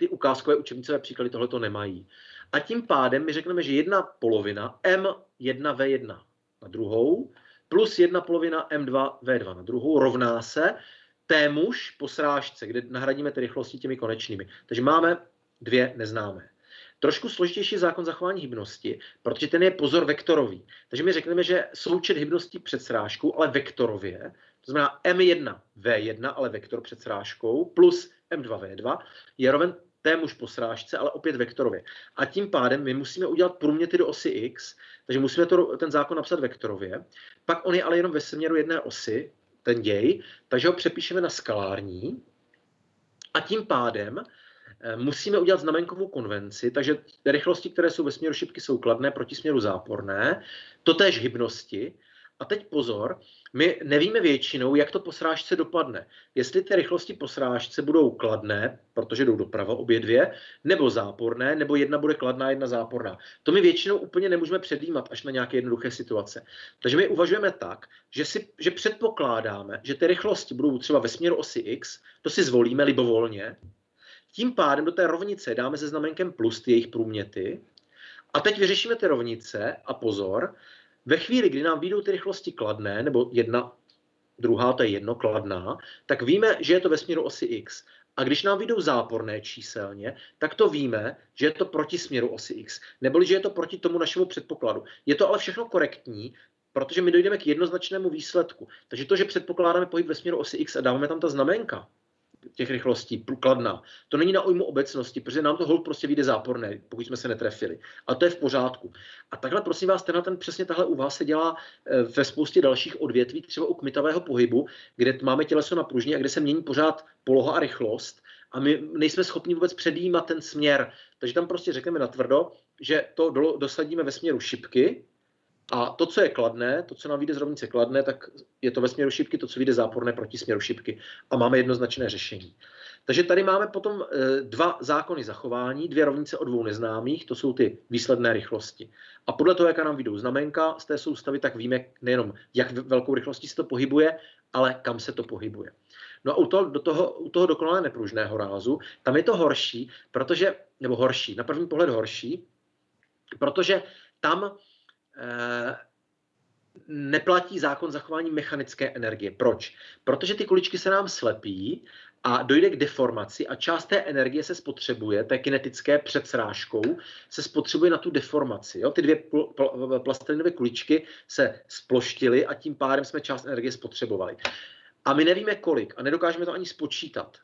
ukázkové učebnicové příklady tohleto nemají. A tím pádem my řekneme, že jedna polovina M1V1 na druhou plus jedna polovina M2V2 na druhou rovná se témuž po srážce, kde nahradíme ty rychlosti těmi konečnými. Takže máme dvě neznámé. Trošku složitější zákon zachování hybnosti, protože ten je pozor vektorový. Takže my řekneme, že součet hybností před srážkou, ale vektorově, to znamená M1V1, ale vektor před srážkou, plus M2V2, je roven témuž po srážce, ale opět vektorově. A tím pádem my musíme udělat průměty do osy x, takže musíme ten zákon napsat vektorově. Pak on je ale jenom ve směru jedné osy, ten děj, takže ho přepíšeme na skalární. A tím pádem musíme udělat znamenkovou konvenci, takže rychlosti, které jsou ve směru šipky, jsou kladné, proti směru záporné, totéž hybnosti. A teď pozor, my nevíme většinou, jak to po srážce dopadne. Jestli ty rychlosti po srážce budou kladné, protože jdou doprava obě dvě, nebo záporné, nebo jedna bude kladná, jedna záporná. To my většinou úplně nemůžeme předjímat až na nějaké jednoduché situace. Takže my uvažujeme tak, že předpokládáme, že ty rychlosti budou třeba ve směru osy x, to si zvolíme libovolně. Tím pádem do té rovnice dáme se znamenkem plus ty jejich průměty. A teď vyřešíme ty rovnice a pozor, ve chvíli, kdy nám vyjdou ty rychlosti kladné, nebo jedna, druhá, to je jedno, kladná, tak víme, že je to ve směru osy x. A když nám vyjdou záporné číselně, tak to víme, že je to proti směru osy x. Neboli, že je to proti tomu našemu předpokladu. Je to ale všechno korektní, protože my dojdeme k jednoznačnému výsledku. Takže to, že předpokládáme pohyb ve směru osy x a dáváme tam ta znamenka těch rychlostí, kladná. To není na újmu obecnosti, protože nám to holt prostě vyjde záporné, pokud jsme se netrefili. A to je v pořádku. A takhle, prosím vás, přesně tahle úvaha se dělá ve spoustě dalších odvětví, třeba u kmitavého pohybu, kde máme těleso na pružně a kde se mění pořád poloha a rychlost. A my nejsme schopni vůbec předjímat ten směr. Takže tam prostě řekneme natvrdo, že to dosadíme ve směru šipky, a to, co je kladné, to, co nám vyjde z rovnice kladné, tak je to ve směru šipky, to, co vyjde záporné, proti směru šipky. A máme jednoznačné řešení. Takže tady máme potom dva zákony zachování, dvě rovnice o dvou neznámých, to jsou ty výsledné rychlosti. A podle toho, jaká nám vyjdou znamenka z té soustavy, tak víme nejenom, jak velkou rychlostí se to pohybuje, ale kam se to pohybuje. No a u toho dokonale nepružného rázu, tam je to horší, na první pohled horší, protože tam neplatí zákon zachování mechanické energie. Proč? Protože ty kuličky se nám slepí a dojde k deformaci a část té energie se spotřebuje, té kinetické před srážkou, se spotřebuje na tu deformaci. Jo? Ty dvě plastelinové kuličky se sploštily a tím pádem jsme část energie spotřebovali. A my nevíme kolik a nedokážeme to ani spočítat.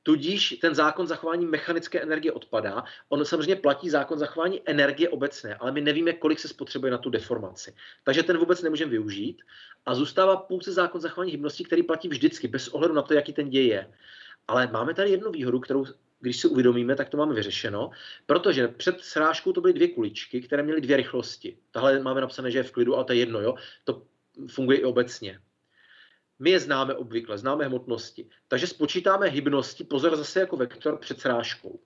Tudíž ten zákon zachování mechanické energie odpadá. On samozřejmě platí zákon zachování energie obecné, ale my nevíme, kolik se spotřebuje na tu deformaci. Takže ten vůbec nemůžeme využít a zůstává pouze zákon zachování hybnosti, který platí vždycky, bez ohledu na to, jaký ten děj je. Ale máme tady jednu výhodu, kterou, když si uvědomíme, tak to máme vyřešeno, protože před srážkou to byly dvě kuličky, které měly dvě rychlosti. Tahle máme napsané, že je v klidu, ale to je jedno, jo? To funguje i obecně. My je známe obvykle, známe hmotnosti. Takže spočítáme hybnosti, pozor zase jako vektor před srážkou.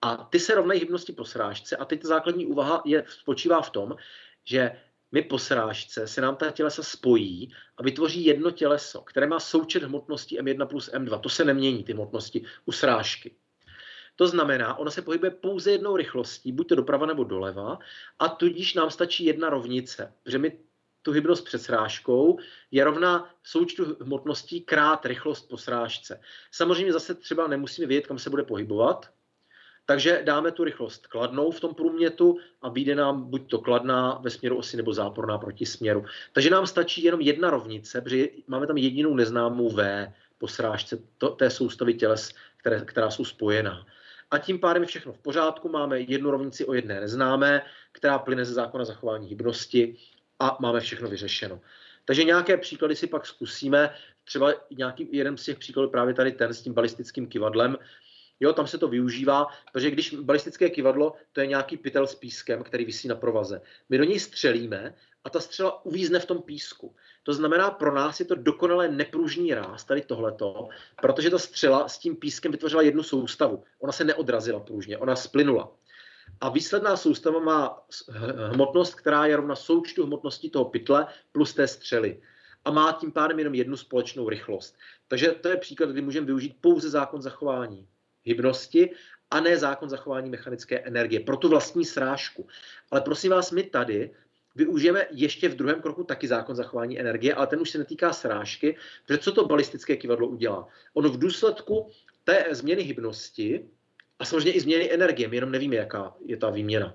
A ty se rovnají hybnosti po srážce a teď ta základní úvaha spočívá v tom, že my po srážce se nám ta tělesa spojí a vytvoří jedno těleso, které má součet hmotností M1 plus M2. To se nemění, ty hmotnosti u srážky. To znamená, ona se pohybuje pouze jednou rychlostí, buď to doprava nebo doleva, a tudíž nám stačí jedna rovnice, protože my tu hybnost před srážkou je rovná součtu hmotností krát rychlost po srážce. Samozřejmě zase třeba nemusíme vědět, kam se bude pohybovat, takže dáme tu rychlost kladnou v tom průmětu a vyjde nám buď to kladná ve směru osy nebo záporná proti směru. Takže nám stačí jenom jedna rovnice, protože máme tam jedinou neznámou V po srážce té soustavy těles, která jsou spojená. A tím pádem je všechno v pořádku, máme jednu rovnici o jedné neznámé, která plyne ze zákona zachování hybnosti, a máme všechno vyřešeno. Takže nějaké příklady si pak zkusíme, třeba jeden z těch příkladů právě tady ten s tím balistickým kyvadlem. Jo, tam se to využívá, protože když balistické kyvadlo, to je nějaký pytel s pískem, který visí na provaze. My do něj střelíme a ta střela uvízne v tom písku. To znamená, pro nás je to dokonale nepružný ráz, tady tohleto, protože ta střela s tím pískem vytvořila jednu soustavu. Ona se neodrazila pružně, ona splynula. A výsledná soustava má hmotnost, která je rovna součtu hmotnosti toho pytle plus té střely. A má tím pádem jenom jednu společnou rychlost. Takže to je příklad, kdy můžeme využít pouze zákon zachování hybnosti a ne zákon zachování mechanické energie pro tu vlastní srážku. Ale prosím vás, my tady využijeme ještě v druhém kroku taky zákon zachování energie, ale ten už se netýká srážky, protože co to balistické kyvadlo udělá? Ono v důsledku té změny hybnosti a samozřejmě i změny energie, my jenom nevíme, jaká je ta výměna,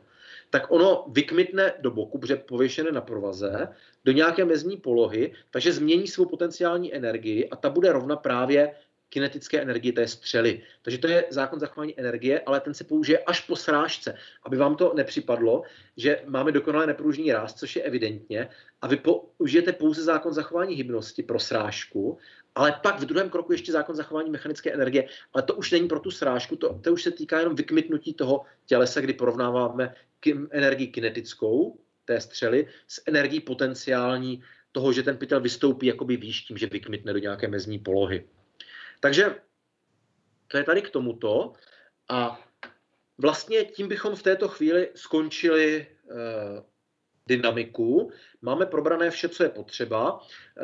tak ono vykmitne do boku, protože pověšené na provaze, do nějaké mezní polohy, takže změní svou potenciální energii a ta bude rovna právě kinetické energii té střely. Takže to je zákon zachování energie, ale ten se použije až po srážce, aby vám to nepřipadlo, že máme dokonale nepružný ráz, což je evidentně, a vy použijete pouze zákon zachování hybnosti pro srážku, ale pak v druhém kroku ještě zákon zachování mechanické energie, ale to už není pro tu srážku, to už se týká jenom vykmitnutí toho tělesa, kdy porovnáváme energii kinetickou té střely s energií potenciální toho, že ten pytel vystoupí jakoby výš tím, že vykmitne do nějaké mezní polohy. Takže to je tady k tomuto a vlastně tím bychom v této chvíli skončili dynamiku. Máme probrané vše, co je potřeba.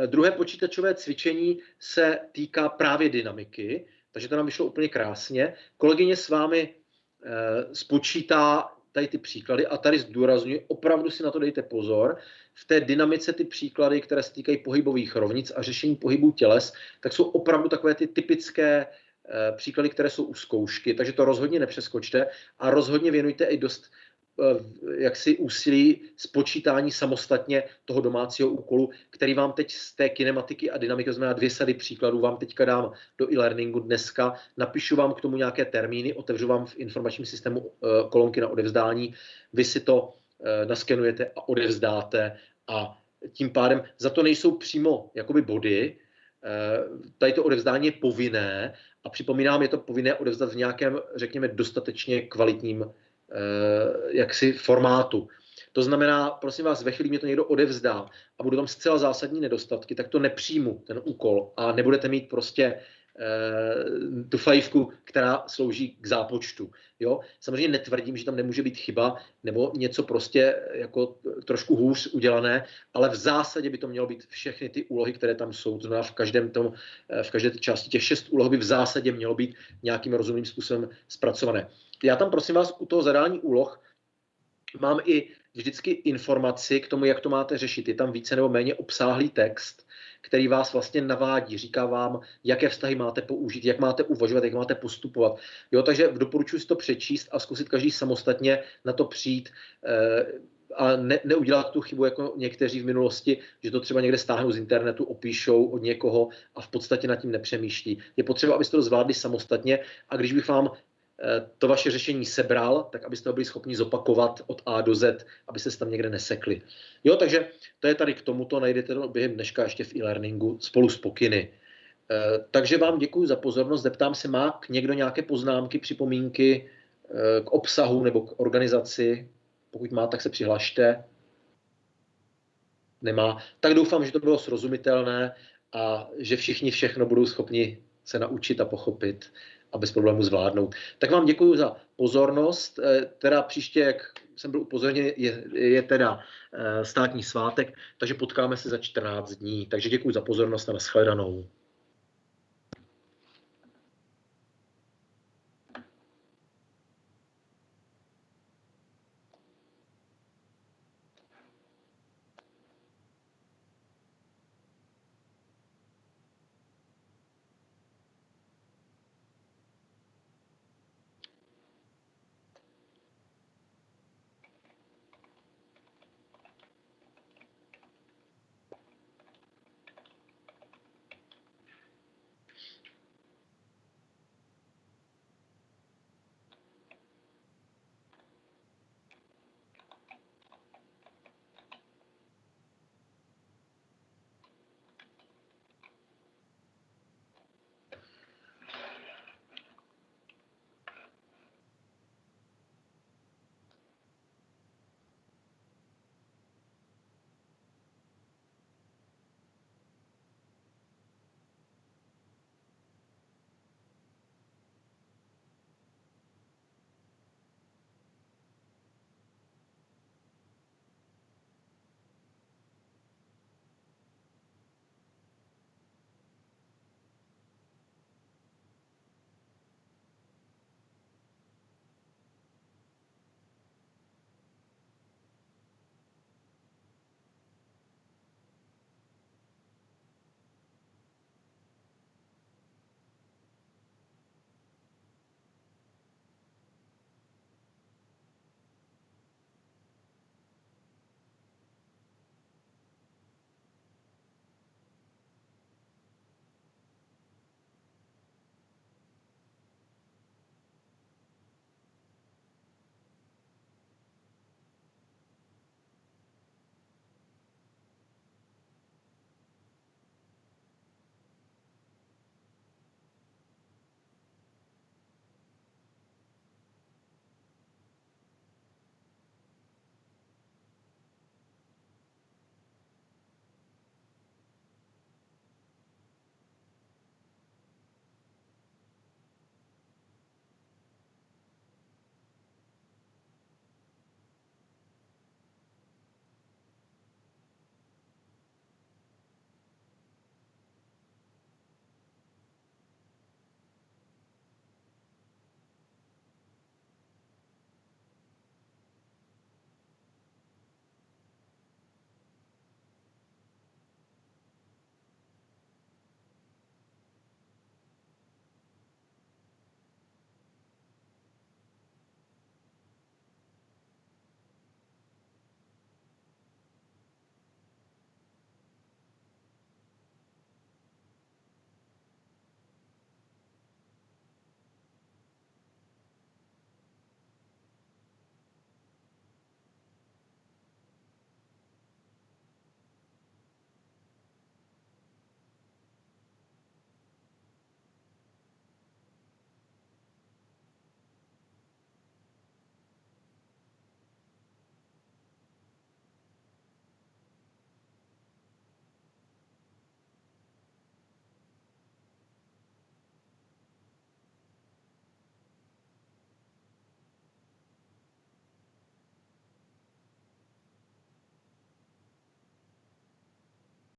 Druhé počítačové cvičení se týká právě dynamiky, takže to nám vyšlo úplně krásně. Kolegyně s vámi spočítá tady ty příklady a tady zdůrazňuji, opravdu si na to dejte pozor. V té dynamice ty příklady, které se týkají pohybových rovnic a řešení pohybů těles, tak jsou opravdu takové ty typické příklady, které jsou u zkoušky, takže to rozhodně nepřeskočte a rozhodně věnujte i dost jaksi úsilí spočítání samostatně toho domácího úkolu, který vám teď z té kinematiky a dynamiky, to znamená 2 sady příkladů, vám teďka dám do e-learningu dneska, napíšu vám k tomu nějaké termíny, otevřu vám v informačním systému kolonky na odevzdání, vy si to naskenujete a odevzdáte a tím pádem za to nejsou přímo jakoby body, tady to odevzdání je povinné a připomínám, je to povinné odevzdat v nějakém, řekněme, dostatečně kvalitním jaksi formátu. To znamená, prosím vás, ve chvíli mě to někdo odevzdá a budou tam zcela zásadní nedostatky, tak to nepřijmu, ten úkol, a nebudete mít prostě tu fajfku, která slouží k zápočtu. Jo? Samozřejmě netvrdím, že tam nemůže být chyba nebo něco prostě jako trošku hůř udělané, ale v zásadě by to mělo být všechny ty úlohy, které tam jsou. To znamená, v každé části těch 6 úloh by v zásadě mělo být nějakým rozumným způsobem zpracované. Já tam, prosím vás, u toho zadání úloh mám i vždycky informaci k tomu, jak to máte řešit. Je tam více nebo méně obsáhlý text, který vás vlastně navádí, říká vám, jaké vztahy máte použít, jak máte uvažovat, jak máte postupovat. Jo, takže doporučuji si to přečíst a zkusit každý samostatně na to přijít a neudělat tu chybu jako někteří v minulosti, že to třeba někde stáhnou z internetu, opíšou od někoho a v podstatě nad tím nepřemýšlí. Je potřeba, abyste to zvládli samostatně a když bych vám to vaše řešení sebral, tak abyste ho byli schopni zopakovat od A do Z, abyste se tam někde nesekli. Jo, takže to je tady k tomuto, najdete to během dneška ještě v e-learningu spolu s pokyny. Takže vám děkuji za pozornost, zeptám se, má někdo nějaké poznámky, připomínky k obsahu nebo k organizaci? Pokud má, tak se přihlašte. Nemá. Tak doufám, že to bylo srozumitelné a že všichni všechno budou schopni se naučit a pochopit a bez problémů zvládnout. Tak vám děkuji za pozornost. Teda příště, jak jsem byl upozorněn, je teda státní svátek, takže potkáme se za 14 dní. Takže děkuji za pozornost a nashledanou.